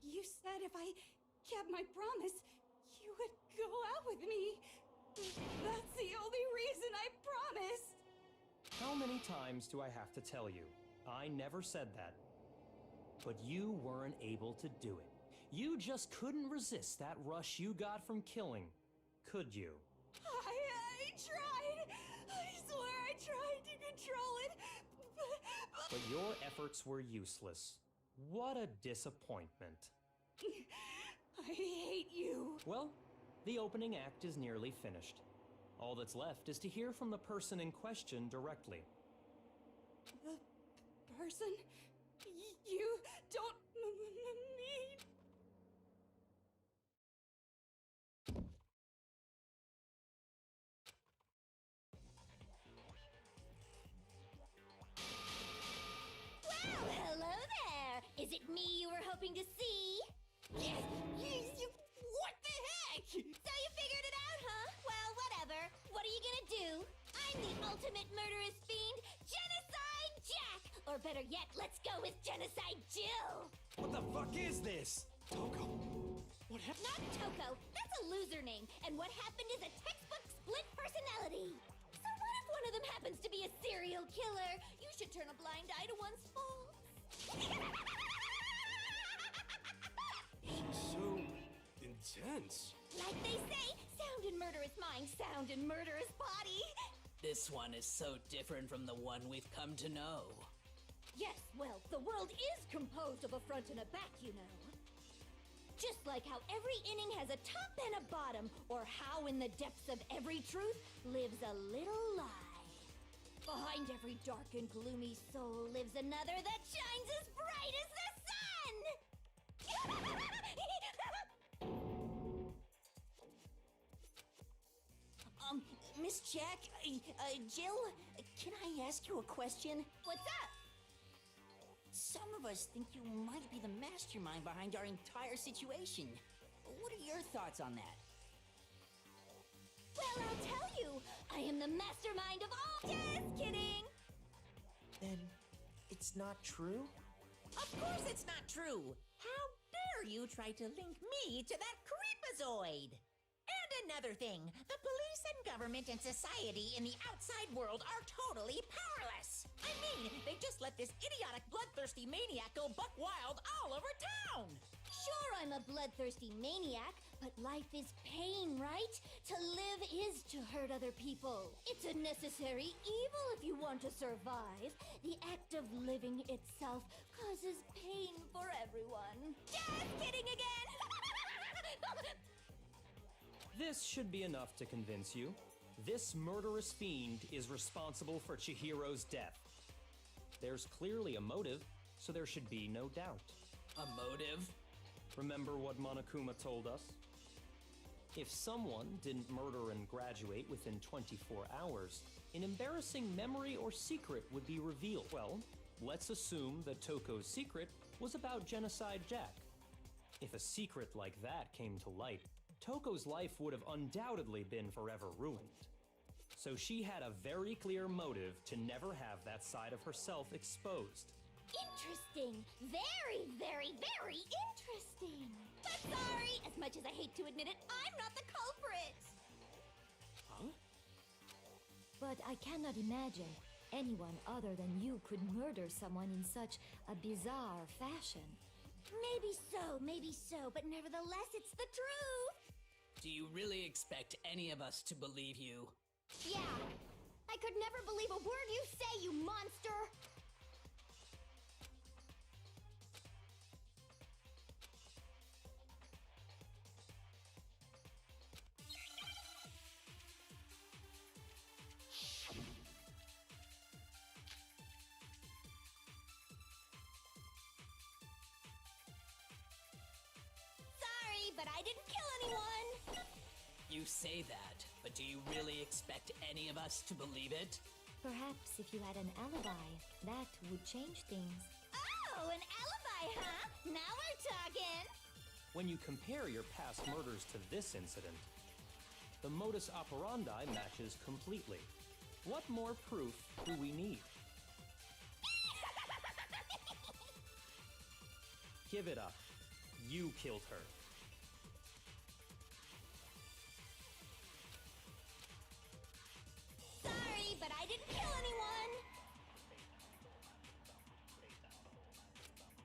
You said if I kept my promise, you would go out with me. That's the only reason I promised. how many times do I have to tell you? I never said that. But you weren't able to do it. You just couldn't resist that rush you got from killing, could you? I tried. I swear I tried to control it. But your efforts were useless. What a disappointment. I hate you. Well, the opening act is nearly finished. All that's left is to hear from the person in question directly. The person you don't mean. Well, hello there. Is it me you were hoping to see? What the heck? So you figured it out, huh? Well, whatever. What are you gonna do? I'm the ultimate murderous fiend, Genocide Jack! Or better yet, let's go with Genocide Jill! What the fuck is this? Toko, what happened? Not Toko, that's a loser name, and what happened is a textbook split personality. So what if one of them happens to be a serial killer? You should turn a blind eye to one's faults. She's so intense. Like they say, sound in murderous mind, sound in murderous body. This one is so different from the one we've come to know. Yes, well, the world is composed of a front and a back, you know. Just like how every inning has a top and a bottom, or how in the depths of every truth lives a little lie. Behind every dark and gloomy soul lives another that shines as bright as the sun! Miss Jack, Jill, can I ask you a question? What's up? Some of us think you might be the mastermind behind our entire situation. What are your thoughts on that? Well, I'll tell you, I am the mastermind of all. Just kidding! Then it's not true? Of course it's not true! How dare you try to link me to that creepazoid! And another thing, the police and government and society in the outside world are totally powerless! I mean, they just let this idiotic bloodthirsty maniac go buck wild all over town! Sure, I'm a bloodthirsty maniac, but life is pain, right? To live is to hurt other people. It's a necessary evil if you want to survive. The act of living itself causes pain for everyone. Just kidding again! This should be enough to convince you. This murderous fiend is responsible for Chihiro's death. There's clearly a motive, so there should be no doubt. A motive? Remember what Monokuma told us? If someone didn't murder and graduate within 24 hours, an embarrassing memory or secret would be revealed. Well, let's assume that Toko's secret was about Genocide Jack. If a secret like that came to light, Toko's life would have undoubtedly been forever ruined. So she had a very clear motive to never have that side of herself exposed. Interesting. Very, very, very interesting. But sorry, as much as I hate to admit it, I'm not the culprit. Huh? But I cannot imagine anyone other than you could murder someone in such a bizarre fashion. Maybe so, but nevertheless, it's the truth. Do you really expect any of us to believe you? Yeah. I could never believe a word you say, you monster. But I didn't kill anyone! You say that, but do you really expect any of us to believe it? Perhaps if you had an alibi, that would change things. Oh, an alibi, huh? Now we're talking! When you compare your past murders to this incident, the modus operandi matches completely. What more proof do we need? Give it up. You killed her. Sorry, but I didn't kill anyone!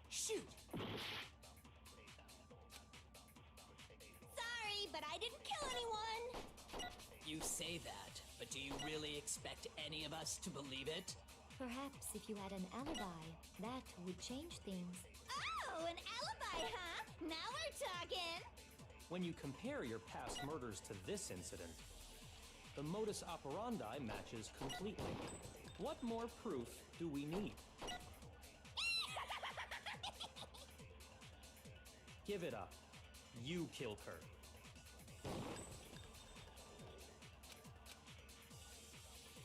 Shoot! Sorry, but I didn't kill anyone! You say that, but do you really expect any of us to believe it? Perhaps if you had an alibi, that would change things. Oh, an alibi, huh? Now we're talking! When you compare your past murders to this incident, the modus operandi matches completely. What more proof do we need? Give it up. You killed her.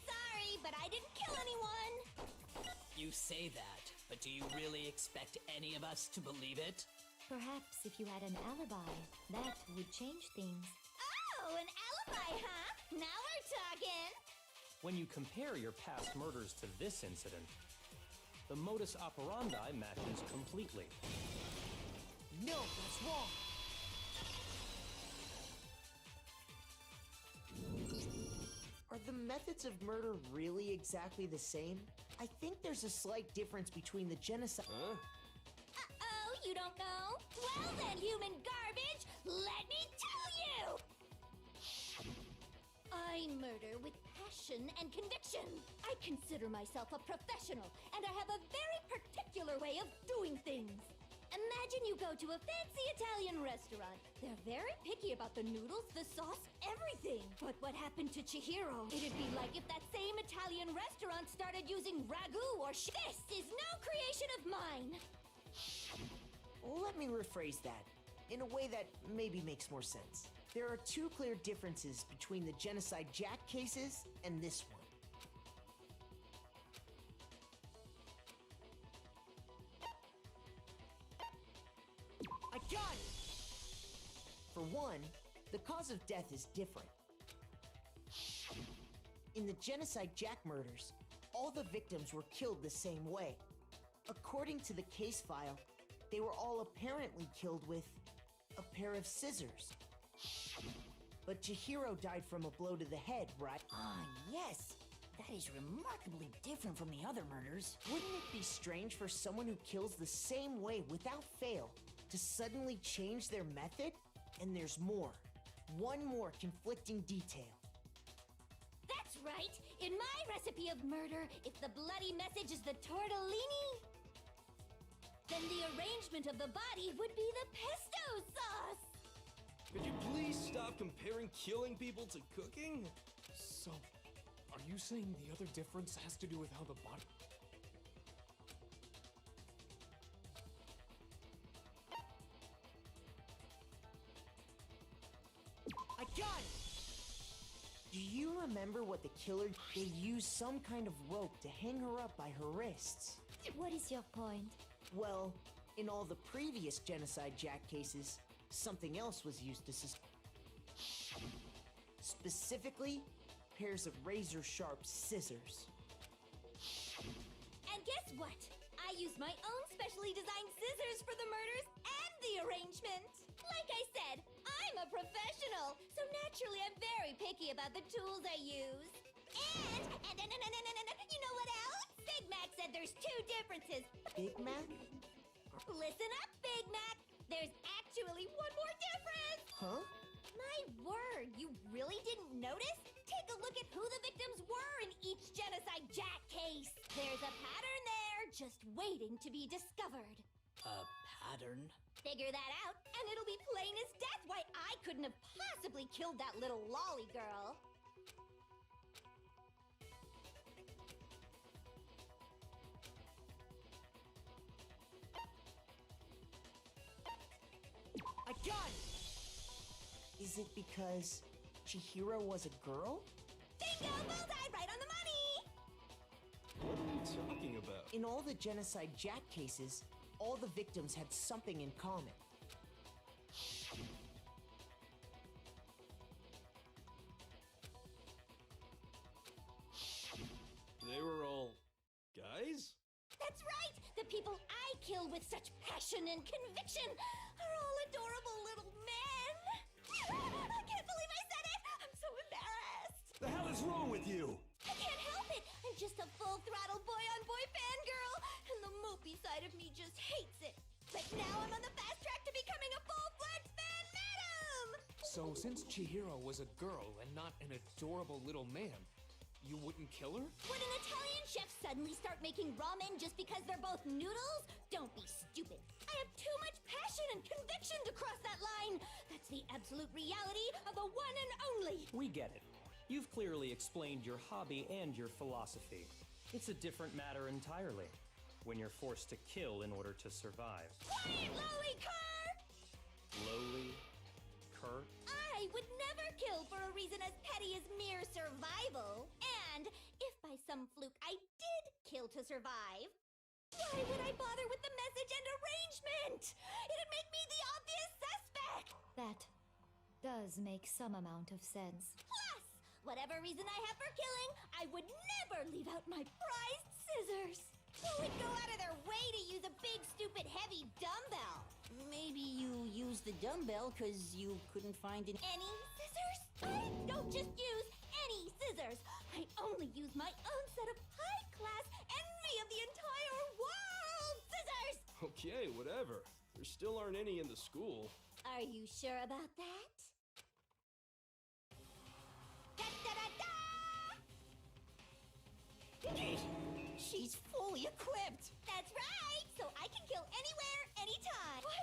Sorry, but I didn't kill anyone! You say that, but do you really expect any of us to believe it? Perhaps if you had an alibi, that would change things. Oh, an alibi, huh? Now we're talking! When you compare your past murders to this incident, the modus operandi matches completely. No, that's wrong! Are the methods of murder really exactly the same? I think there's a slight difference between the genocide. Huh? Uh-oh, you don't know? Well then, human garbage, let me tell you! I murder with passion and conviction. I consider myself a professional, and I have a very particular way of doing things. Imagine Imagine you go to a fancy Italian restaurant. They're very picky about the noodles, the sauce, everything. But what happened to Chihiro? It'd be like if that same Italian restaurant started using ragu or This is no creation of mine! Let me rephrase that in a way that maybe makes more sense. There are two clear differences between the Genocide Jack cases and this one. I got it! For one, the cause of death is different. In the Genocide Jack murders, all the victims were killed the same way. According to the case file, they were all apparently killed with a pair of scissors. But Chihiro died from a blow to the head, right? Ah, yes. That is remarkably different from the other murders. Wouldn't it be strange for someone who kills the same way without fail to suddenly change their method? And there's more. One more conflicting detail. That's right! In my recipe of murder, if the bloody message is the tortellini, then the arrangement of the body would be the pesto sauce! Could you please stop comparing killing people to cooking? So, are you saying the other difference has to do with how the body... I got it! Do you remember what the killer... They used some kind of rope to hang her up by her wrists. What is your point? Well, in all the previous Genocide Jack cases, something else was used to specifically, pairs of razor-sharp scissors. And guess what? I used my own specially designed scissors for the murders and the arrangement! Like I said, I'm a professional, so naturally I'm very picky about the tools I use. And you know what else? Big Mac said there's two differences. Big Mac? Listen up, Big Mac! There's actually one more difference! Huh? My word, you really didn't notice? Take a look at who the victims were in each Genocide Jack case. There's a pattern there, just waiting to be discovered. A pattern? Figure that out, and it'll be plain as death why I couldn't have possibly killed that little lolly girl. I got it! Is it because Chihiro was a girl? Bingo! Bullseye! Right on the money! What are you talking about? In all the Genocide Jack cases, all the victims had something in common. They were all... guys? That's right! The people I kill with such passion and conviction are all adorable little men! I can't believe I said it! I'm so embarrassed! The hell is wrong with you? I can't help it! I'm just a full-throttle boy-on-boy fangirl, and the mopey side of me just hates it. But now I'm on the fast track to becoming a full-fledged fan madam! So, since Chihiro was a girl and not an adorable little man, you wouldn't kill her? Would an Italian chef suddenly start making ramen just because they're both noodles? Don't be stupid. I have too much passion and conviction to cross that line. That's the absolute reality of the one and only. We get it. You've clearly explained your hobby and your philosophy. It's a different matter entirely. When you're forced to kill in order to survive. Quiet, lowly cur! Lowly? Cur? I would never kill for a reason as petty as mere survival. And if by some fluke I did kill to survive, why would I bother with the message and arrangement? It'd make me the obvious suspect! That does make some amount of sense. Plus, whatever reason I have for killing, I would never leave out my prized scissors. Who would go out of their way to use a big, stupid, heavy dumbbell? Maybe you used the dumbbell because you couldn't find Any scissors? I don't just use any scissors. I only use my own set of high-class envy of the entire world scissors! Okay, whatever. There still aren't any in the school. Are you sure about that? Da-da-da-da! She's fully equipped! That's right! So I can kill anywhere, anytime! Why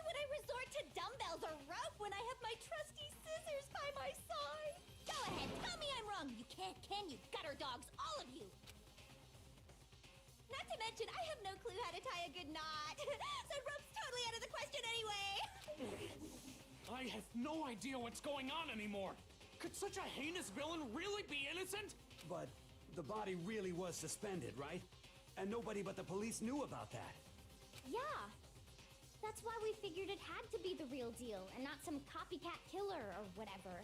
can you, gutter dogs, all of you? Not to mention, I have no clue how to tie a good knot. So rope's totally out of the question anyway. I have no idea what's going on anymore. Could such a heinous villain really be innocent? But the body really was suspended, right? And nobody but the police knew about that. Yeah. That's why we figured it had to be the real deal and not some copycat killer or whatever.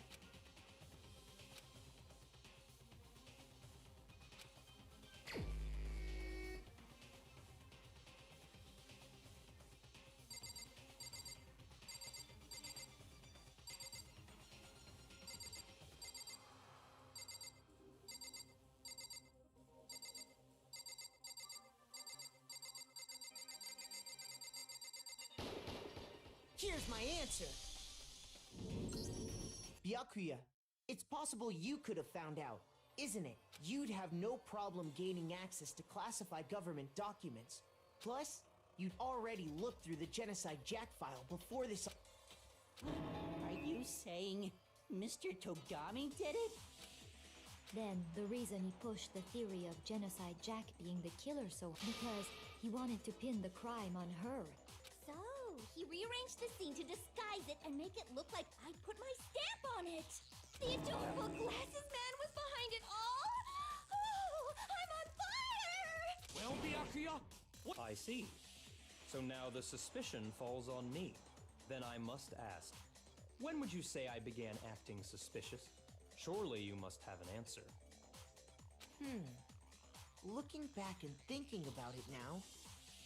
Here's my answer. Byakuya, it's possible you could have found out, isn't it? You'd have no problem gaining access to classified government documents. Plus, you'd already looked through the Genocide Jack file before this... Are you saying Mr. Togami did it? Then the reason he pushed the theory of Genocide Jack being the killer because he wanted to pin the crime on her. So, he rearranged the scene to disguise it and make it look like I put my stamp on it. The adorable glasses man was behind it all. Oh, I'm on fire! Well, Byakuya, what? I see. So now the suspicion falls on me. Then I must ask, when would you say I began acting suspicious? Surely you must have an answer. Looking back and thinking about it now,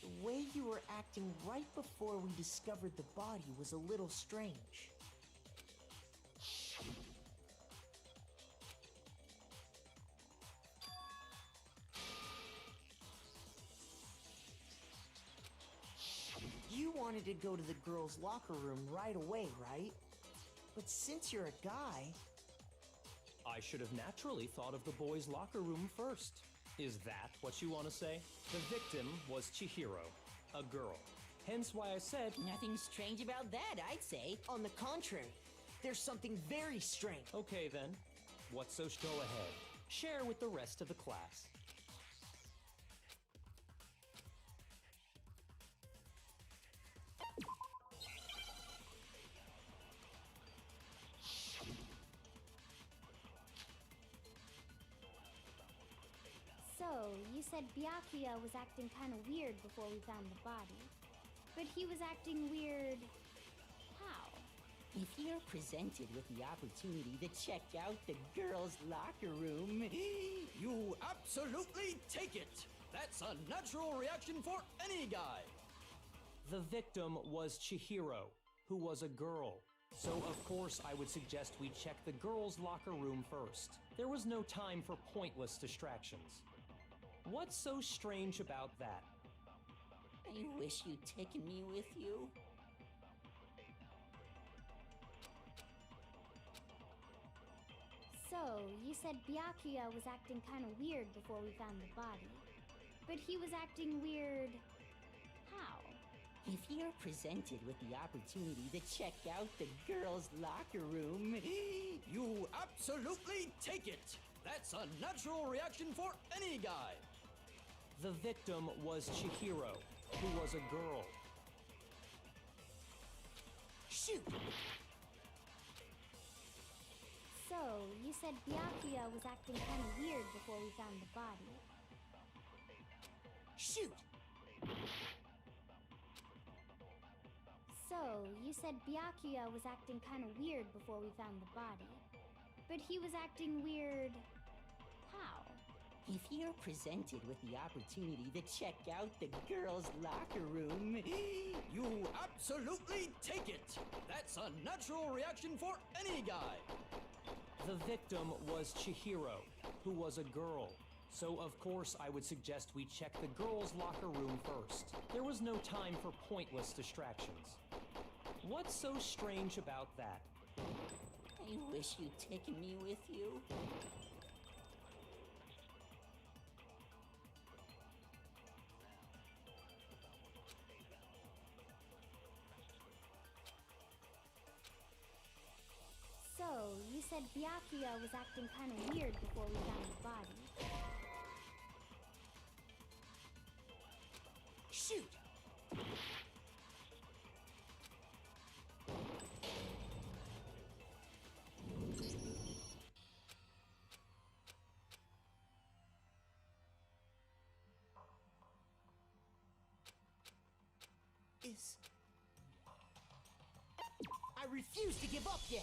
the way you were acting right before we discovered the body was a little strange. You wanted to go to the girls' locker room right away, right? But since you're a guy... I should have naturally thought of the boys' locker room first. Is that what you want to say? The victim was Chihiro, a girl. Hence why I said... Nothing strange about that, I'd say. On the contrary, there's something very strange. Okay then, what's so... Go ahead. Share with the rest of the class. So, you said Byakuya was acting kind of weird before we found the body. But he was acting weird... how? If you're presented with the opportunity to check out the girls' locker room, You absolutely take it! That's a natural reaction for any guy! The victim was Chihiro, who was a girl. So of course I would suggest we check the girls' locker room first. There was no time for pointless distractions. What's so strange about that? I wish you'd taken me with you. So, you said Byakuya was acting kind of weird before we found the body. But he was acting weird... how? If you're presented with the opportunity to check out the girls' locker room, You absolutely take it! That's a natural reaction for any guy! The victim was Chihiro, who was a girl. Shoot! So, you said Byakuya was acting kind of weird before we found the body. Shoot! So, you said Byakuya was acting kind of weird before we found the body. But he was acting weird... how? if you're presented with the opportunity to check out the girls' locker room, You absolutely take it! That's a natural reaction for any guy! The victim was Chihiro, who was a girl. So of course I would suggest we check the girls' locker room first. There was no time for pointless distractions. What's so strange about that? I wish you'd taken me with you. So, you said Byakuya was acting kind of weird before we found the body. Shoot! I refuse to give up yet!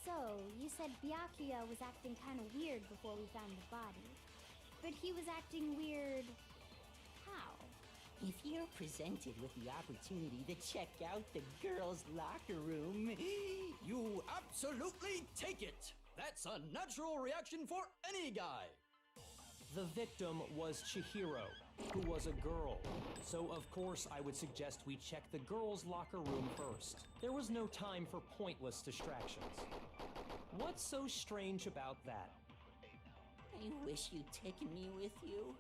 So, you said Byakuya was acting kind of weird before we found the body. But he was acting weird... how? If you're presented with the opportunity to check out the girls' locker room, You absolutely take it! That's a natural reaction for any guy! The victim was Chihiro, who was a girl. So of course I would suggest we check the girls' locker room first. There was no time for pointless distractions. What's so strange about that? I wish you'd taken me with you.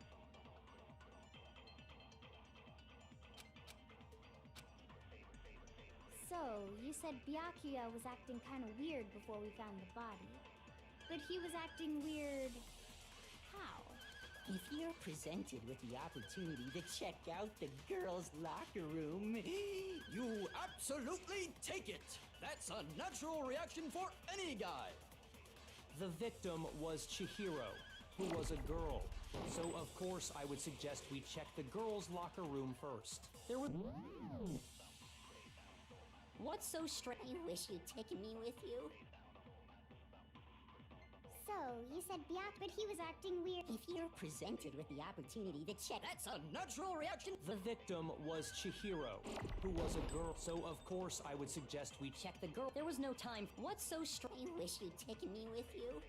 So, you said Byakuya was acting kind of weird before we found the body. But he was acting weird... how? If you're presented with the opportunity to check out the girls' locker room, You absolutely take it! That's a natural reaction for any guy! The victim was Chihiro, who was a girl. So of course I would suggest we check the girls' locker room first. There was... what's so strange? I wish you'd taken me with you. So, you said Byakuya, but he was acting weird. If you're presented with the opportunity to check... That's a natural reaction! The victim was Chihiro, who was a girl. So of course I would suggest we check the girl. There was no time. What's so strange? I wish you'd taken me with you.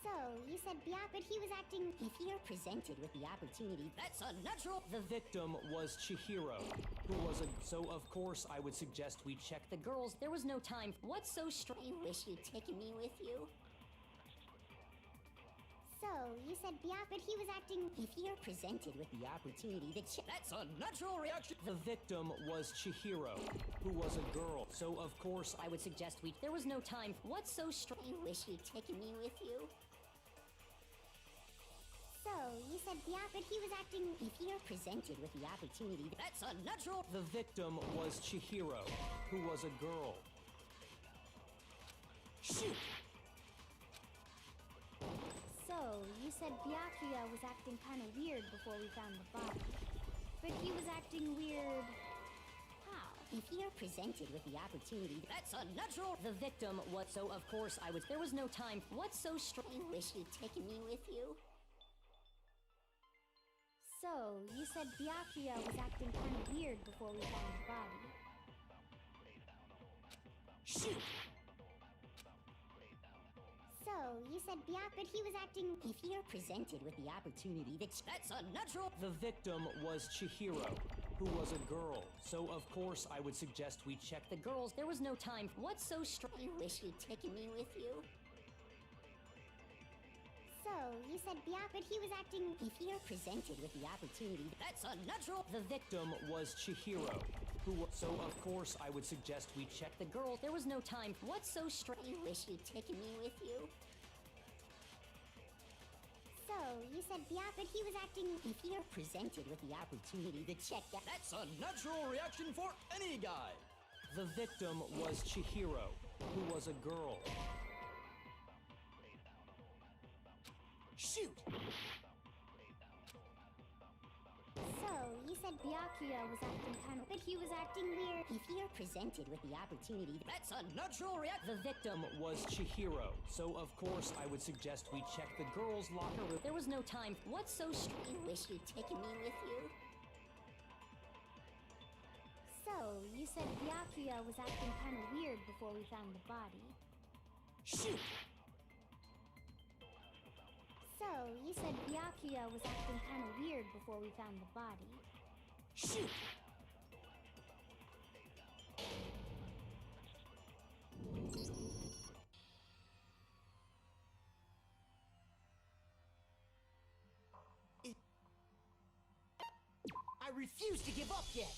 So, you said Byakuya, but he was acting... If you're presented with the opportunity... That's a natural... The victim was Chihiro, who was a... So of course I would suggest we check the girls. There was no time. What's so strange? I wish you'd taken me with you. So, you said Byakuya, but he was acting... If you're presented with the opportunity to check... That's a natural reaction! The victim was Chihiro, who was a girl. So of course I would suggest we... There was no time. What's so strange? I wish you'd taken me with you. So, you said Byakuya, but he was acting... If you're presented with the opportunity... That's a natural... The victim was Chihiro, who was a girl. Shoot! So, you said Byakuya was acting kind of weird before we found the body. But he was acting weird... how? If you're presented with the opportunity... That's a natural... The victim was... So of course I was... There was no time. What's so strange? I wish you'd taken me with you. So, you said Byakuya was acting kind of weird before we found the body. Shoot! So, you said Byakuya, but he was acting... If you're presented with the opportunity to... That's a natural... The victim was Chihiro, who was a girl. So of course I would suggest we check the girls. There was no time. What's so strange? I wish you'd taken me with you. So, you said Byakuya, but he was acting... If you're presented with the opportunity... That's a natural... The victim was Chihiro, who was... So of course I would suggest we check the girls. There was no time. What's so strange? I wish you'd taken me with you. So, you said Byakuya, but he was acting... If you're presented with the opportunity to check out... That's a natural reaction for any guy! The victim was Chihiro, who was a girl. Shoot! So, you said said Byakuya was acting kind of, but he was acting weird. If you're presented with the opportunity, That's a natural reaction. The victim was Chihiro, so of course I would suggest we check the girls' locker room. there was no time. What's so strange? I wish you'd taken me with you. So, you said Byakuya was acting kind of weird before we found the body. Shoot! So, you said Byakuya was acting kind of weird before we found the body. Shoot! I refuse to give up yet!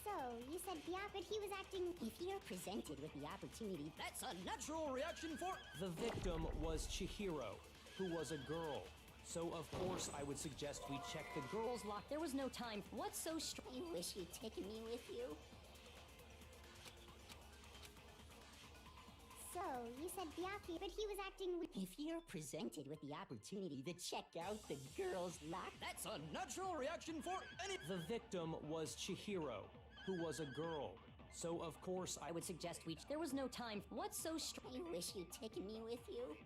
So, you said but he was acting. If you're presented with the opportunity, That's a natural reaction for. The victim was Chihiro, who was a girl. So of course I would suggest we check the girls' locker. there was no time. What's so strange? I wish you'd taken me with you. So, you said Byakuya, but he was acting. If you're presented with the opportunity to check out the girls' locker, That's a natural reaction for any. The victim was Chihiro, who was a girl. So of course I I would suggest we. There was no time. What's so strange? I wish you'd taken me with you.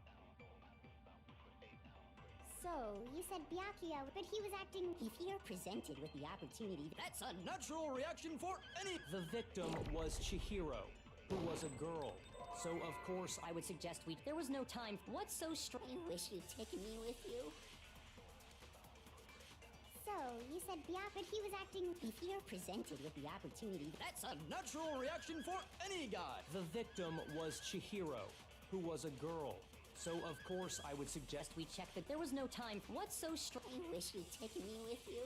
So, you said Byakuya, but he was acting. If you're presented with the opportunity, That's a natural reaction for any. The victim was Chihiro, who was a girl. So of course I would suggest we. There was no time. What's so strange? I wish you'd taken me with you. So, you said but he was acting. If you're presented with the opportunity, That's a natural reaction for any guy. the victim was Chihiro, who was a girl. So of course I would suggest we check that there was no time. What's so strange? I wish you'd taken me with you.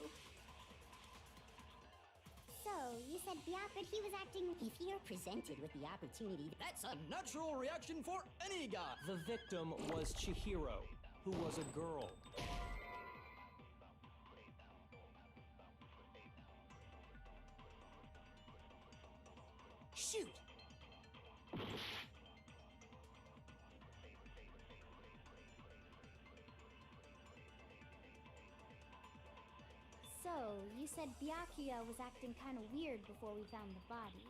So, you said but he was acting. If you're presented with the opportunity, That's a natural reaction for any guy. the victim was Chihiro, who was a girl. Shoot! So, you said Byakuya was acting kind of weird before we found the body.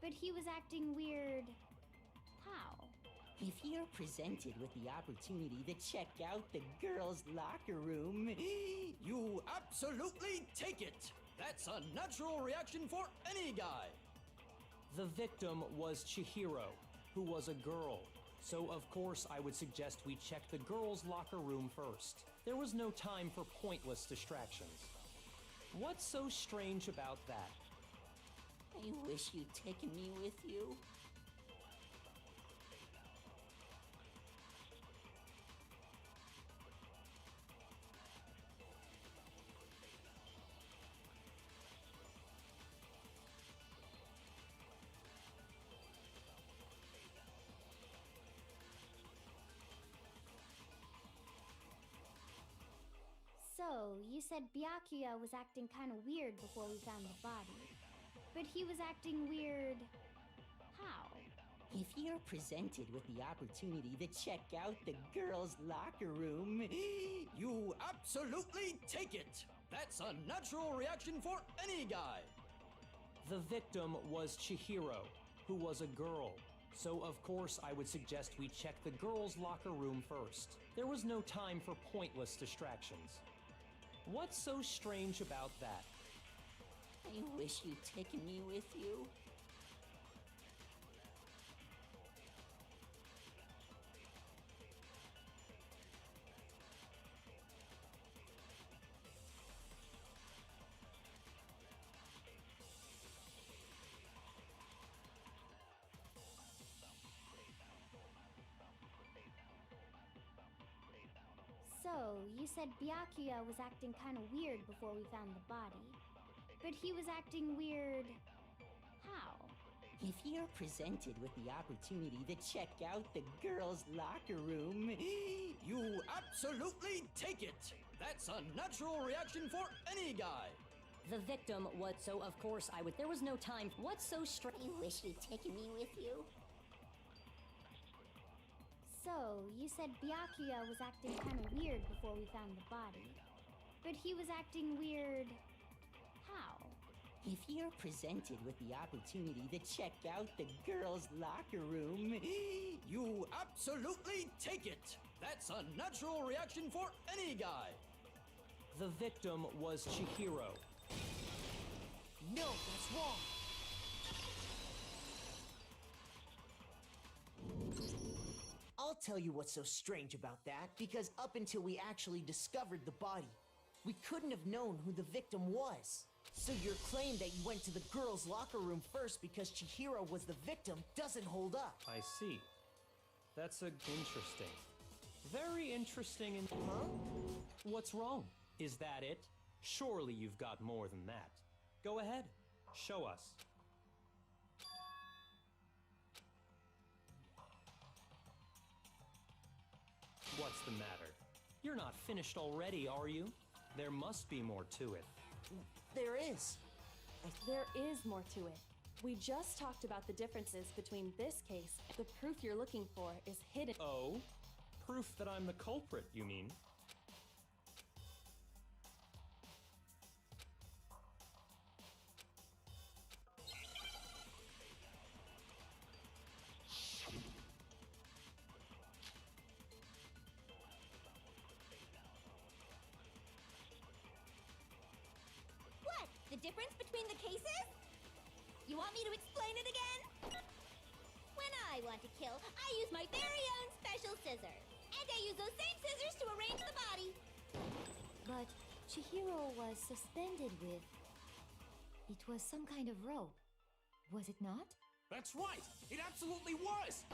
But he was acting weird. How? if you're presented with the opportunity to check out the girls' locker room, You absolutely take it. That's a natural reaction for any guy. The victim was Chihiro, who was a girl. So of course I would suggest we check the girls' locker room first. There was no time for pointless distractions. What's so strange about that? I wish you'd taken me with you. So, you said Byakuya was acting kind of weird before we found the body. But he was acting weird. How? If you're presented with the opportunity to check out the girls' locker room, You absolutely take it. That's a natural reaction for any guy. The victim was Chihiro, who was a girl. So of course I would suggest we check the girls' locker room first. There was no time for pointless distractions. What's so strange about that? I wish you'd taken me with you. So, you said Byakuya was acting kind of weird before we found the body. But he was acting weird... how? If you're presented with the opportunity to check out the girls' locker room, You absolutely take it! That's a natural reaction for any guy! The victim was, so of course I would. There was no time. What's so strange? You wish you'd taken me with you. So, you said Byakuya was acting kind of weird before we found the body. But he was acting weird... how? if you're presented with the opportunity to check out the girls' locker room, You absolutely take it! That's a natural reaction for any guy! The victim was Chihiro. No, that's wrong. I'll tell you what's so strange about that, because up until we actually discovered the body, we couldn't have known who the victim was. So your claim that you went to the girls' locker room first because Chihiro was the victim doesn't hold up. I see. That's interesting. Very interesting and... Huh? What's wrong? Is that it? Surely you've got more than that. Go ahead. Show us. What's the matter? You're not finished already, are you? There must be more to it. There is. There is more to it. We just talked about the differences between this case. The proof you're looking for is hidden. Oh? Proof that I'm the culprit, you mean? What? The difference between the cases? You want me to explain it again? When I want to kill, I use my very own special scissors. And I use those same scissors to arrange the body. But Chihiro was suspended with... It was some kind of rope. Was it not? That's right! It absolutely was!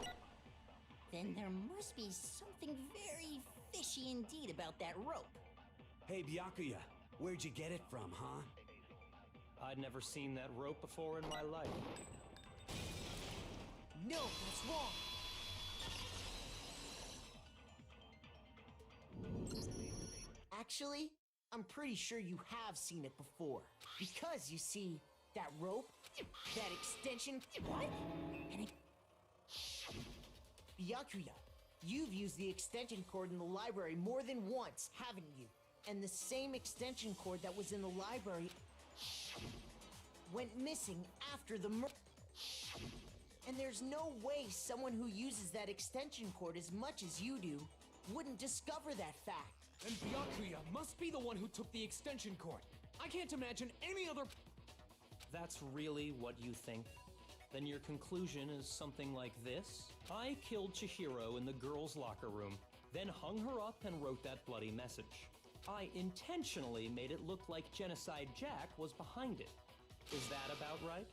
then there must be something very fishy indeed about that rope. Hey, Byakuya, where'd you get it from, huh? I'd never seen that rope before in my life. No, that's wrong. Actually, I'm pretty sure you have seen it before. Because, you see, that rope, that extension... What? And it... Byakuya, you've used the extension cord in the library more than once, haven't you? And the same extension cord that was in the library went missing after the murder. And there's no way someone who uses that extension cord as much as you do wouldn't discover that fact. And Byakuya must be the one who took the extension cord. I can't imagine any other... That's really what you think? Then your conclusion is something like this? I killed Chihiro in the girls' locker room, then hung her up and wrote that bloody message. I intentionally made it look like Genocide Jack was behind it. Is that about right?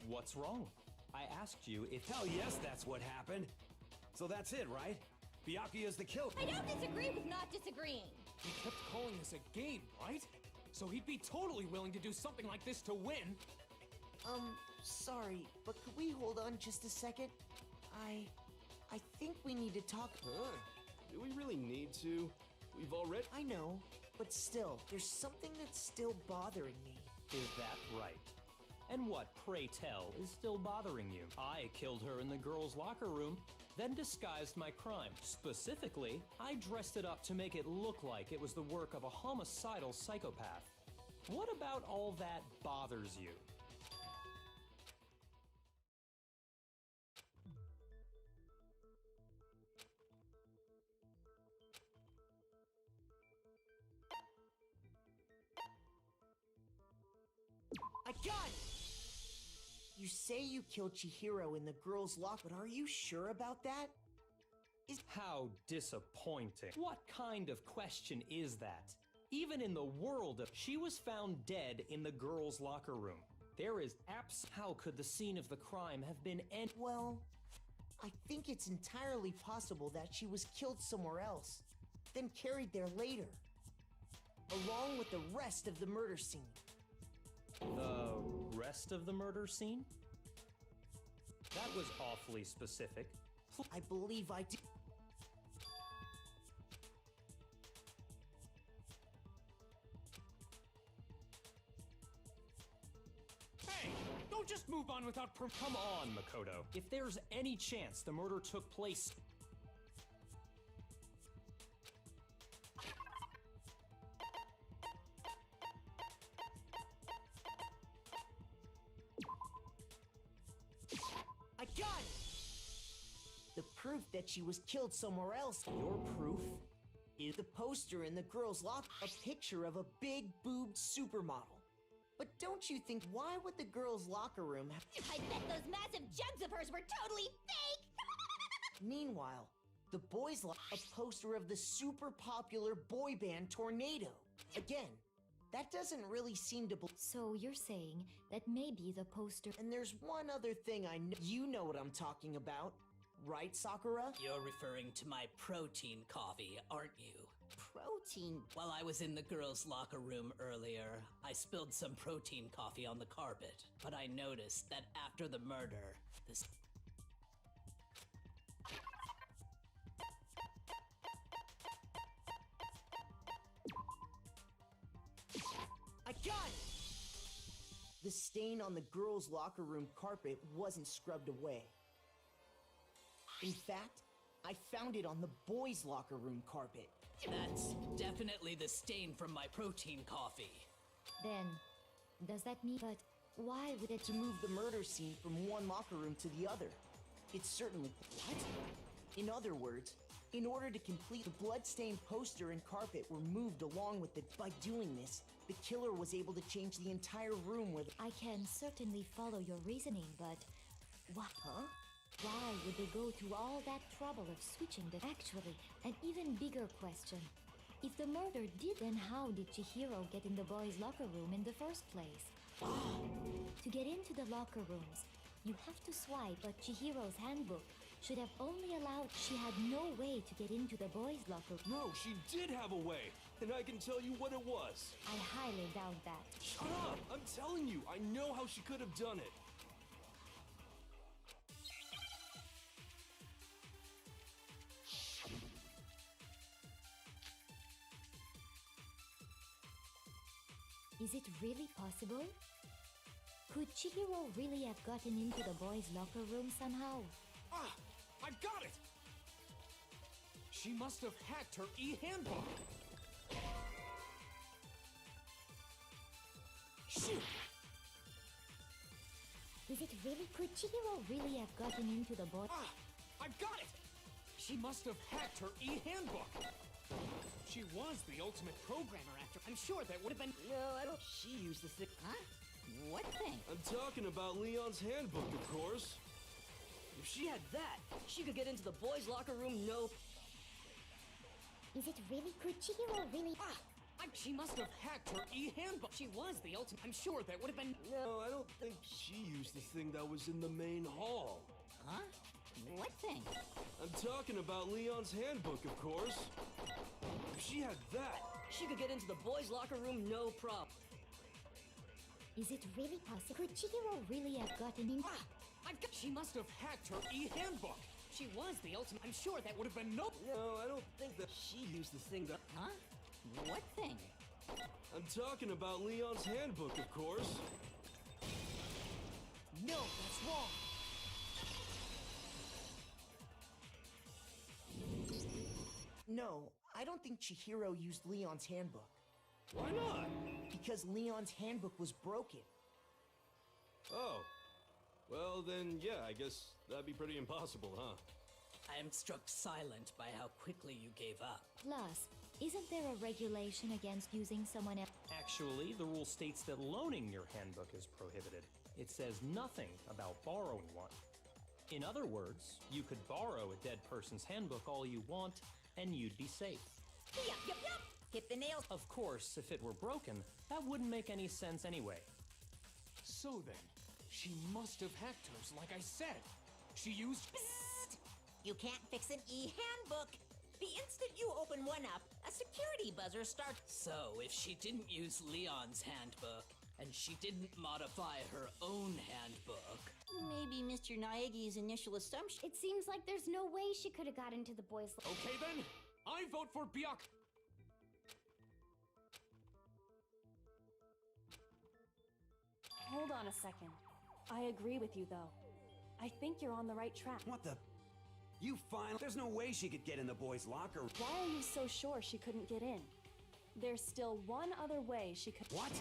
What's wrong? I asked you if... Hell yes, that's what happened. So that's it, right? Byakuya's the killer. I don't disagree with not disagreeing. He kept calling this a game, right? So he'd be totally willing to do something like this to win. Sorry, but could we hold on just a second? I think we need to talk... Huh? Do we really need to? We've already... I know, but still, there's something that's still bothering me. Is that right? And what, pray tell, is still bothering you? I killed her in the girls' locker room, then disguised my crime. Specifically, I dressed it up to make it look like it was the work of a homicidal psychopath. What about all that bothers you? I got it! You say you killed Chihiro in the girls' locker, but are you sure about that? How disappointing. What kind of question is that? Even in the world of... She was found dead in the girls' locker room. There is how could the scene of the crime have been Well, I think it's entirely possible that she was killed somewhere else, then carried there later, along with the rest of the murder scene. The rest of the murder scene? That was awfully specific. I believe I did. Hey, don't just move on without Come on, Makoto. If there's any chance the murder took place... I got it! The proof that she was killed somewhere else. Your proof is the poster in the girl's locker, a picture of a big boobed supermodel. But don't you think, why would the girl's locker room have... I bet those massive jugs of hers were totally fake! Meanwhile, the boys' a poster of the super popular boy band Tornado. Again, that doesn't really seem to... So you're saying that maybe the poster... And there's one other thing I know. You know what I'm talking about, right, Sakura? You're referring to my protein coffee, aren't you? Protein? While I was in the girls' locker room earlier, I spilled some protein coffee on the carpet, but I noticed that after the murder, this... I got it! The stain on the girls' locker room carpet wasn't scrubbed away. In fact, I found it on the boys' locker room carpet. That's definitely the stain from my protein coffee. Then, does that mean... But why would it... To move the murder scene from one locker room to the other. It's certainly... What? In other words, in order to complete, the blood-stained poster and carpet were moved along with it. By doing this, the killer was able to change the entire room where... I can certainly follow your reasoning, but... What? Huh? Why would they go through all that trouble of switching the... Actually, an even bigger question. If the murder did, then how did Chihiro get in the boys' locker room in the first place? To get into the locker rooms, you have to swipe, but Chihiro's handbook should have only allowed... She had no way to get into the boys' locker room. No, she did have a way, and I can tell you what it was. I highly doubt that. Shut up! I'm telling you, I know how she could have done it. Is it really possible? Could Chihiro really have gotten into the boys' locker room somehow? Ah! I've got it! She must have hacked her e-handbook! Shoot! Is it really? Could Chihiro really have gotten into the boys? Ah! I've got it! She must have hacked her e-handbook! She was the ultimate programmer after. I'm sure that would have been... No, I don't... She used the thing... Huh? What thing? I'm talking about Leon's handbook, of course. If she had that, she could get into the boys' locker room, no... Is it really? Could Chihiro really... Ah! She must have hacked her e-handbook. She was the ultimate... I'm sure that would have been... No, I don't think she used the thing that was in the main hall. Huh? What thing? I'm talking about Leon's handbook, of course. If she had that... She could get into the boys' locker room, no problem. Is it really possible? Could Chihiro really have gotten in? Ah! She must have hacked her e-handbook. She was the ultimate... I'm sure that would have been no... No, I don't think that she used the thing that... Huh? What thing? I'm talking about Leon's handbook, of course. No, that's wrong. No, I don't think Chihiro used Leon's handbook. Why not? Because Leon's handbook was broken. Oh. Well, then, yeah, I guess that'd be pretty impossible, huh? I am struck silent by how quickly you gave up. Plus, isn't there a regulation against using someone else? Actually, the rule states that loaning your handbook is prohibited. It says nothing about borrowing one. In other words, you could borrow a dead person's handbook all you want, and you'd be safe. Yup. Hit the nail. Of course, if it were broken, that wouldn't make any sense anyway. So then, she must have hacked hers, like I said. She used... Psst! You can't fix an e-handbook. The instant you open one up, a security buzzer starts. So, if she didn't use Leon's handbook, and she didn't modify her own handbook... Maybe Mr. Naegi's initial assumption. It seems like there's no way she could have got into the boys' Okay then, I vote for Byakuya. Hold on a second. I agree with you, though. I think you're on the right track. What the? You finally... There's no way she could get in the boys' locker room. Why are you so sure she couldn't get in? There's still one other way she could... What?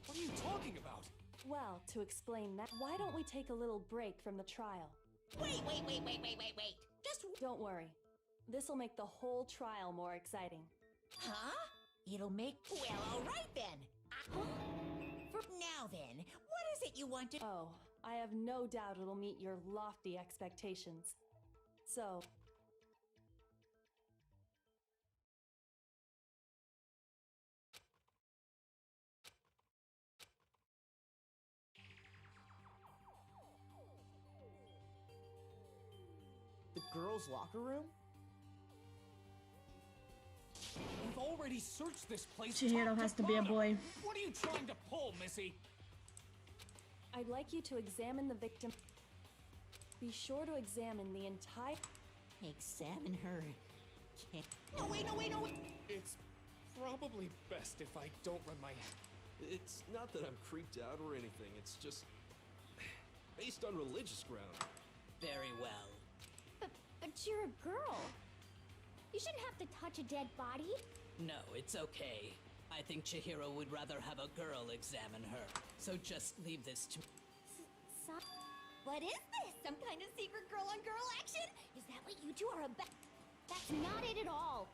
What are you talking about? Well, to explain that, why don't we take a little break from the trial? Wait. Just... Don't worry. This'll make the whole trial more exciting. Huh? It'll make... Well, all right then. For now then, what is it you want to... Oh, I have no doubt it'll meet your lofty expectations. So... The girls' locker room? We've already searched this place. Chihiro has to be a boy. What are you trying to pull, Missy? I'd like you to examine the victim. Be sure to examine the entire... Examine her. No, wait. It's probably best if I don't run my... It's not that I'm creeped out or anything, it's just... based on religious ground. Very well. But you're a girl. You shouldn't have to touch a dead body. No, it's okay. I think Chihiro would rather have a girl examine her. So just leave this to... What is this? Some kind of secret girl-on-girl action? Is that what you two are about? That's not it at all.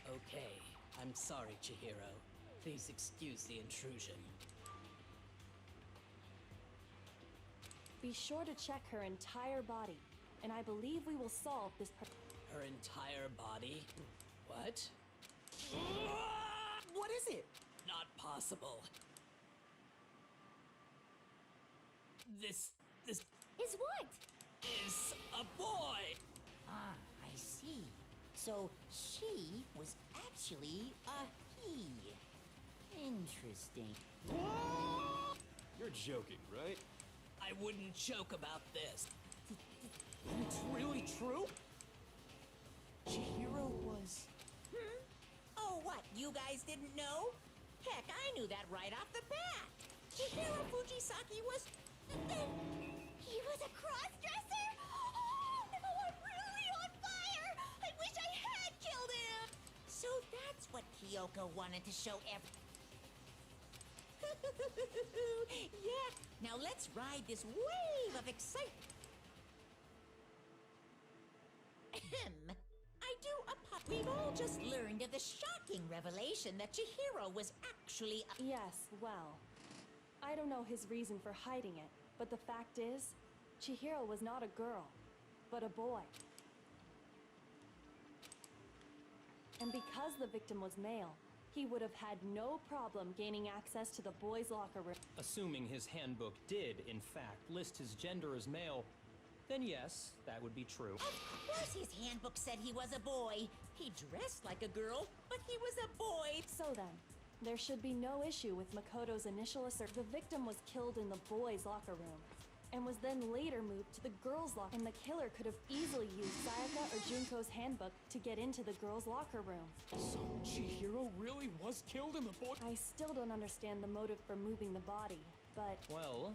Okay, I'm sorry, Chihiro. Please excuse the intrusion. Be sure to check her entire body, and I believe we will solve this... Her entire body? What? What is it? Not possible. This Is what? is a boy! Ah, I see. So she was actually a he. Interesting. You're joking, right? I wouldn't joke about this. It's really true? Chihiro was... Oh, what? You guys didn't know? Heck, I knew that right off the bat. Chihiro Fujisaki was... He was a cross-dresser? Oh, no, I'm really on fire! I wish I had killed him! So that's what Kyoko wanted to show Yeah, now let's ride this wave of excitement. I do apologize. We've all just learned of the shocking revelation that Chihiro was actually a... Yes, well, I don't know his reason for hiding it, but the fact is, Chihiro was not a girl, but a boy. And because the victim was male, he would have had no problem gaining access to the boys' locker room. Assuming his handbook did, in fact, list his gender as male, then yes, that would be true. Of course his handbook said he was a boy. He dressed like a girl, but he was a boy. So then, there should be no issue with Makoto's initial assert. The victim was killed in the boys' locker room, and was then later moved to the girls' locker. And the killer could have easily used Sayaka or Junko's handbook to get into the girls' locker room. So Chihiro really was killed in the boy... I still don't understand the motive for moving the body, but... Well,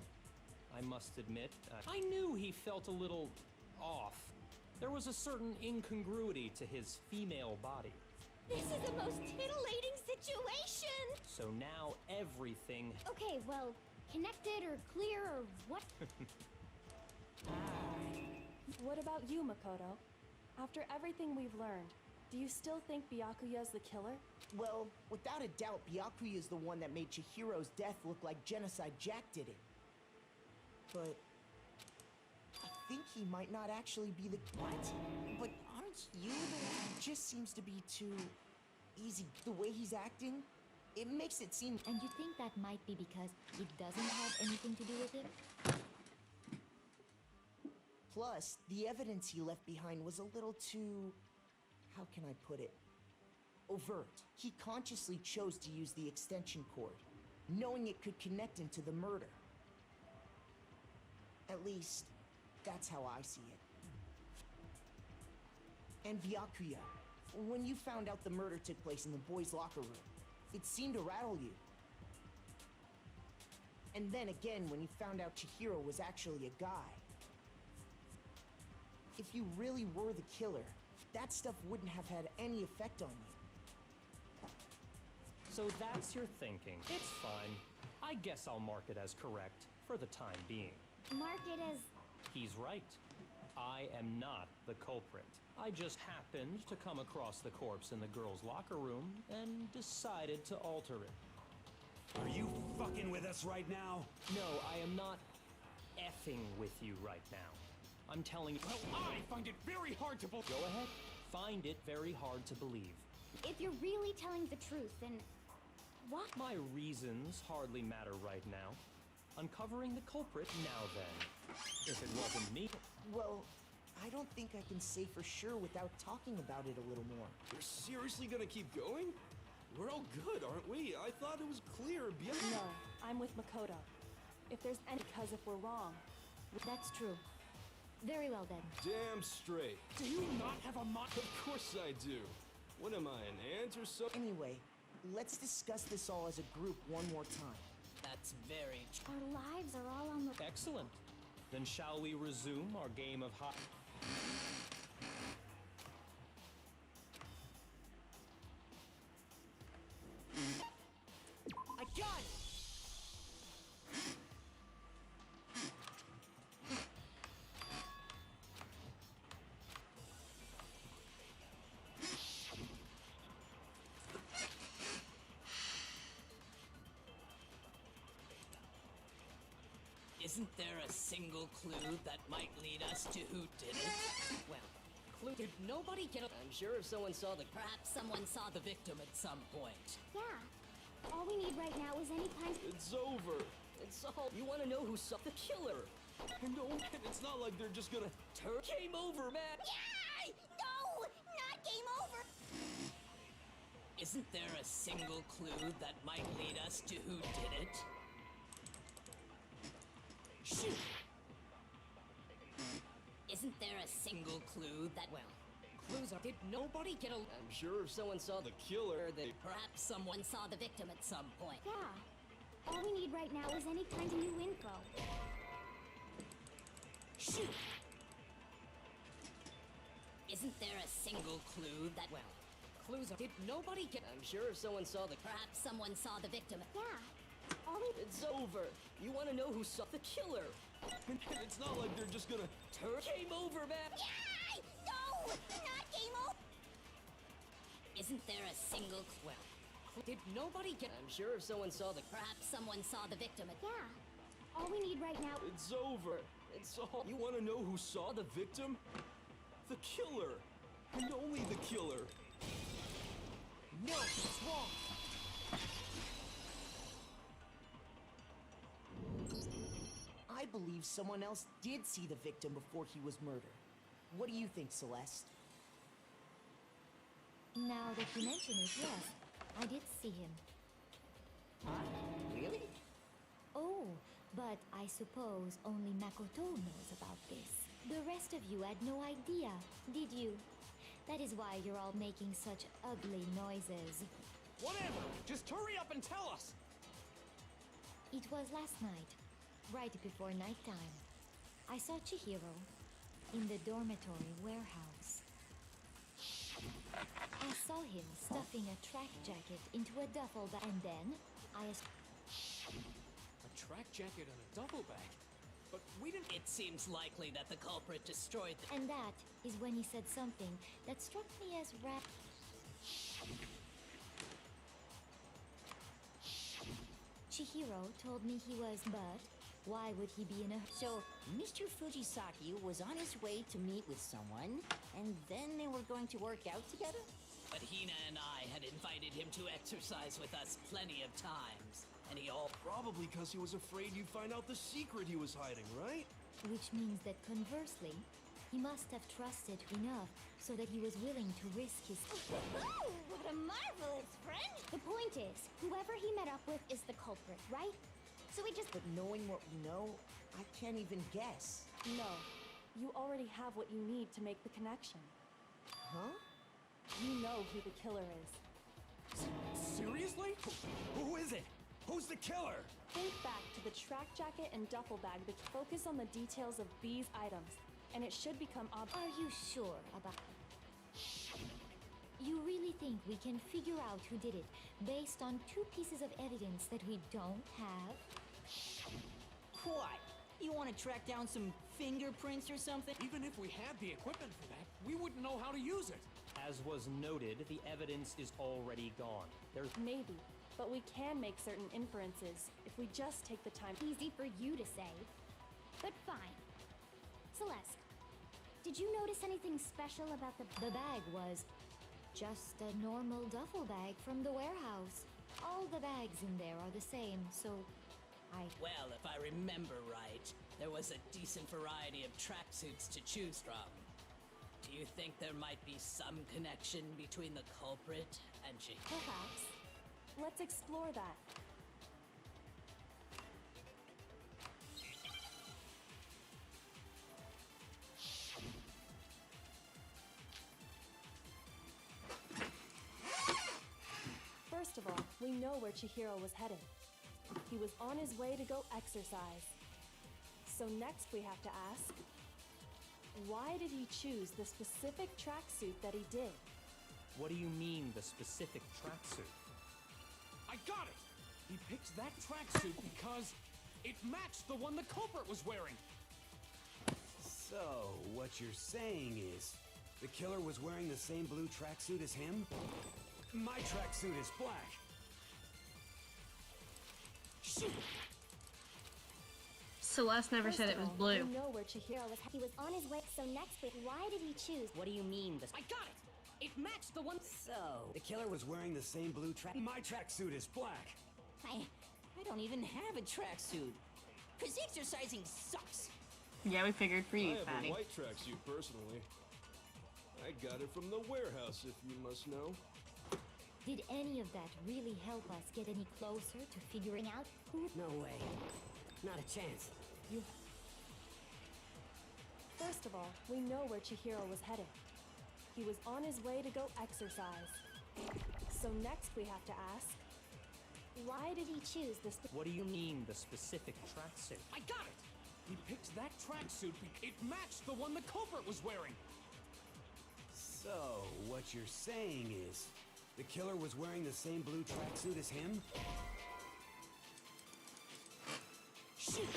I must admit, I knew he felt a little off. There was a certain incongruity to his female body. This is the most titillating situation! So now everything... Okay, well, connected or clear or what? What about you, Makoto? After everything we've learned, do you still think Byakuya's the killer? Well, without a doubt, Byakuya is the one that made Chihiro's death look like Genocide Jack did it. But... I think he might not actually be the... What? But aren't you the one? It just seems to be too... easy. The way he's acting, It makes it seem... And you think that might be because it doesn't have anything to do with him? Plus, the evidence he left behind was a little too... how can I put it? Overt. He consciously chose to use the extension cord, knowing it could connect him to the murder. At least, that's how I see it. And Byakuya, when you found out the murder took place in the boys' locker room, it seemed to rattle you. And then again, when you found out Chihiro was actually a guy. If you really were the killer, that stuff wouldn't have had any effect on you. So that's your thinking. It's fine. I guess I'll mark it as correct for the time being. Mark it as... He's right. I am not the culprit. I just happened to come across the corpse in the girls' locker room and decided to alter it. Are you fucking with us right now? No, I am not effing with you right now. I'm telling you... Well, I find it very hard to believe... Go ahead. Find it very hard to believe. If you're really telling the truth, then... what? My reasons hardly matter right now. Uncovering the culprit now then. If it wasn't me... Well, I don't think I can say for sure without talking about it a little more. You're seriously gonna keep going? We're all good, aren't we? I thought it was clear beyond... No, I'm with Makoto. If there's any... because if we're wrong... That's true. Very well then. Damn straight. Do you not have a mind? Of course I do. What am I, an ant or so? Anyway, let's discuss this all as a group one more time. That's very true. Our lives are all on the... Excellent. Then shall we resume our game of hot... I got it! Isn't there a single clue that might lead us to who did it? Well, clue. Did nobody get a... I'm sure if someone saw the... Perhaps someone saw the victim at some point. Yeah. All we need right now is any kind... It's over. It's all... You want to know who saw the killer? No, man, it's not like they're just gonna... Game over, man! Yay! No! Not game over! Isn't there a single clue that might lead us to who did it? Shoot! Isn't there a single clue that... Well, clues are... Did nobody get a... I'm sure if someone saw the killer, they... Perhaps someone saw the victim at some point. Yeah. All we need right now is any kind of new info. Shoot! Isn't there a single clue that... Well, clues are... Did nobody get... I'm sure if someone saw the... Perhaps someone saw the victim... Yeah. All we... It's over. You want to know who saw the killer? It's not like they're just gonna... Game over, man! Yay! No! Not game over! Isn't there a single... Well, did nobody get... I'm sure if someone saw the... Perhaps someone saw the victim... Yeah. All we need right now... It's over. It's all... You want to know who saw the victim? The killer. And only the killer. No, it's wrong! I believe someone else did see the victim before he was murdered. What do you think, Celeste? Now that you mention it, yes, I did see him. Really? Oh, but I suppose only Makoto knows about this. The rest of you had no idea, did you? That is why you're all making such ugly noises. Whatever! Just hurry up and tell us! It was last night, right before nighttime. I saw Chihiro in the dormitory warehouse. I saw him stuffing a track jacket into a duffel bag, and then I... A track jacket and a duffel bag? But we didn't... It seems likely that the culprit destroyed the... And that is when he said something that struck me as Chihiro told me he was, but why would he be in a... So, Mr. Fujisaki was on his way to meet with someone, and then they were going to work out together? But Hina and I had invited him to exercise with us plenty of times, and he all... Probably because he was afraid you'd find out the secret he was hiding, right? Which means that conversely, he must have trusted enough so that he was willing to risk his... Oh, what a marvelous friend! The point is, whoever he met up with is the culprit, right? So we just... But knowing what we know, I can't even guess. No. You already have what you need to make the connection. Huh? You know who the killer is. Seriously? Who is it? Who's the killer? Think back to the track jacket and duffel bag that focus on the details of these items, and it should become obvious. Are you sure about... You really think we can figure out who did it based on 2 pieces of evidence that we don't have? What? You want to track down some fingerprints or something? Even if we had the equipment for that, we wouldn't know how to use it. As was noted, the evidence is already gone. There's... Maybe, but we can make certain inferences if we just take the time. Easy for you to say. But fine. Celeste, did you notice anything special about the... The bag was just a normal duffel bag from the warehouse. All the bags in there are the same, so Well, if I remember right, there was a decent variety of tracksuits to choose from. Do you think there might be some connection between the culprit and Jake? Perhaps. Let's explore that. First of all, we know where Chihiro was headed. He was on his way to go exercise. So next we have to ask, why did he choose the specific tracksuit that he did? What do you mean, the specific tracksuit? I got it! He picked that tracksuit because it matched the one the culprit was wearing. So, what you're saying is, the killer was wearing the same blue tracksuit as him? My tracksuit is black. Shoot! Celeste never said it was blue. We know where Chihiro was. He was on his way, so next week, why did he choose? What do you mean, I got it! It matched the one... So... The killer was wearing the same blue track. My tracksuit is black. I don't even have a tracksuit. Cause exercising sucks. Yeah, we figured for you, I have Fatty. a white tracksuit personally. I got it from the warehouse, if you must know. did any of that really help us get any closer to figuring out who... No way. Not a chance. First of all, we know where Chihiro was headed. He was on his way to go exercise. So next we have to ask, why did he choose this? What do you mean, the specific tracksuit? I got it! He picked that tracksuit because it matched the one the culprit was wearing. So, what you're saying is, the killer was wearing the same blue tracksuit as him? Shoot!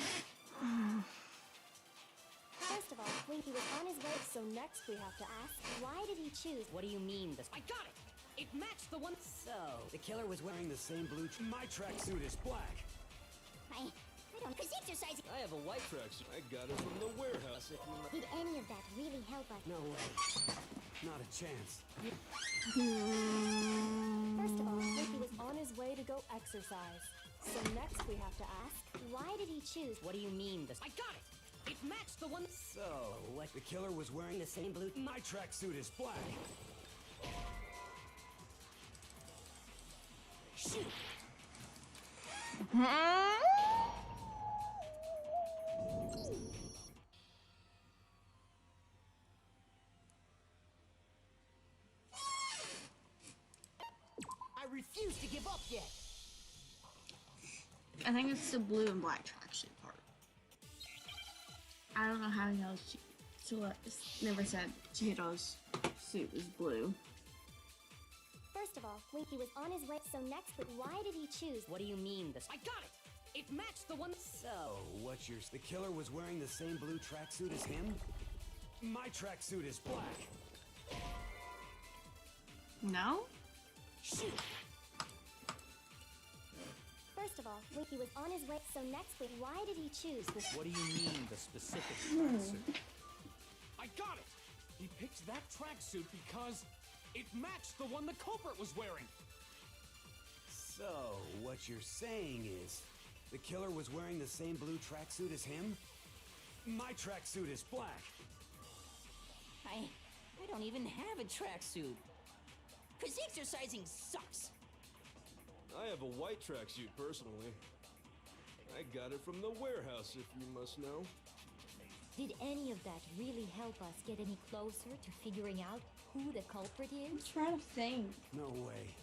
First of all, when he was on his way, so next we have to ask, why did he choose? What do you mean, this? I got it! It matched the one... So, the killer was wearing... Wearing the same blue... My tracksuit is black. I don't... Because exercising... I have a white tracksuit. I got it from the warehouse. Did any of that really help us? No way. Not a chance. First of all, he was on his way to go exercise. So next we have to ask, why did he choose? What do you mean, this? I got it! It matched the one... So, what? The killer was wearing The same blue... My tracksuit is black. Shoot! I refuse to give up yet! I think it's the blue and black tracksuit part. I don't know how he knows. Celeste never said Chihiro's suit was blue. First of all, when he was on his way, so next, but why did he choose? What do you mean, this? I got it! It matched the one... So... What's yours? The killer was wearing the same blue tracksuit as him? My tracksuit is black. No? Shoot! First of all, when he was on his way, so next, but why did he choose this? What do you mean, the specific tracksuit? I got it! He picked that tracksuit because it matched the one the culprit was wearing. So, what you're saying is, the killer was wearing the same blue tracksuit as him? My tracksuit is black. I don't even have a tracksuit. Cause exercising sucks. I have a white tracksuit personally. I got it from the warehouse, if you must know. Did any of that really help us get any closer to figuring out who the culprit is? I'm trying to think. No way.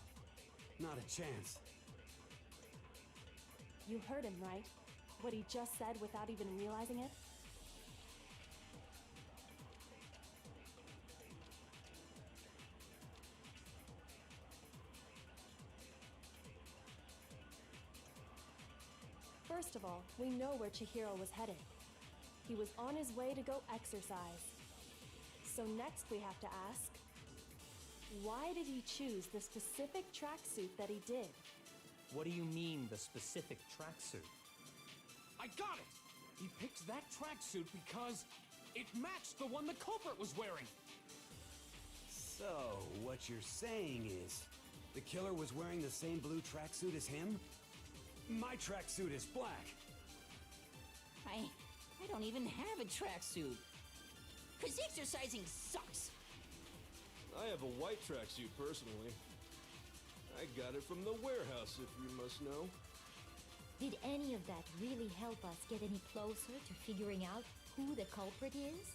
Not a chance. You heard him, right? What he just said without even realizing it? First of all, we know where Chihiro was headed. He was on his way to go exercise. So next we have to ask, why did he choose the specific tracksuit that he did? What do you mean, the specific tracksuit? I got it! He picked that tracksuit because it matched the one the culprit was wearing. So, what you're saying is, the killer was wearing the same blue tracksuit as him? My tracksuit is black. I don't even have a tracksuit. Cause exercising sucks. I have a white tracksuit personally. I got it from the warehouse, if you must know. Did any of that really help us get any closer to figuring out who the culprit is?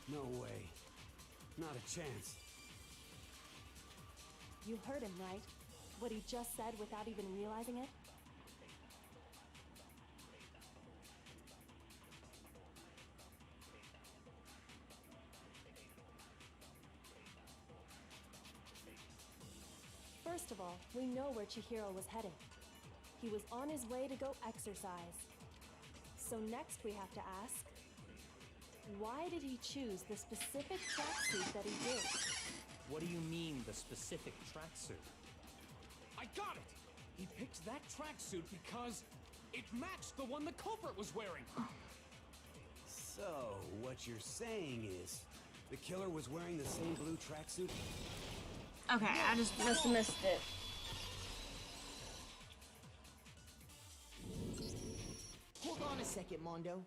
No way. Not a chance. You heard him, right? What he just said without even realizing it? First of all, we know where Chihiro was headed. He was on his way to go exercise. So next we have to ask, why did he choose the specific tracksuit that he did? What do you mean, the specific tracksuit? I got it! He picked that tracksuit because it matched the one the culprit was wearing. So, what you're saying is, the killer was wearing the same blue tracksuit? Okay, I just must have missed it. Hold on a second, Mondo.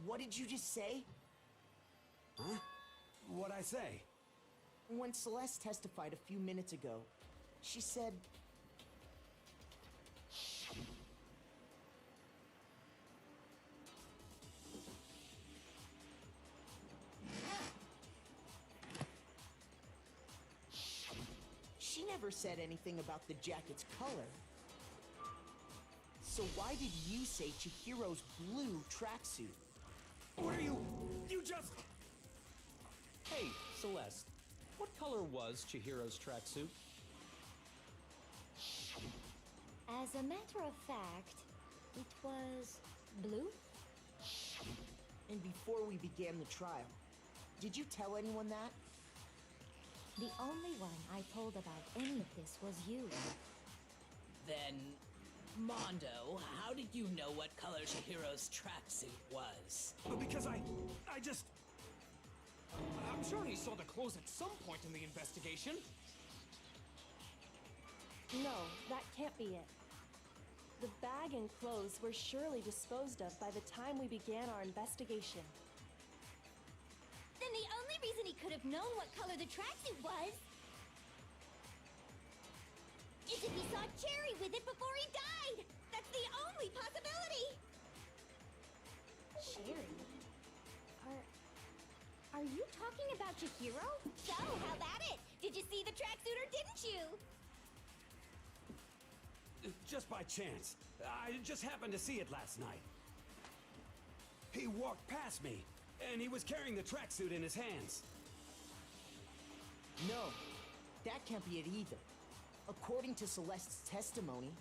What did you just say? Huh? What'd I say? When Celeste testified a few minutes ago, she said... She never said anything about the jacket's color. So why did you say Chihiro's blue tracksuit? What are you... You just... Hey, Celeste. What color was Chihiro's tracksuit? As a matter of fact, it was blue? And before we began the trial, did you tell anyone that? The only one I told about any of this was you. Then, Mondo, how did you know what color Chihiro's tracksuit was? Because I just... I'm sure he saw the clothes at some point in the investigation. No, that can't be it. The bag and clothes were surely disposed of by the time we began our investigation. Then the only reason he could have known what color the tracksuit was is if he saw Cherry with it before he died! That's the only possibility! Cherry? Are you talking about Chihiro? So, how about it? Did you see the tracksuit or didn't you? Just by chance. I just happened to see it last night. He walked past me, and he was carrying the tracksuit in his hands. No, that can't be it either. According to Celeste's testimony...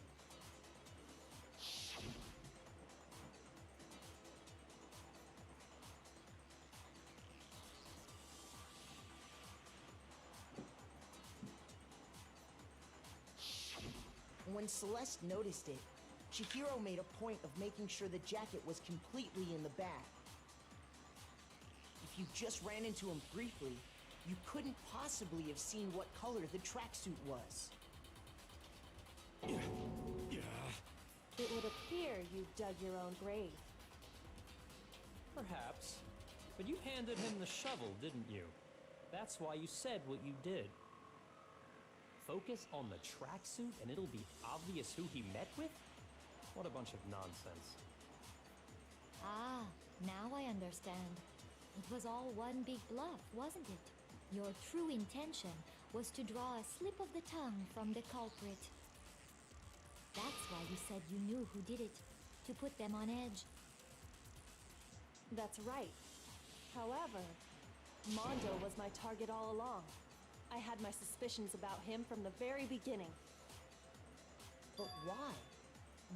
When Celeste noticed it, Chihiro made a point of making sure the jacket was completely in the bag. If you just ran into him briefly, You couldn't possibly have seen what color the tracksuit was. It would appear you dug your own grave. Perhaps. But you handed him the shovel, didn't you? That's why you said what you did. Focus on the tracksuit and it'll be obvious who he met with? What a bunch of nonsense. Ah, now I understand. It was all one big bluff, wasn't it? Your true intention was to draw a slip of the tongue from the culprit. That's why you said you knew who did it, to put them on edge. That's right. However, Mondo was my target all along. I had my suspicions about him from the very beginning. But why?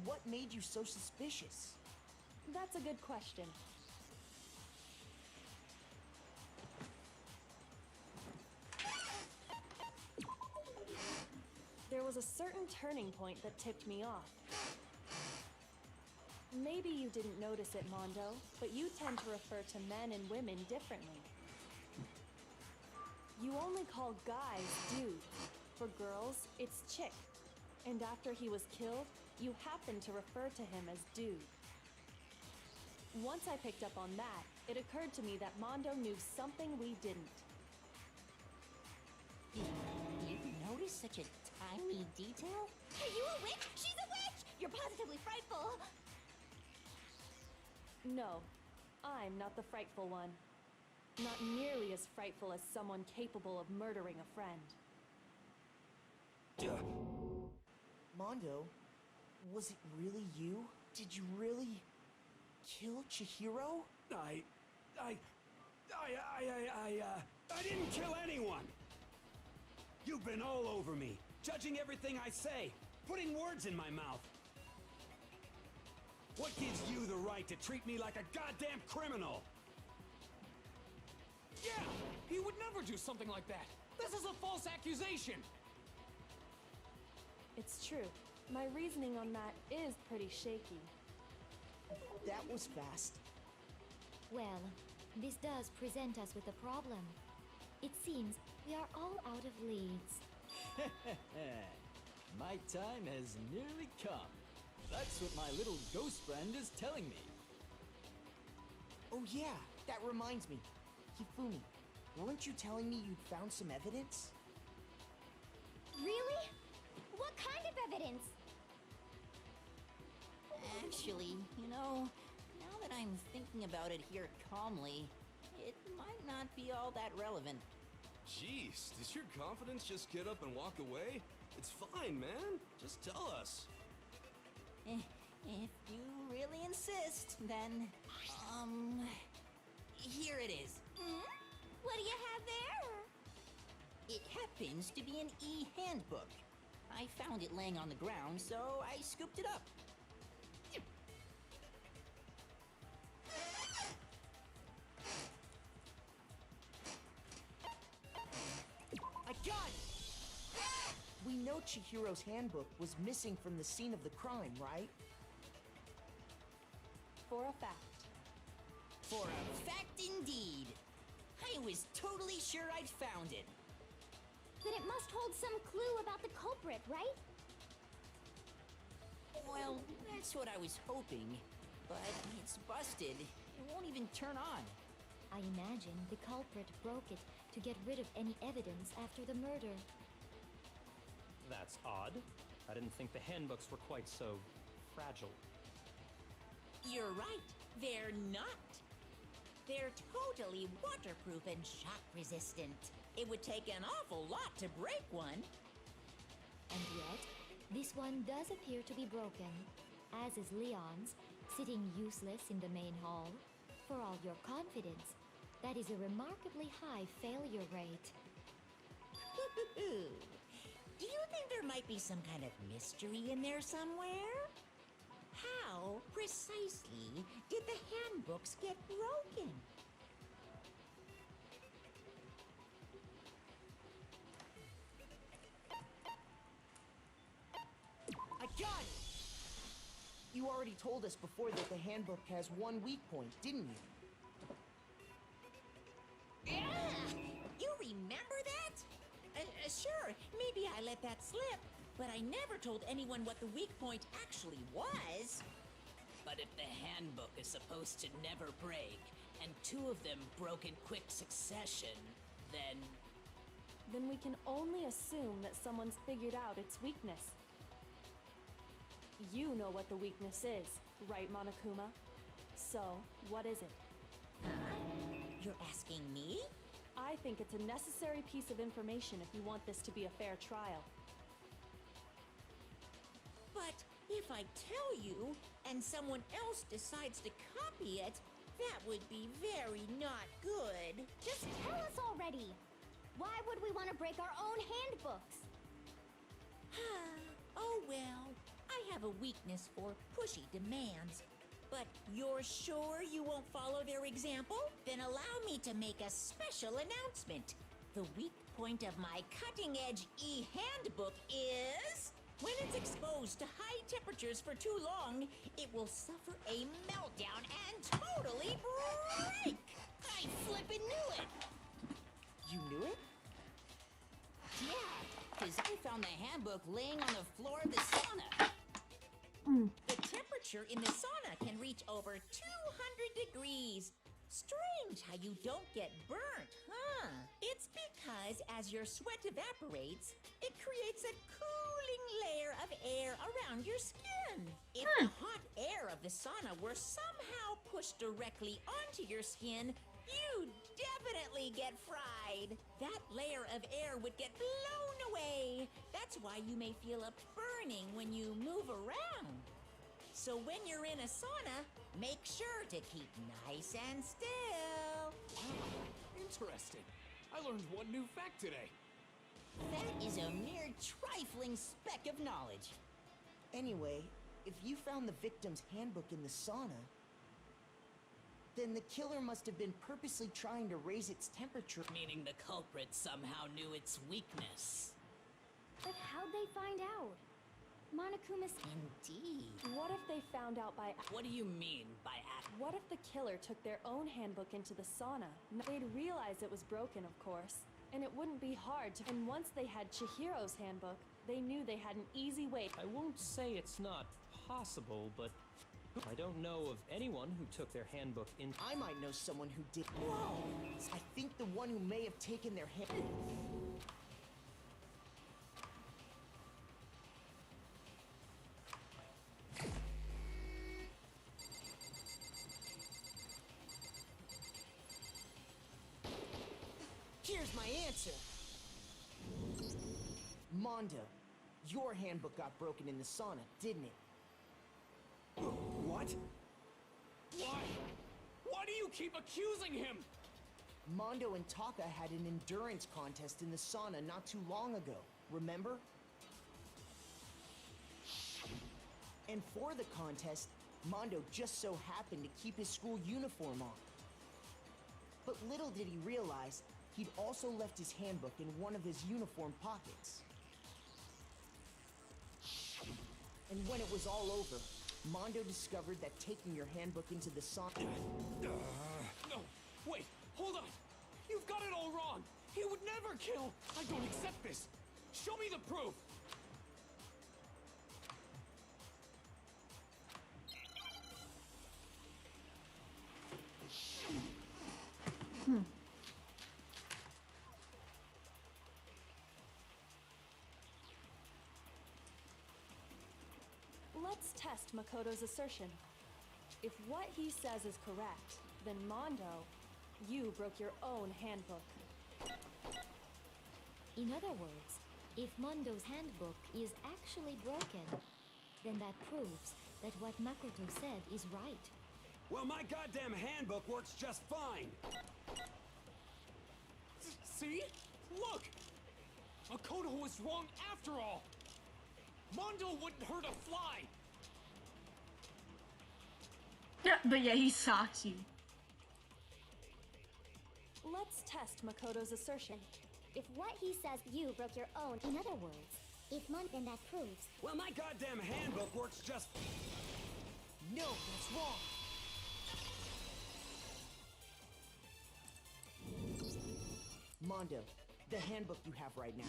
What made you so suspicious? That's a good question. There was a certain turning point that tipped me off. Maybe you didn't notice it, Mondo, but you tend to refer to men and women differently. You only call guys dude. For girls, it's chick. And after he was killed, you happened to refer to him as dude. Once I picked up on that, it occurred to me that Mondo knew something we didn't. You noticed such a tiny detail? Are you a witch? She's a witch! You're positively frightful! No, I'm not the frightful one. Not nearly as frightful as someone capable of murdering a friend. Mondo, was it really you? Did you really kill Chihiro? I didn't kill anyone! You've been all over me, judging everything I say, putting words in my mouth. What gives you the right to treat me like a goddamn criminal? Yeah! He would never do something like that! This is a false accusation! It's true. My reasoning on that is pretty shaky. That was fast. Well, this does present us with a problem. It seems we are all out of leads. My time has nearly come. That's what my little ghost friend is telling me. Oh yeah, that reminds me. Hifumi, weren't you telling me you'd found some evidence? Really? What kind of evidence? Actually, now that I'm thinking about it here calmly, it might not be all that relevant. Jeez, does your confidence just get up and walk away? It's fine, man. Just tell us. If you really insist, then, here it is. What do you have there? It happens to be an e-handbook. I found it laying on the ground, so I scooped it up. I got it! We know Chihiro's handbook was missing from the scene of the crime, right? For a fact. For a fact indeed. I was totally sure I'd found it. Then it must hold some clue about the culprit, right? Well, that's what I was hoping. But it's busted. It won't even turn on. I imagine the culprit broke it to get rid of any evidence after the murder. That's odd. I didn't think the handbooks were quite so fragile. You're right. They're not. They're totally waterproof and shock resistant. It would take an awful lot to break one. And yet, this one does appear to be broken, as is Leon's, sitting useless in the main hall. For all your confidence, that is a remarkably high failure rate. Do you think there might be some kind of mystery in there somewhere? How, precisely, did the handbooks get broken? I got it! You already told us before that the handbook has one weak point, didn't you? You I let that slip, but I never told anyone what the weak point actually was. But if the handbook is supposed to never break, and two of them broke in quick succession, then... Then we can only assume that someone's figured out its weakness. You know what the weakness is, right, Monokuma? So, what is it? You're asking me? I think it's a necessary piece of information if you want this to be a fair trial. But if I tell you, and someone else decides to copy it, that would be very not good. Just tell us already! Why would we want to break our own handbooks? Oh well, I have a weakness for pushy demands. But you're sure you won't follow their example? Then allow me to make a special announcement. The weak point of my cutting-edge e-handbook is... when it's exposed to high temperatures for too long, it will suffer a meltdown and totally break! I flippin' knew it! You knew it? Yeah, because I found the handbook laying on the floor of the sauna. The temperature in the sauna can reach over 200 degrees. Strange how you don't get burnt, huh? It's because as your sweat evaporates, it creates a cooling layer of air around your skin. If the hot air of the sauna were somehow pushed directly onto your skin, you'd definitely get fried. That layer of air would get blown away. That's why you may feel a burning when you move around. So when you're in a sauna, make sure to keep nice and still. Interesting. I learned one new fact today. That is a mere trifling speck of knowledge. Anyway, if you found the victim's handbook in the sauna, then the killer must have been purposely trying to raise its temperature. Meaning the culprit somehow knew its weakness. But how'd they find out? Monokuma's... Indeed. What if they found out by... What do you mean by act? What if the killer took their own handbook into the sauna? They'd realize it was broken, of course. And it wouldn't be hard to... And once they had Chihiro's handbook, they knew they had an easy way... I won't say it's not possible, but I don't know of anyone who took their handbook in... I might know someone who did... Whoa! I think the one who may have taken their hand... Here's my answer. Mondo, your handbook got broken in the sauna, didn't it? What? Why? Why do you keep accusing him? Mondo and Taka had an endurance contest in the sauna not too long ago, remember? And for the contest, Mondo just so happened to keep his school uniform on. But little did he realize, he'd also left his handbook in one of his uniform pockets. And when it was all over, Mondo discovered that taking your handbook into the sauna... No, wait, hold on. You've got it all wrong. He would never kill. I don't accept this. Show me the proof. Let's test Makoto's assertion. If what he says is correct, then Mondo, you broke your own handbook. In other words, if Mondo's handbook is actually broken, then that proves that what Makoto said is right. Well, my goddamn handbook works just fine. See? Look! Makoto was wrong after all! Mondo wouldn't hurt a fly! Yeah, but yeah, he socks you. Let's test Makoto's assertion. If what he says you broke your own, in other words, if then that proves... Well, my goddamn handbook works just... No, that's wrong! Mondo, the handbook you have right now.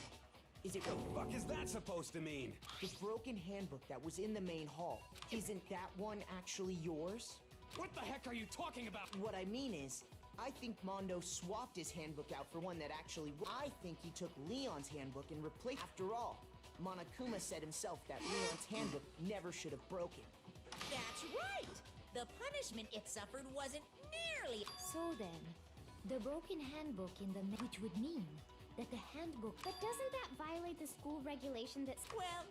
Is it... The fuck is that supposed to mean? The broken handbook that was in the main hall. Isn't that one actually yours? What the heck are you talking about? What I mean is, I think Mondo swapped his handbook out for one that actually... I think he took Leon's handbook and replaced... After all, Monokuma said himself that Leon's handbook never should have broken. That's right! The punishment it suffered wasn't nearly... So then, the broken handbook in the which would mean that the handbook... But doesn't that violate the school regulation that's... Well,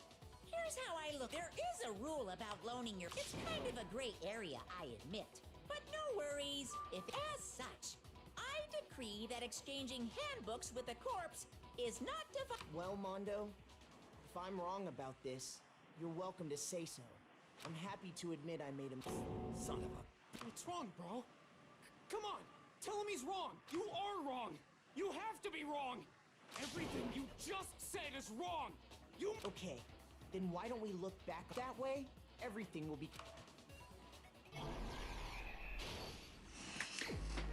here's how I look. There is a rule about loaning your... It's kind of a gray area, I admit. But no worries. If as such, I decree that exchanging handbooks with a corpse is not Well, Mondo, if I'm wrong about this, you're welcome to say so. I'm happy to admit I made him... Son of a... What's wrong, bro? Come on! Tell him he's wrong! You are wrong! You have to be wrong! Everything you just said is wrong! You... Okay, then why don't we look back that way? Everything will be...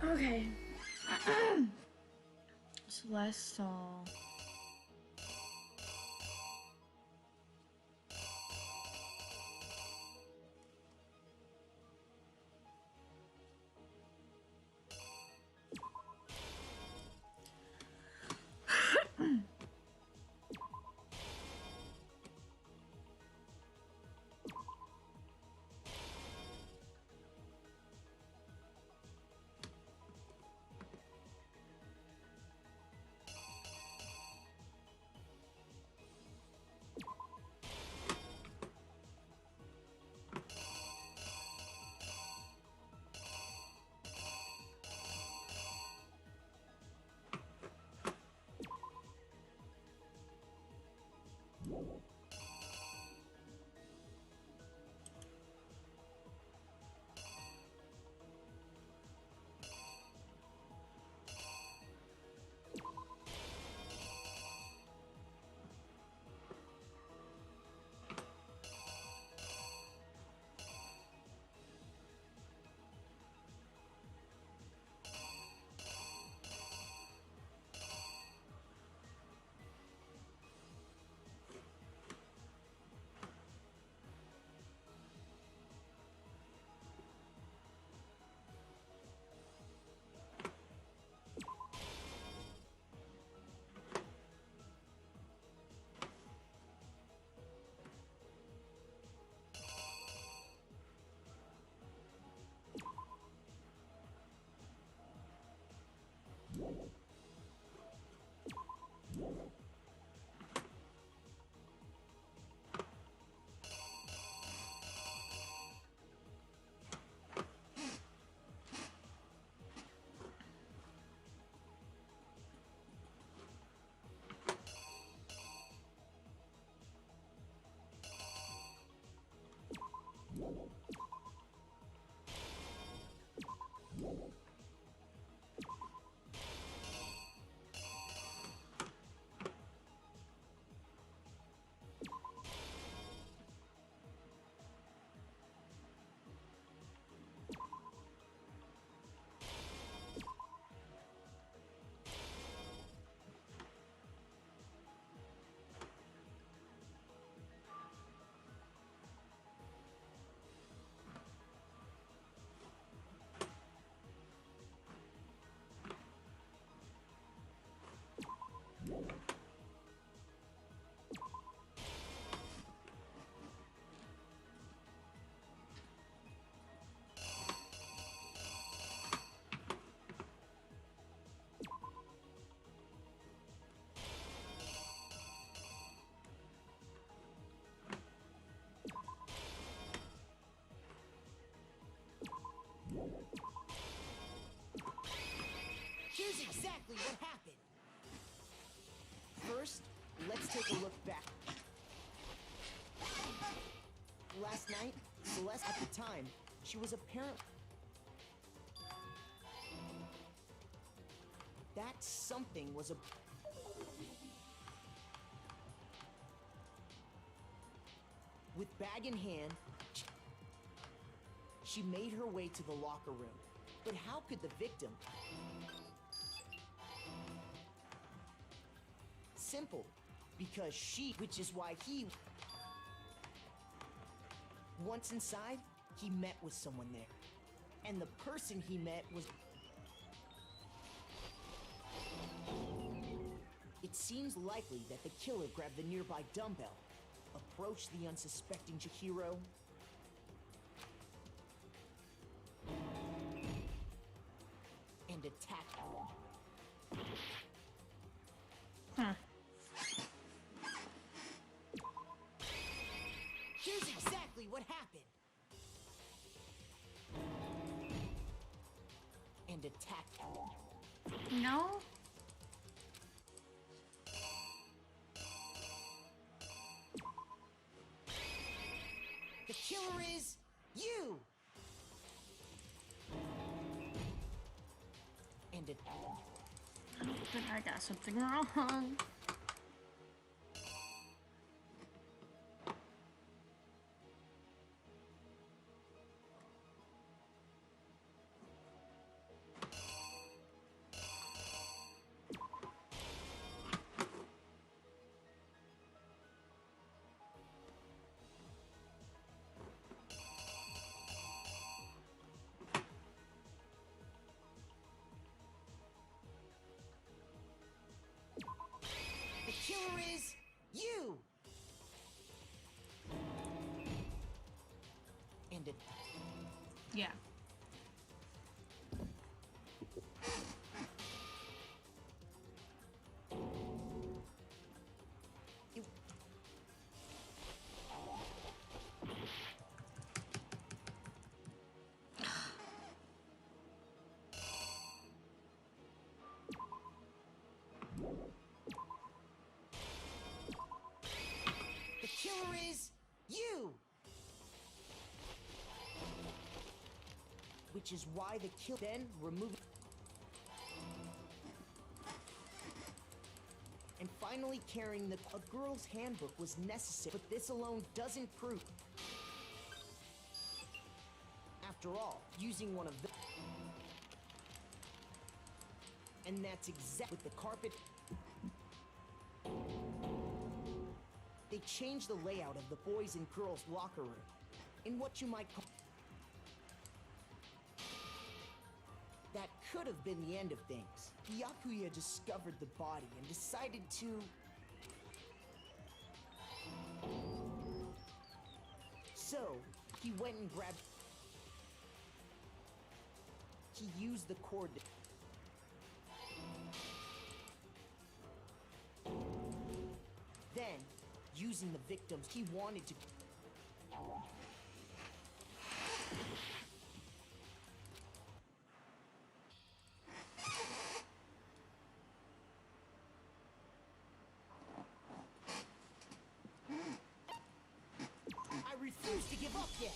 Okay. Celestial. Here's exactly what happened. First, let's take a look back. Last night, Celeste, at the time, she was apparently... That something was a... With bag in hand, she made her way to the locker room. But how could the victim... Simple. because which is why he... Once inside, he met with someone there. And the person he met was... It seems likely that the killer grabbed the nearby dumbbell, approached the unsuspecting Chihiro, and attacked her. Huh. Here's exactly what happened. And attacked her. No? The killer is you! And it... I don't think I got something wrong. The killer is you! And it... Yeah. The killer is you! Which is why the kill then removed... And finally carrying a girl's handbook was necessary, but this alone doesn't prove. After all, using one of the... And that's exactly with the carpet... They changed the layout of the boys' and girls' locker room in what you might call... That could have been the end of things. Byakuya discovered the body and decided to... So, he went and grabbed... He used the cord to... Then, using the victims, he wanted to... I refuse to give up yet!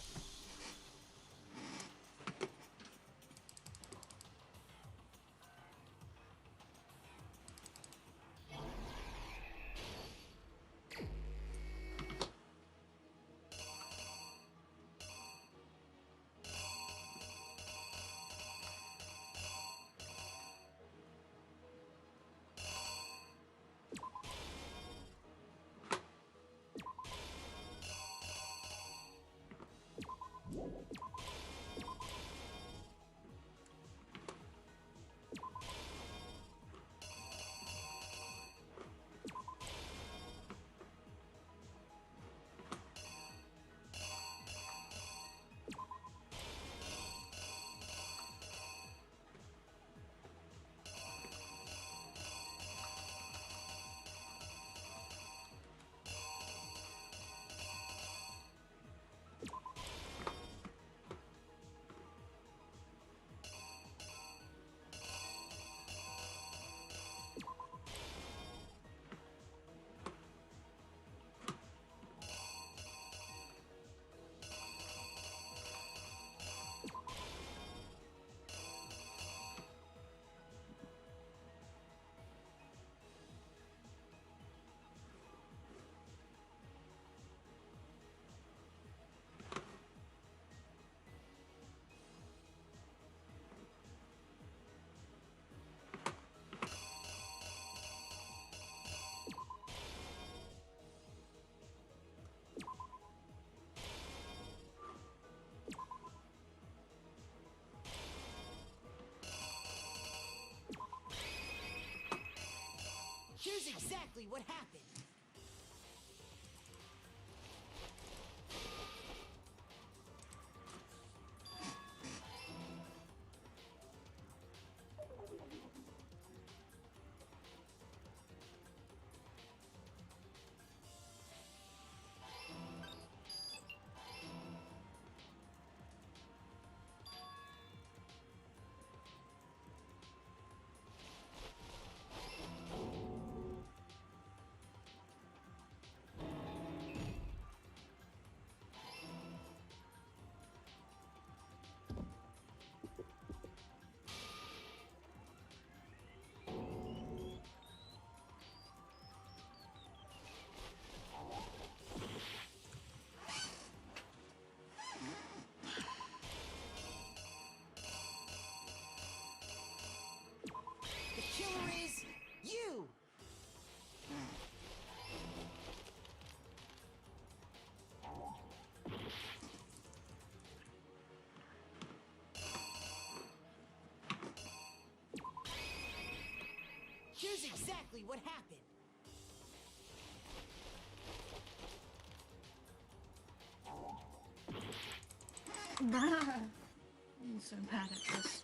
Here's exactly what happened. The killer is you! Here's exactly what happened. I'm so bad at this.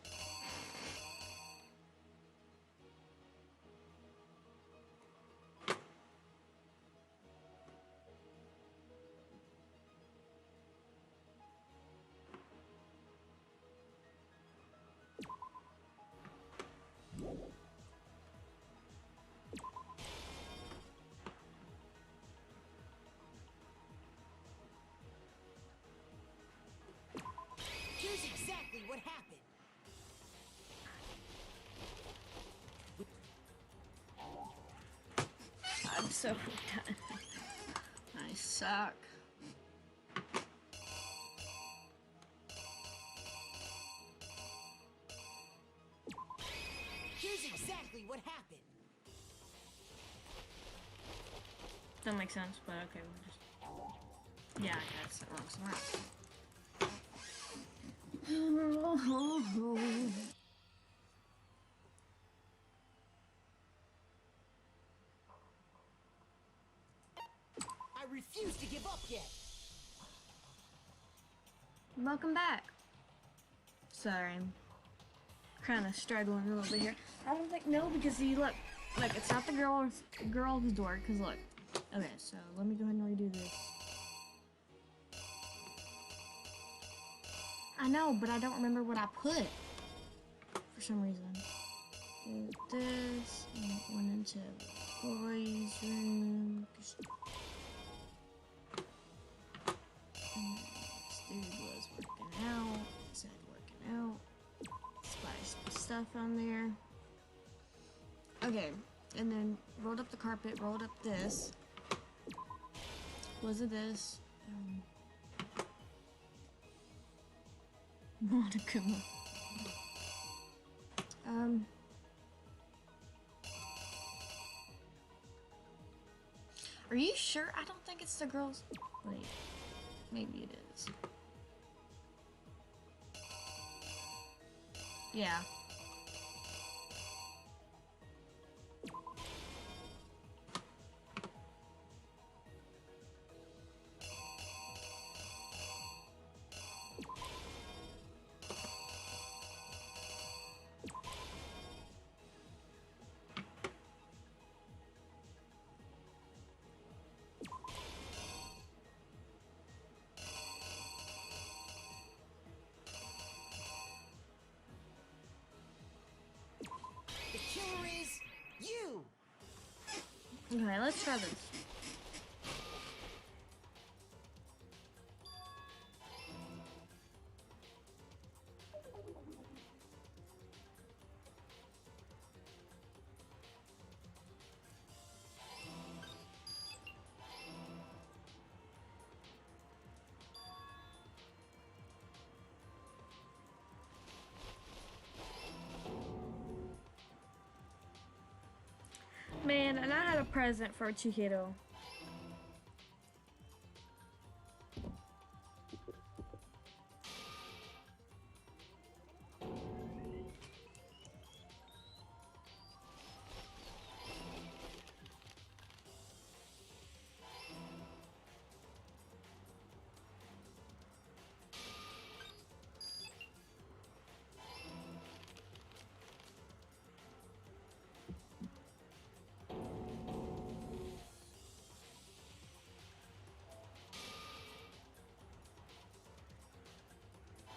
Here's exactly what happened. I'm so done. I suck. Here's exactly what happened. Don't make sense, but okay, we'll just. Yeah, I got it wrong somewhere else. I refuse to give up yet. Welcome back. Sorry, I'm kind of struggling a little bit here. I don't think because see, look, it's not the girl's door. Cause look, okay, so let me go ahead and redo this. I know, but I don't remember what I put for some reason. Did this and it went into the boys' room. And this dude was working out. Said working out. Splashed the stuff on there. Okay, and then rolled up the carpet. Rolled up this. Was it this? Monica. Are you sure? I don't think it's the girls. Wait, maybe it is. Yeah. The killer is you! Okay, let's try this. Man, and I had a present for Chihiro.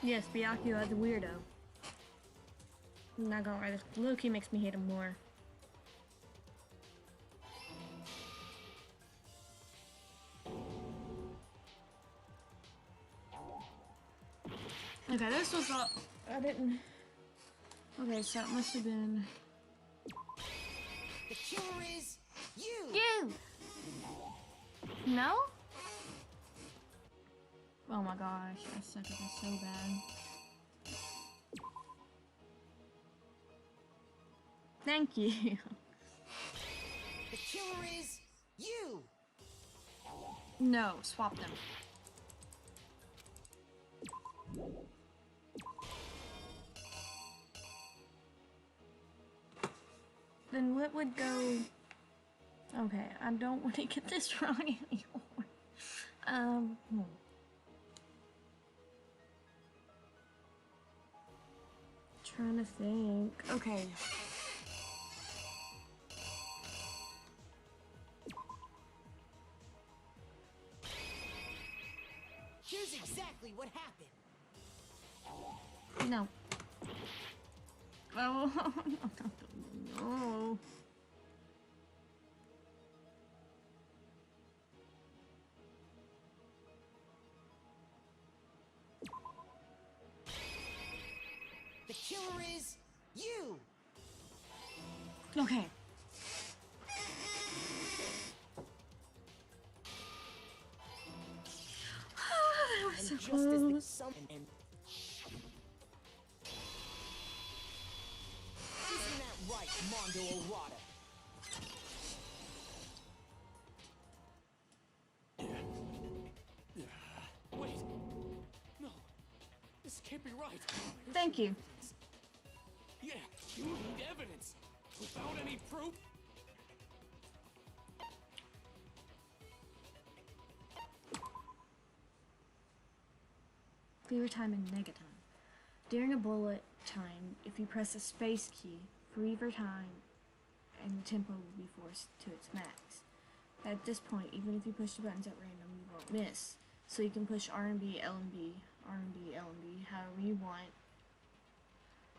Yes, Byakuya the weirdo. I'm not gonna lie, this Loki makes me hate him more. Okay, this was all. I didn't. Okay, so it must have been. The killer is you! You! No? Oh my gosh, I suck at this so bad. Thank you. The killer is you! No, swap them. Then what would go... Okay, I don't want to get this wrong anymore. Trying to think. Okay. Here's exactly what happened. No. Oh, no. The killer is you! Okay. That was so close. Isn't that right, Mondo Orada? Wait. No. This can't be right. Thank you. Yeah, you need evidence. Without any proof? Fever time and negatime. During a bullet time, if you press the space key, fever time and the tempo will be forced to its max. At this point, even if you push the buttons at random, you won't miss. So you can push R&B, L&B, R&B, L&B, however you want.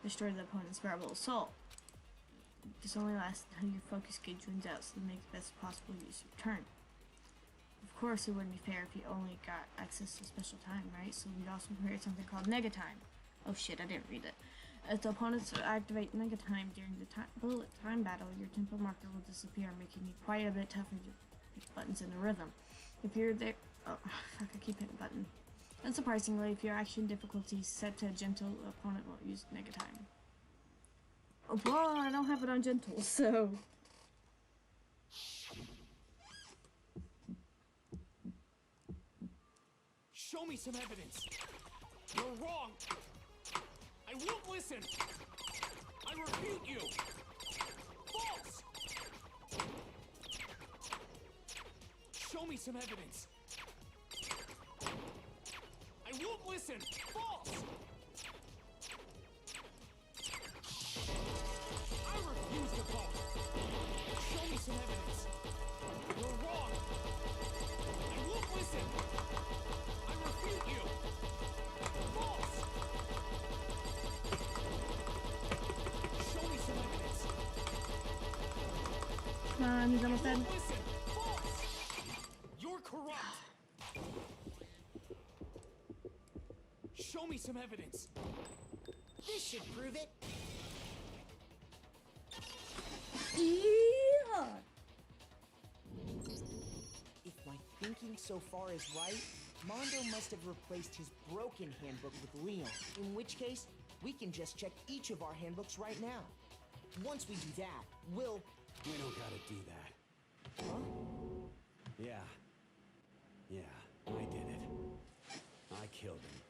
Destroy the opponent's verbal assault. This only lasts until your focus gauge runs out, so to make the best possible use of your turn. Of course, it wouldn't be fair if you only got access to special time, right? So we also created something called negatime. Oh shit, I didn't read it. As the opponents activate negatime during the bullet time battle, your tempo marker will disappear, making it quite a bit tougher to hit buttons in the rhythm. If you're there... Oh, fuck, I keep hitting button. Unsurprisingly, if your action difficulty is set to gentle, the opponent won't use negatime. Oh, well, I don't have it on gentle, so... Show me some evidence. You're wrong. I won't listen. I repeat you. False. Show me some evidence. I won't listen. False. I refuse to vote. Show me some evidence. You're wrong. I won't listen. I refute you. False. Show me some evidence. Come on, he's almost dead. Listen. False. You're corrupt. Show me some evidence. This should prove it. Yeah. If my thinking so far is right, Mondo must have replaced his broken handbook with Leon. In which case, we can just check each of our handbooks right now. Once we do that, we'll... We don't gotta do that. Huh? Yeah. Yeah, I did it. I killed him.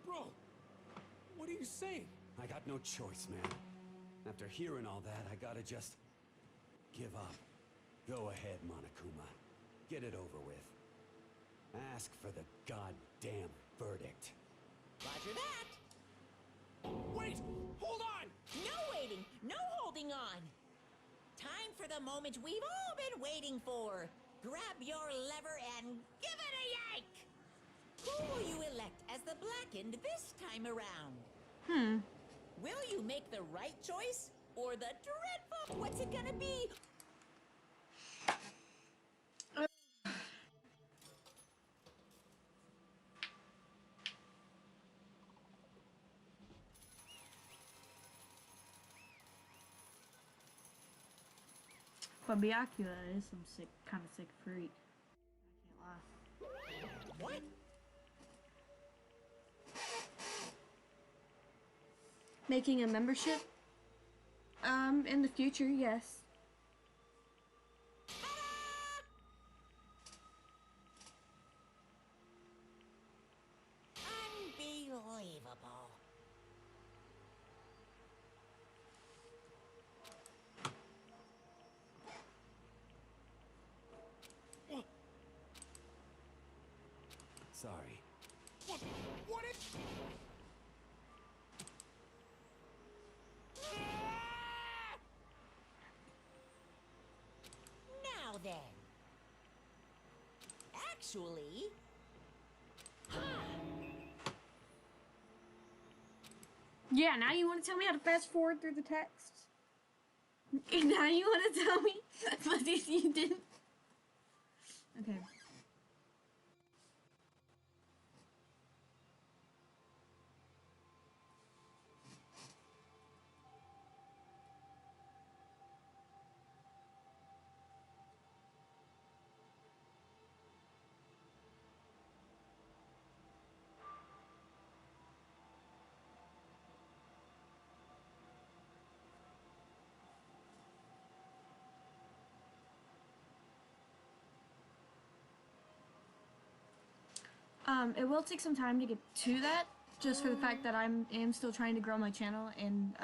Bro, what are you saying? I got no choice, man. After hearing all that, I gotta just give up. Go ahead, Monokuma. Get it over with. Ask for the goddamn verdict. Roger that. Wait! Hold on! No waiting, no holding on. Time for the moment we've all been waiting for. Grab your lever and give it a yank! Who will you elect as the Blackened this time around? Will you make the right choice? Or the dreadful... What's it gonna be? But Byakuya is some kind of sick freak. I can't lie. What? Making a membership? In the future, yes. Unbelievable. Sorry. What is... Now then. Actually... Yeah, now you want to tell me how to fast forward through the text? Now you want to tell me? But you didn't. Okay. It will take some time to get to that, just for the fact that I am still trying to grow my channel, and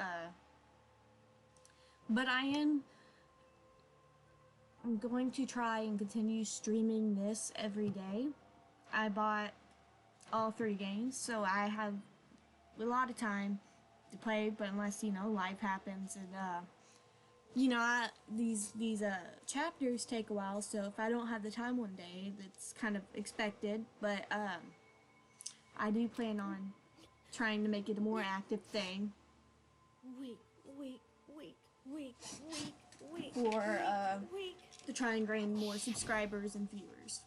but I'm going to try and continue streaming this every day. I bought all 3 games, so I have a lot of time to play, but unless, you know, life happens, and you know, these chapters take a while, so if I don't have the time one day, that's kind of expected, but I do plan on trying to make it a more active thing for to try and gain more subscribers and viewers.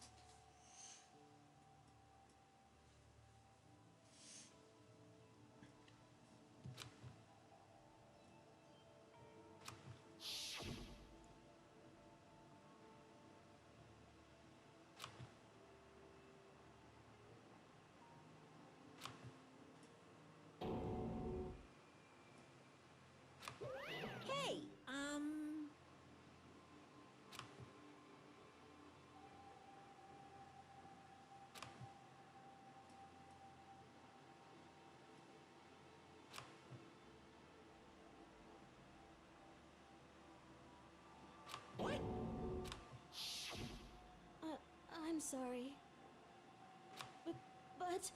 Hey, What? I'm sorry. But...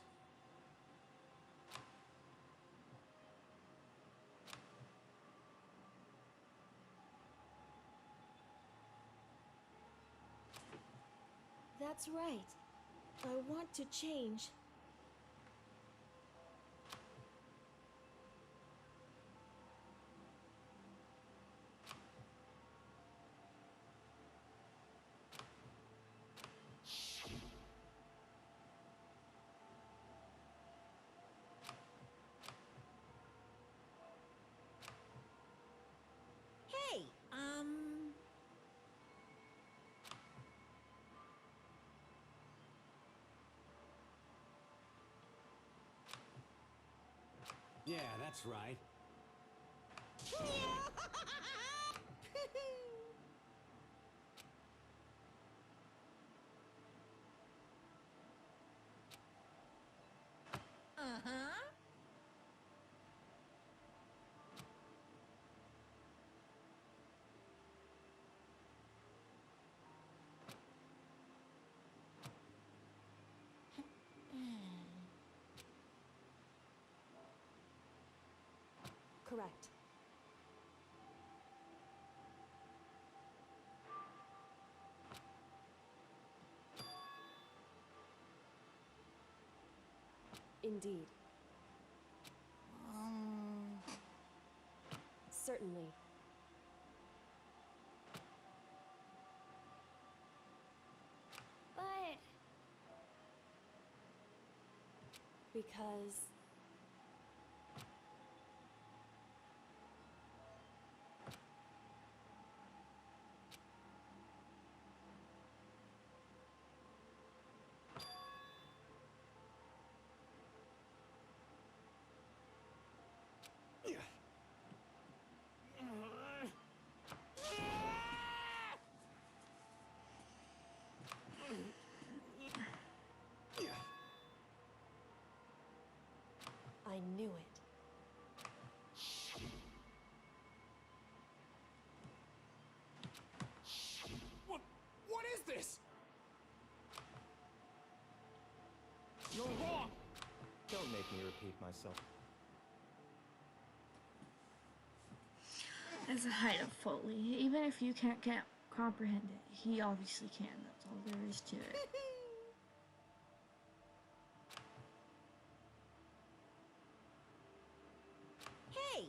That's right. I want to change. Hey, Yeah, that's right. Uh-huh. correct. Indeed. Certainly. But Because I knew it. What is this? You're wrong! Don't make me repeat myself. As a height of Foley, even if you can't comprehend it, he obviously can. That's all there is to it. Hey,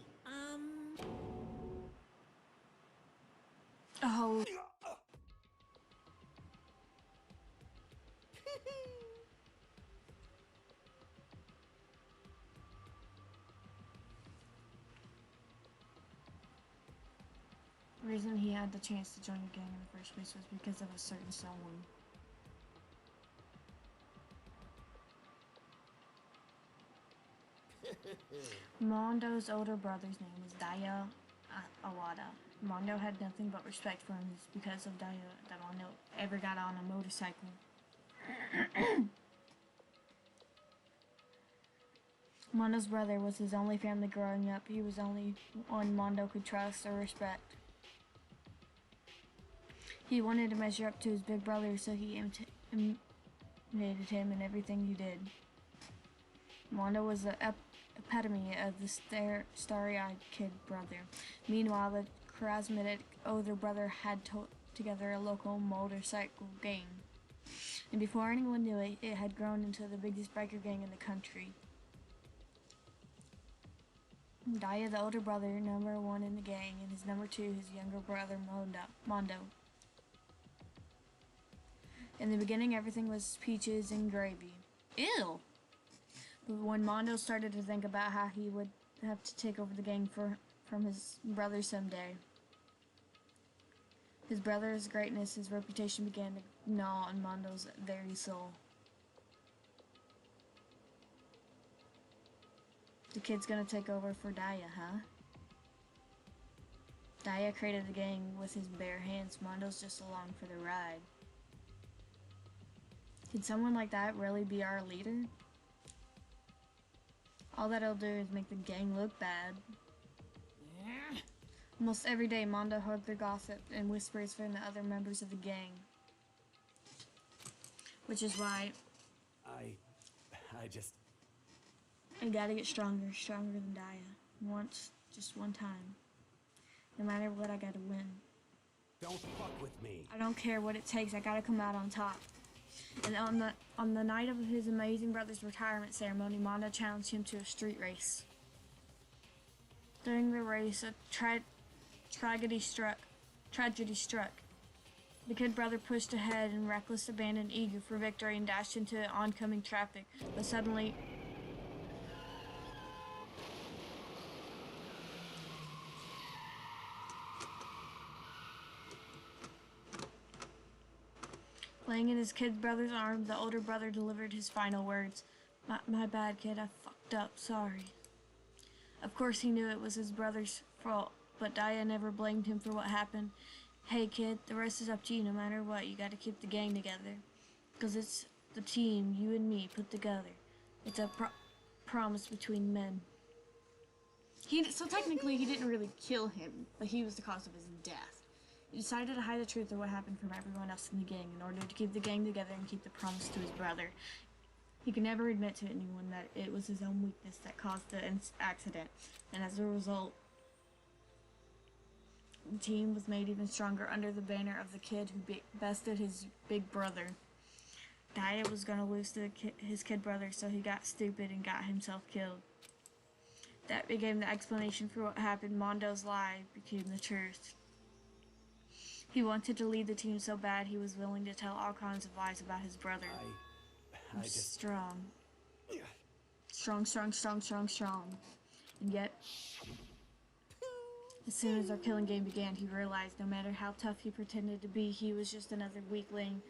Oh. The reason he had the chance to join the gang in the first place was because of a certain someone. Mondo's older brother's name was Daya Awada. Mondo had nothing but respect for him. It's because of Daya that Mondo ever got on a motorcycle. Mondo's brother was his only family growing up. He was the only one Mondo could trust or respect. He wanted to measure up to his big brother, so he imitated him in everything he did. Mondo was the epitome of the starry-eyed kid brother. Meanwhile, the charismatic older brother had together a local motorcycle gang. And before anyone knew it, it had grown into the biggest biker gang in the country. Daya, the older brother, number one in the gang, and his number two, his younger brother, Mondo. In the beginning, everything was peaches and gravy. Ew! But when Mondo started to think about how he would have to take over the gang from his brother someday, his brother's greatness, his reputation began to gnaw on Mondo's very soul. The kid's gonna take over for Daya, huh? Daya created the gang with his bare hands. Mondo's just along for the ride. Could someone like that really be our leader? All that'll do is make the gang look bad. Almost every day, Mondo heard their gossip and whispers from the other members of the gang. Which is why I gotta get stronger than Daya. Just one time. No matter what, I gotta win. Don't fuck with me. I don't care what it takes, I gotta come out on top. And on the night of his amazing brother's retirement ceremony, Mondo challenged him to a street race. During the race, a tragedy struck. The kid brother pushed ahead in reckless abandon, eager for victory, and dashed into oncoming traffic. But suddenly, laying in his kid brother's arm, the older brother delivered his final words. My bad, kid. I fucked up. Sorry. Of course, he knew it was his brother's fault, but Daya never blamed him for what happened. Hey, kid, the rest is up to you. No matter what, you gotta keep the gang together. Because it's the team, you and me, put together. It's a promise between men. So technically, he didn't really kill him, but he was the cause of his death. He decided to hide the truth of what happened from everyone else in the gang in order to keep the gang together and keep the promise to his brother. He could never admit to anyone that it was his own weakness that caused the accident, and as a result, the team was made even stronger under the banner of the kid who bested his big brother. Daya was gonna lose to his kid brother, so he got stupid and got himself killed. That became the explanation for what happened. Mondo's lie became the truth. He wanted to lead the team so bad he was willing to tell all kinds of lies about his brother. I just... Strong. Strong. And yet, as soon as our killing game began, he realized no matter how tough he pretended to be, he was just another weakling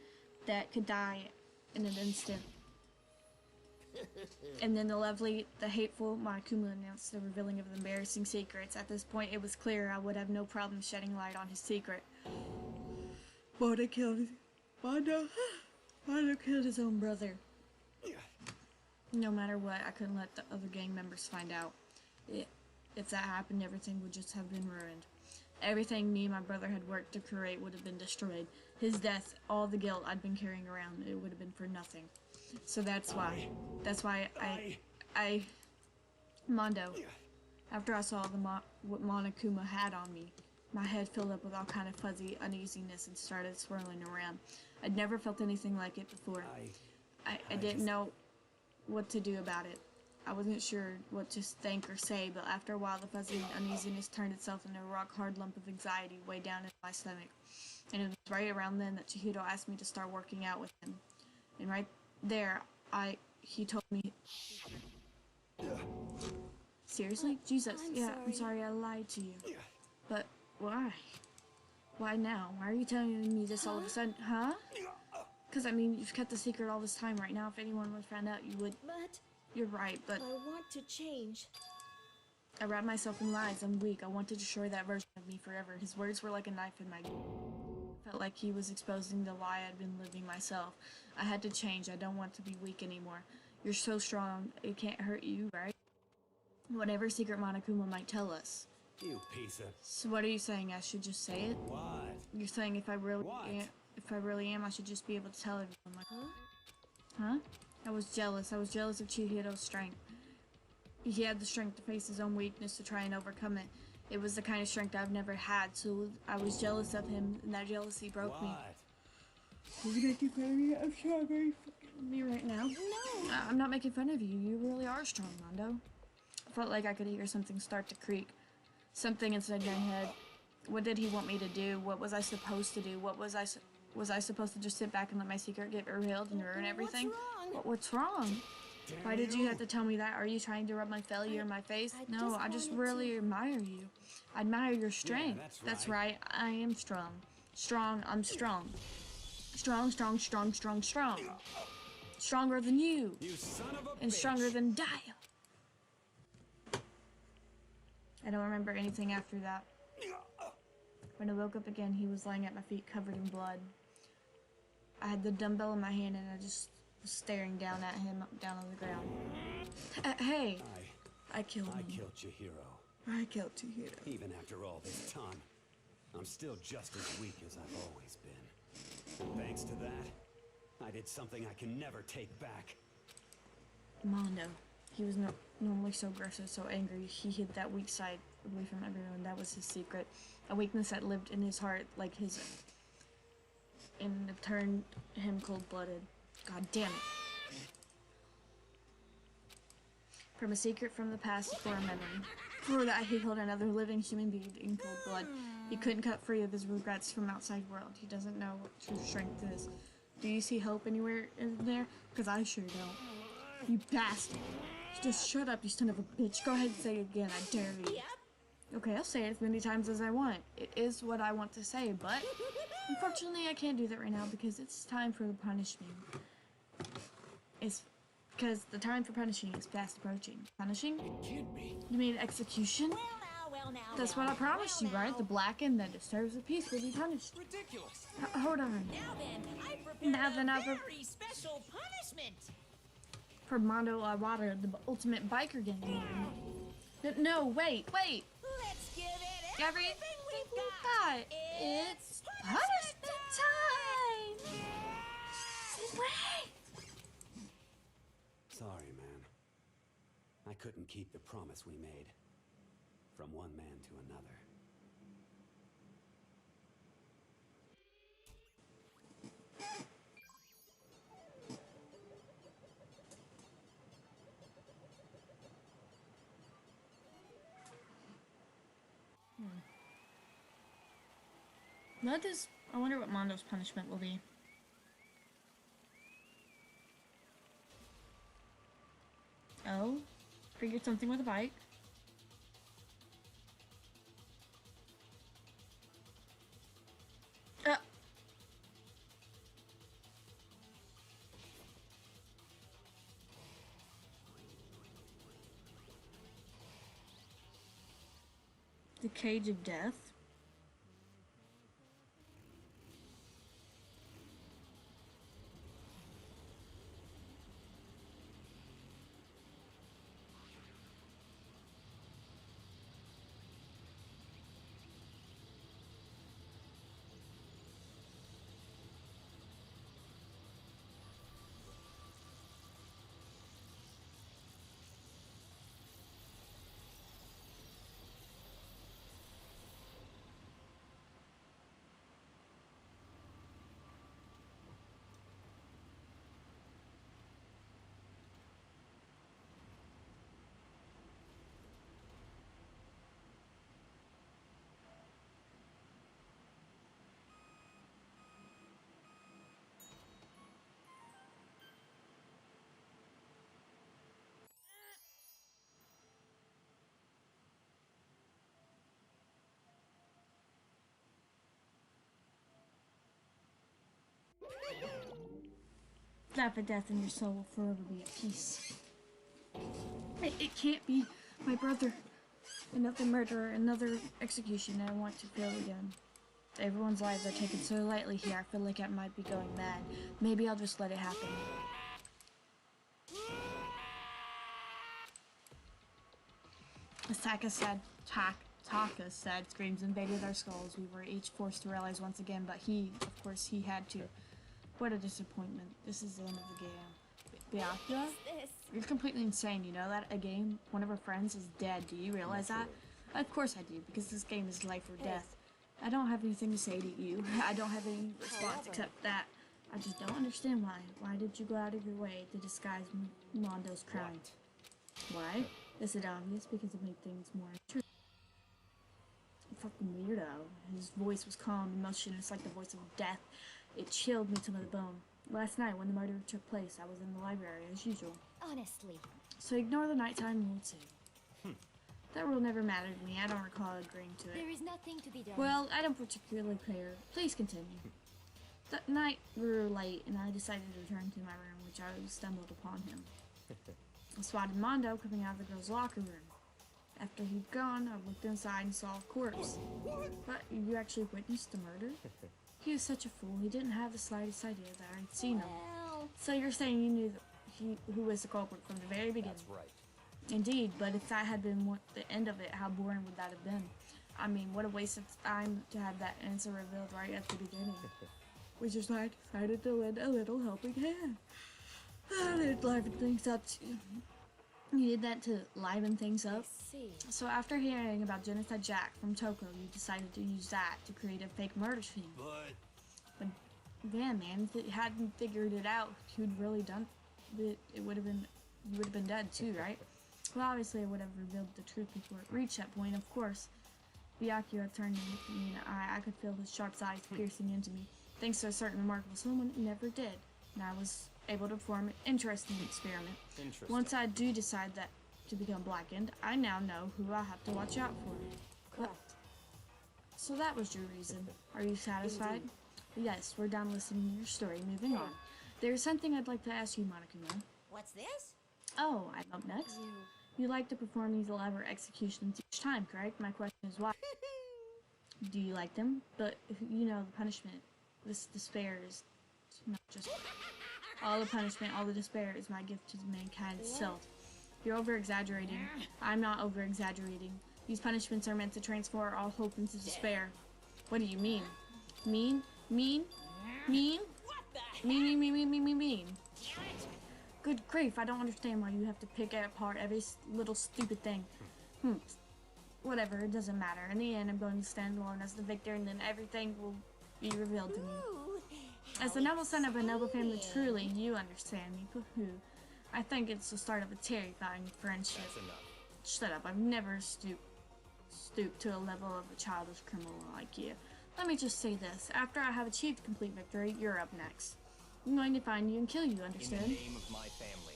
that could die in an instant. And then the hateful Monokuma announced the revealing of the embarrassing secrets. At this point, it was clear I would have no problem shedding light on his secret. Mondo killed his own brother. No matter what, I couldn't let the other gang members find out. If that happened, everything would just have been ruined. Everything me and my brother had worked to create would have been destroyed. His death, all the guilt I'd been carrying around, it would have been for nothing. So that's why Mondo, after I saw what Monokuma had on me, my head filled up with all kind of fuzzy uneasiness and started swirling around. I'd never felt anything like it before. I didn't know what to do about it. I wasn't sure what to think or say, but after a while the fuzzy uneasiness turned itself into a rock-hard lump of anxiety way down in my stomach. And it was right around then that Chihiro asked me to start working out with him. And right there, he told me... Seriously? Jesus, I'm sorry I lied to you. But why? Why now? Why are you telling me this all of a sudden? Huh? Because, I mean, you've kept the secret all this time. Right now, if anyone would find out, you would... But... You're right, but... I want to change. I wrapped myself in lies. I'm weak. I want to destroy that version of me forever. His words were like a knife in my... Felt like he was exposing the lie I'd been living myself. I had to change. I don't want to be weak anymore. You're so strong. It can't hurt you, right? Whatever secret Monokuma might tell us. You piece of... So what are you saying? I should just say it? What? You're saying if I really am, I should just be able to tell everyone, like... Huh? I was jealous. I was jealous of Chihiro's strength. He had the strength to face his own weakness to try and overcome it. It was the kind of strength I've never had, so I was jealous of him, and that jealousy broke me. Are you making fun of me? I'm sorry. Me right now? No! I'm not making fun of you. You really are strong, Mondo. I felt like I could hear something start to creak. Something inside my head. What did he want me to do? What was I supposed to do? Was I supposed to just sit back and let my secret get revealed and ruin everything? What's wrong? Why did you have to tell me that? Are you trying to rub my failure in my face? No, I just really admire you. I admire your strength. Yeah, that's right. I am strong. I'm strong. Strong. Stronger than you. You son of a and bitch. Stronger than Daya. I don't remember anything after that. When I woke up again, he was lying at my feet covered in blood. I had the dumbbell in my hand and I just was staring down at him down on the ground. Hey! I killed him. I killed Chihiro. I killed Chihiro. Even after all this time, I'm still just as weak as I've always been. And thanks to that, I did something I can never take back. Mondo. He was normally so aggressive, so angry. He hid that weak side away from everyone. That was his secret. A weakness that lived in his heart like his... And it turned him cold-blooded. God damn it. From a secret from the past for a memory. For that he held another living human being in cold blood. He couldn't cut free of his regrets from outside world. He doesn't know what true strength is. Do you see hope anywhere in there? Because I sure don't. You bastard. Just shut up, you son of a bitch. Go ahead and say it again, I dare you. Okay, I'll say it as many times as I want. It is what I want to say, but unfortunately I can't do that right now because it's time for the punishment. It's because the time for punishing is fast approaching. Punishing? You mean execution? That's what I promised you, right? The blackened that disturbs the peace will be punished. Ridiculous. Hold on. Now then, I prepared a very special punishment. For Mondo Iwata, the ultimate biker gang. No, wait. Let's give it everything we've got. It's punishment time. Wait. couldn't keep the promise we made. From one man to another. I wonder what Mondo's punishment will be. Oh, figured something with a bike. The Cage of Death. Laugh at death and your soul will forever be at peace. It can't be my brother. Another murderer, another execution, and I want to feel again. Everyone's lives are taken so lightly here, I feel like I might be going mad. Maybe I'll just let it happen. As Taka said, screams invaded our skulls. We were each forced to realize once again, but of course, he had to. What a disappointment. This is the end of the game. Byakuya? You're completely insane, you know that? A game, one of our friends is dead. Do you realize that? Of course I do, because this game is life or death. I don't have anything to say to you. I don't have any response except that I just don't understand why. Why did you go out of your way to disguise Mondo's crime? Why? Is it obvious? Because it made things more true. Fucking weirdo. His voice was calm, emotionless, like the voice of death. It chilled me to the bone. Last night, when the murder took place, I was in the library, as usual. Honestly. So ignore the nighttime rule, too. That rule never mattered to me. I don't recall agreeing to it. There is nothing to be done. Well, I don't particularly care. Please continue. That night grew late, and I decided to return to my room, which I stumbled upon him. I spotted Mondo coming out of the girl's locker room. After he'd gone, I looked inside and saw a corpse. But you actually witnessed the murder? He was such a fool. He didn't have the slightest idea that I'd seen him. So you're saying you knew who was the culprit from the very beginning? That's right. Indeed, but if that had been the end of it, how boring would that have been? I mean, what a waste of time to have that answer revealed right at the beginning. Which is why I decided to lend a little helping hand. I did liven things up too. You did that to liven things up? So after hearing about Genocide Jack from Toko, you decided to use that to create a fake murder scene. But yeah, man, if it hadn't figured it out, you'd really done it. You would have been dead too, right? Well, obviously I would have revealed the truth before it reached that point, of course. Byakuya turned and looked at me in the eye. I could feel his sharp eyes piercing into me. Thanks to a certain remarkable someone, it never did. And I was able to perform an interesting experiment. Once I do decide that to become blackened, I now know who I have to watch out for. Correct. So that was your reason. Are you satisfied? Yes, we're done listening to your story. Moving on. There's something I'd like to ask you, Monokuma. What's this? Oh, I'm up next. You like to perform these elaborate executions each time, correct? My question is why? Do you like them? But, you know, the punishment, this despair is not just... All the punishment, all the despair is my gift to mankind itself. You're over-exaggerating. I'm not over-exaggerating. These punishments are meant to transform all hope into despair. What do you mean? Mean? Mean? Mean? Mean? Good grief, I don't understand why you have to pick apart every little stupid thing. Whatever, it doesn't matter. In the end, I'm going to stand alone as the victor, and then everything will be revealed to me. As the noble son of a noble family, truly, you understand me. Hoo-hoo. I think it's the start of a terrifying friendship. That's enough. Shut up, I've never stooped to a level of a childish criminal like you. Let me just say this. After I have achieved complete victory, you're up next. I'm going to find you and kill you, understand? In the name of my family.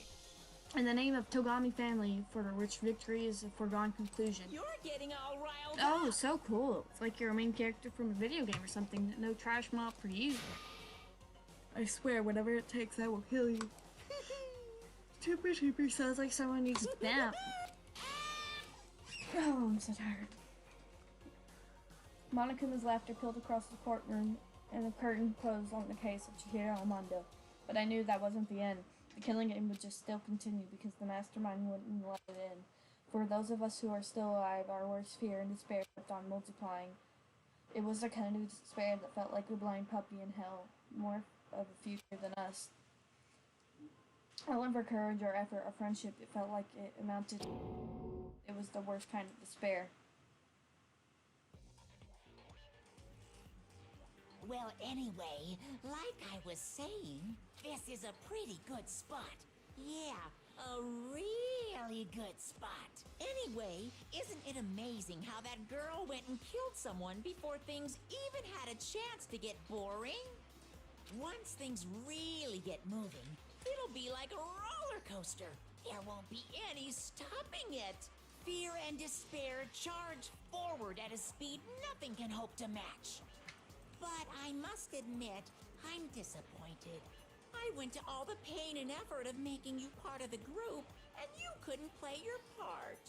In the name of Togami family, for which victory is a foregone conclusion. You're getting all riled Oh, up. so cool. It's like you're a main character from a video game or something. No trash mob for you. I swear, whatever it takes, I will kill you. Chipper Chipper sounds like someone needs a nap. Oh, I'm so tired. Monakuma's laughter peeled across the courtroom, and the curtain closed on the case of Chihiro Amando. But I knew that wasn't the end. The killing game would just still continue because the mastermind wouldn't let it in. For those of us who are still alive, our worst fear and despair kept on multiplying. It was a kind of despair that felt like a blind puppy in hell, more of a future than us. All of our courage, our effort, our friendship, it felt like it amounted. It was the worst kind of despair. Well, anyway, like I was saying, this is a pretty good spot. Yeah, a really good spot. Anyway, isn't it amazing how that girl went and killed someone before things even had a chance to get boring? Once things really get moving, it'll be like a roller coaster. There won't be any stopping it. Fear and despair charge forward at a speed nothing can hope to match. But I must admit, I'm disappointed. I went to all the pain and effort of making you part of the group, and you couldn't play your part.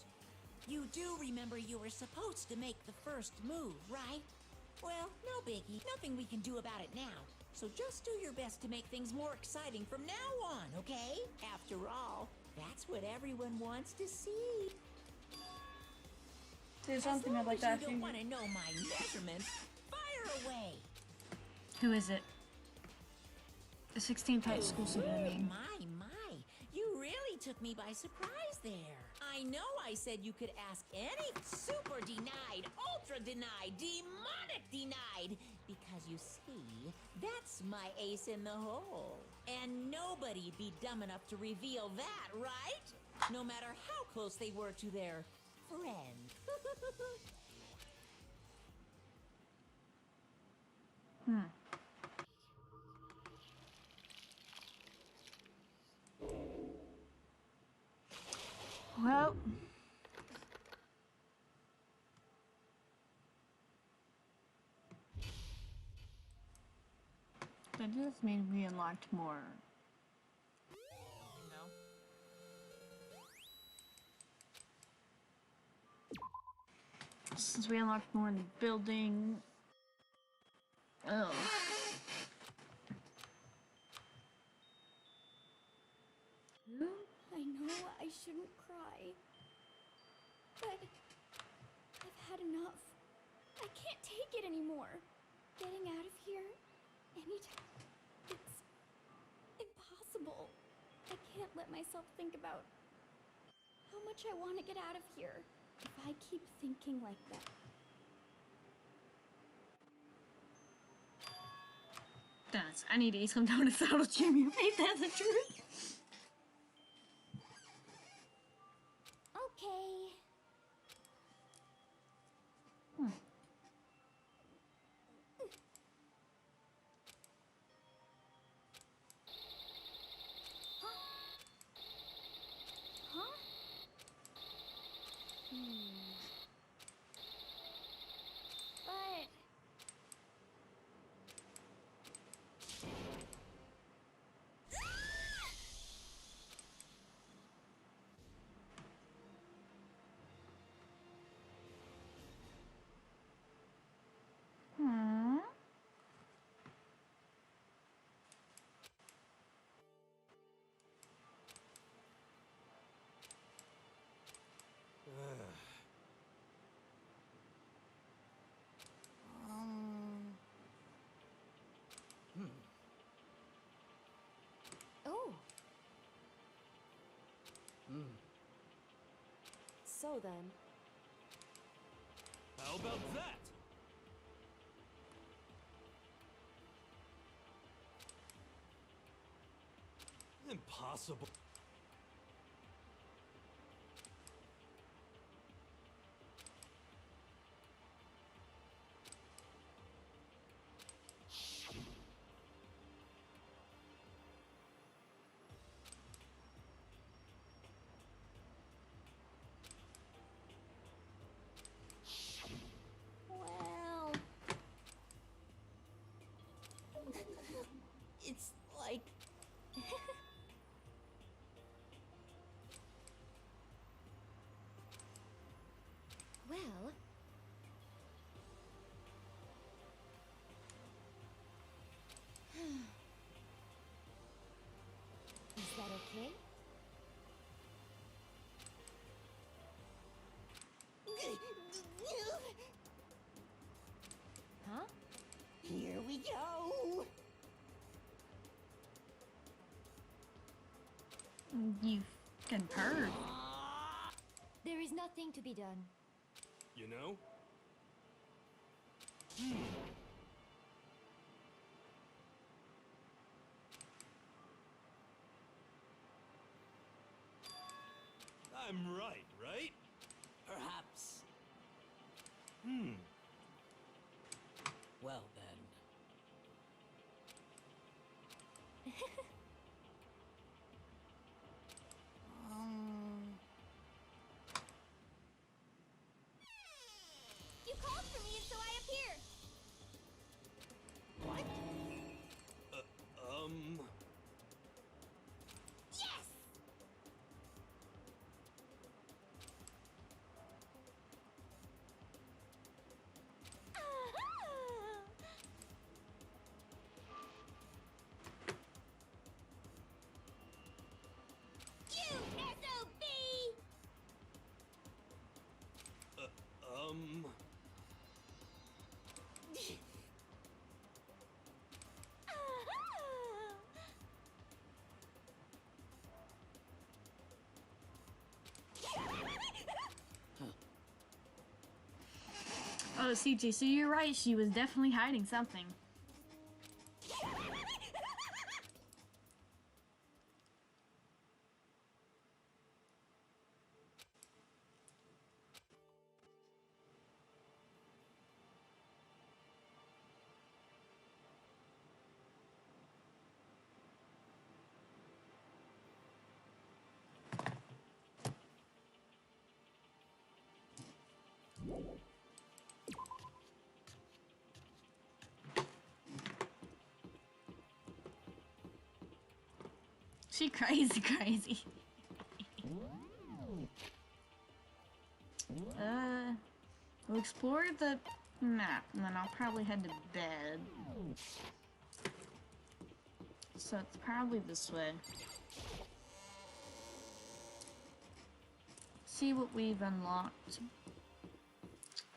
You do remember you were supposed to make the first move, right? Well, no biggie. Nothing we can do about it now. So just do your best to make things more exciting from now on, okay? After all, that's what everyone wants to see. There's something I'd like to ask you. you. Don't want to know my measurements. Fire away. Who is it? The 16th high school student, I mean. My. You really took me by surprise there. I know I said you could ask any super denied, ultra denied, demonic denied. Because you see, that's my ace in the hole. And nobody'd be dumb enough to reveal that, right? No matter how close they were to their friend. Well, that does mean we unlocked more. No. Since we unlocked more in the building. Oh. I know I shouldn't cry, but I've had enough. I can't take it anymore. Getting out of here anytime, it's impossible. I can't let myself think about how much I want to get out of here. If I keep thinking like that, I need to eat some donuts out of Jimmy. Ain't that the truth? okay. Huh? But So then, How about that? Impossible. Well, it's like. Well, is that okay? Huh? Here we go. You fucking perv. There is nothing to be done. You know? I'm right, right? Perhaps. Well then. You called for me, and so I appear. What? Yes! You SOB! Oh, CJ, so you're right. She was definitely hiding something. She crazy, crazy. We'll explore the map, and then I'll probably head to bed. So it's probably this way. See what we've unlocked.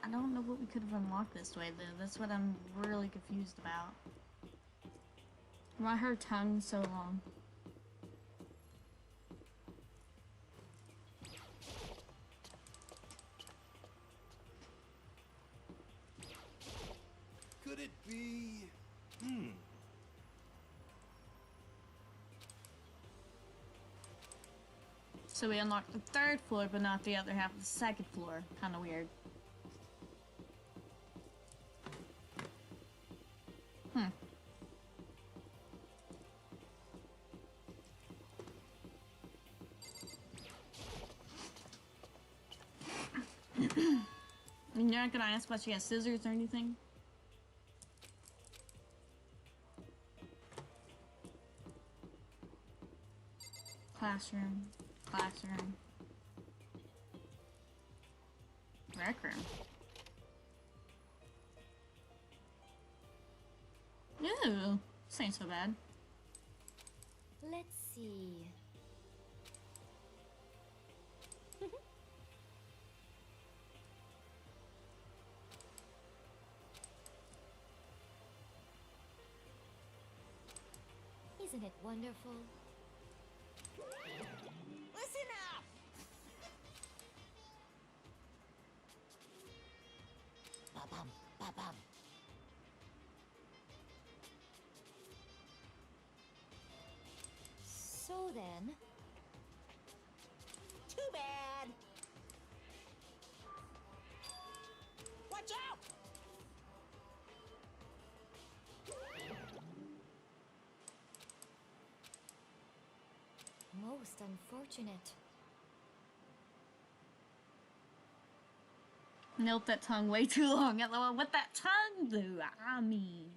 I don't know what we could have unlocked this way, though. That's what I'm really confused about. Why her tongue so long? Could it be? So we unlocked the third floor, but not the other half of the second floor. Kind of weird. You're not gonna ask why she has scissors or anything? Classroom. Classroom. Rec room. Ew. This ain't so bad. Let's see. Isn't it wonderful? Listen up! then. Too bad. Watch out! Most unfortunate. Milked that tongue way too long. LOL, what that tongue do? I mean.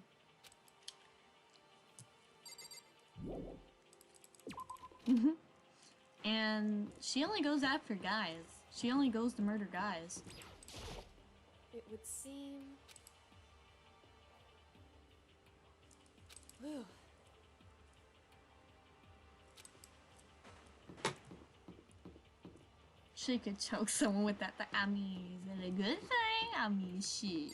And she only goes after guys. She only goes to murder guys. It would seem... Whew. She could choke someone with that. I mean, is it a good thing? I mean, shit.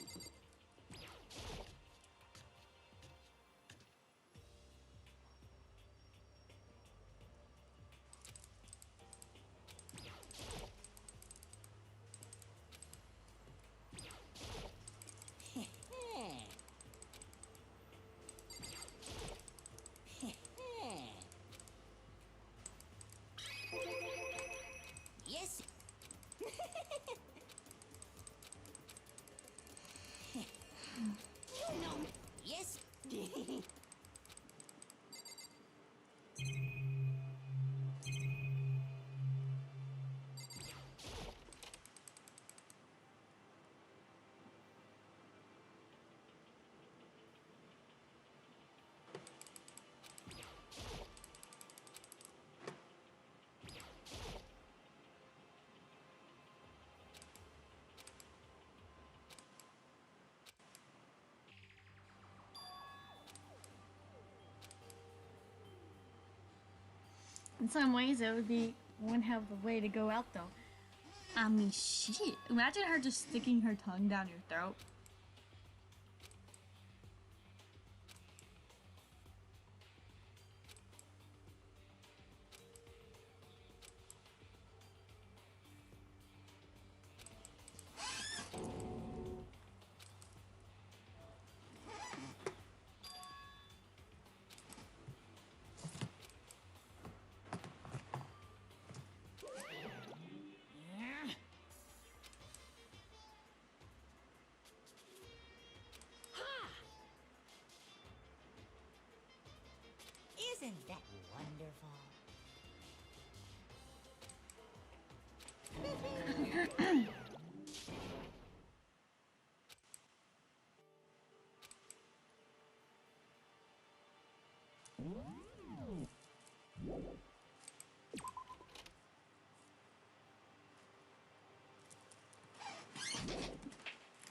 Yes. No. Yes. In some ways, it would be one hell of a way to go out, though. I mean, shit. Imagine her just sticking her tongue down your throat. Isn't that wonderful?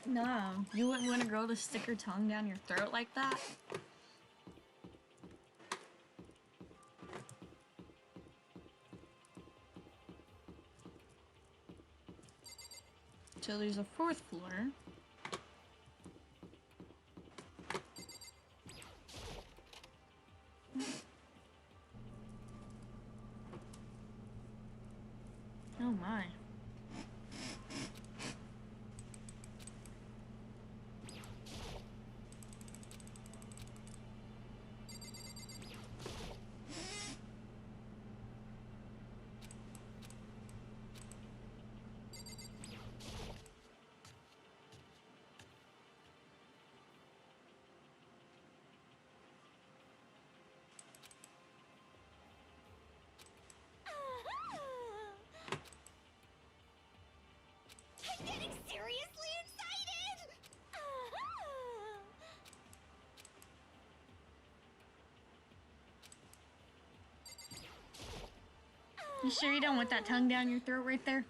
No, you wouldn't want a girl to stick her tongue down your throat like that. So there's a fourth floor. Oh my. I'm getting seriously excited! You sure you don't want that tongue down your throat right there?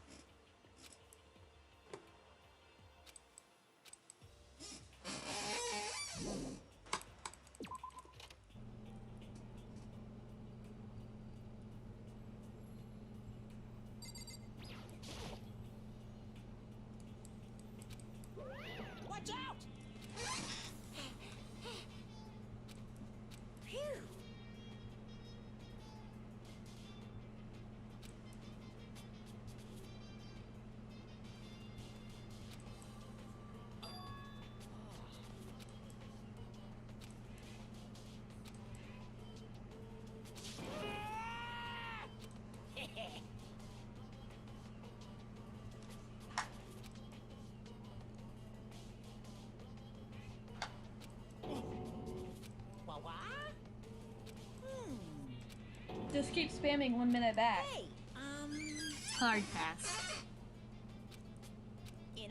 Watch out! Phew. Just keep spamming 1 minute back. Hey, Hard pass.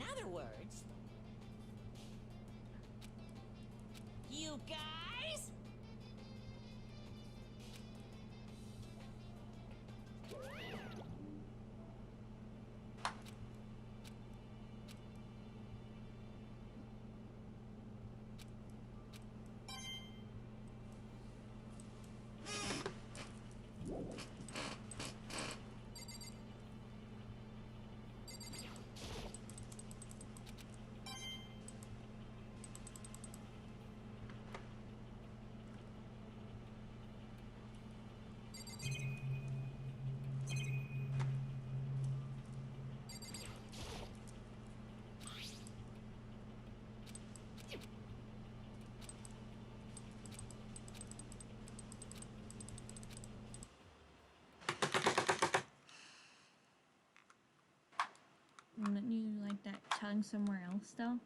in other words, you guys? Wouldn't you like that tongue somewhere else, though?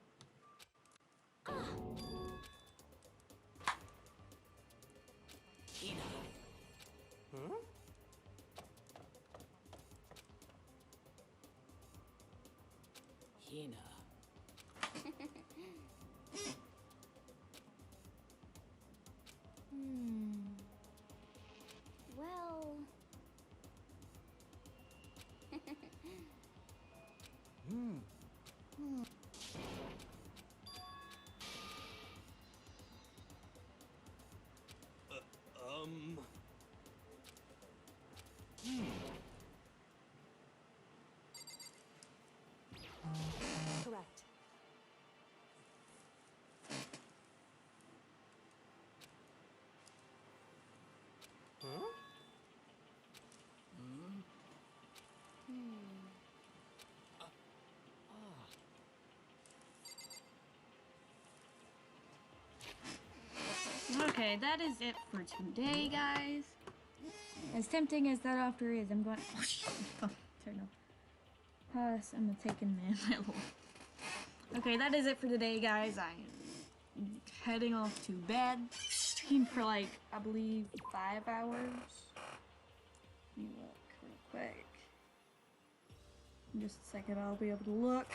Hina. Huh? Hina. Well... Correct. Huh? Okay, that is it for today, guys. As tempting as that offer is, I'm going. Oh shit! Oh, turn off. Pass. I'm a taken man, my lord. Okay, that is it for today, guys. I'm heading off to bed. Streamed for like, I believe, 5 hours. Let me look real quick. In just a second, I'll be able to look.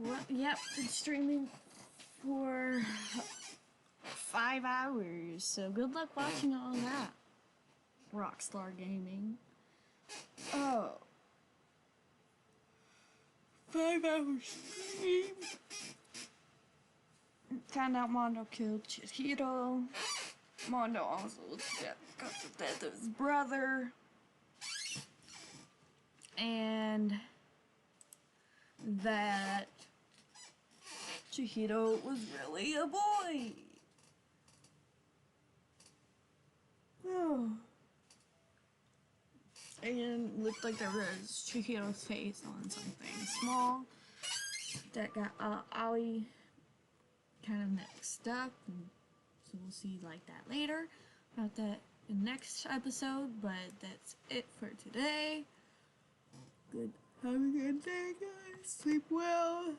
Well, yep, been streaming for 5 hours, so good luck watching all that. Rockstar Gaming. Oh. 5 hours stream. Found out Mondo killed Chihiro. Mondo also got the death of his brother. And that Chihiro was really a boy. Oh. And looked like there was Chihiro's face on something small that got Aoi kind of mixed up. And so we'll see like that later about that in the next episode. But that's it for today. Good. Have a good day, guys. Sleep well.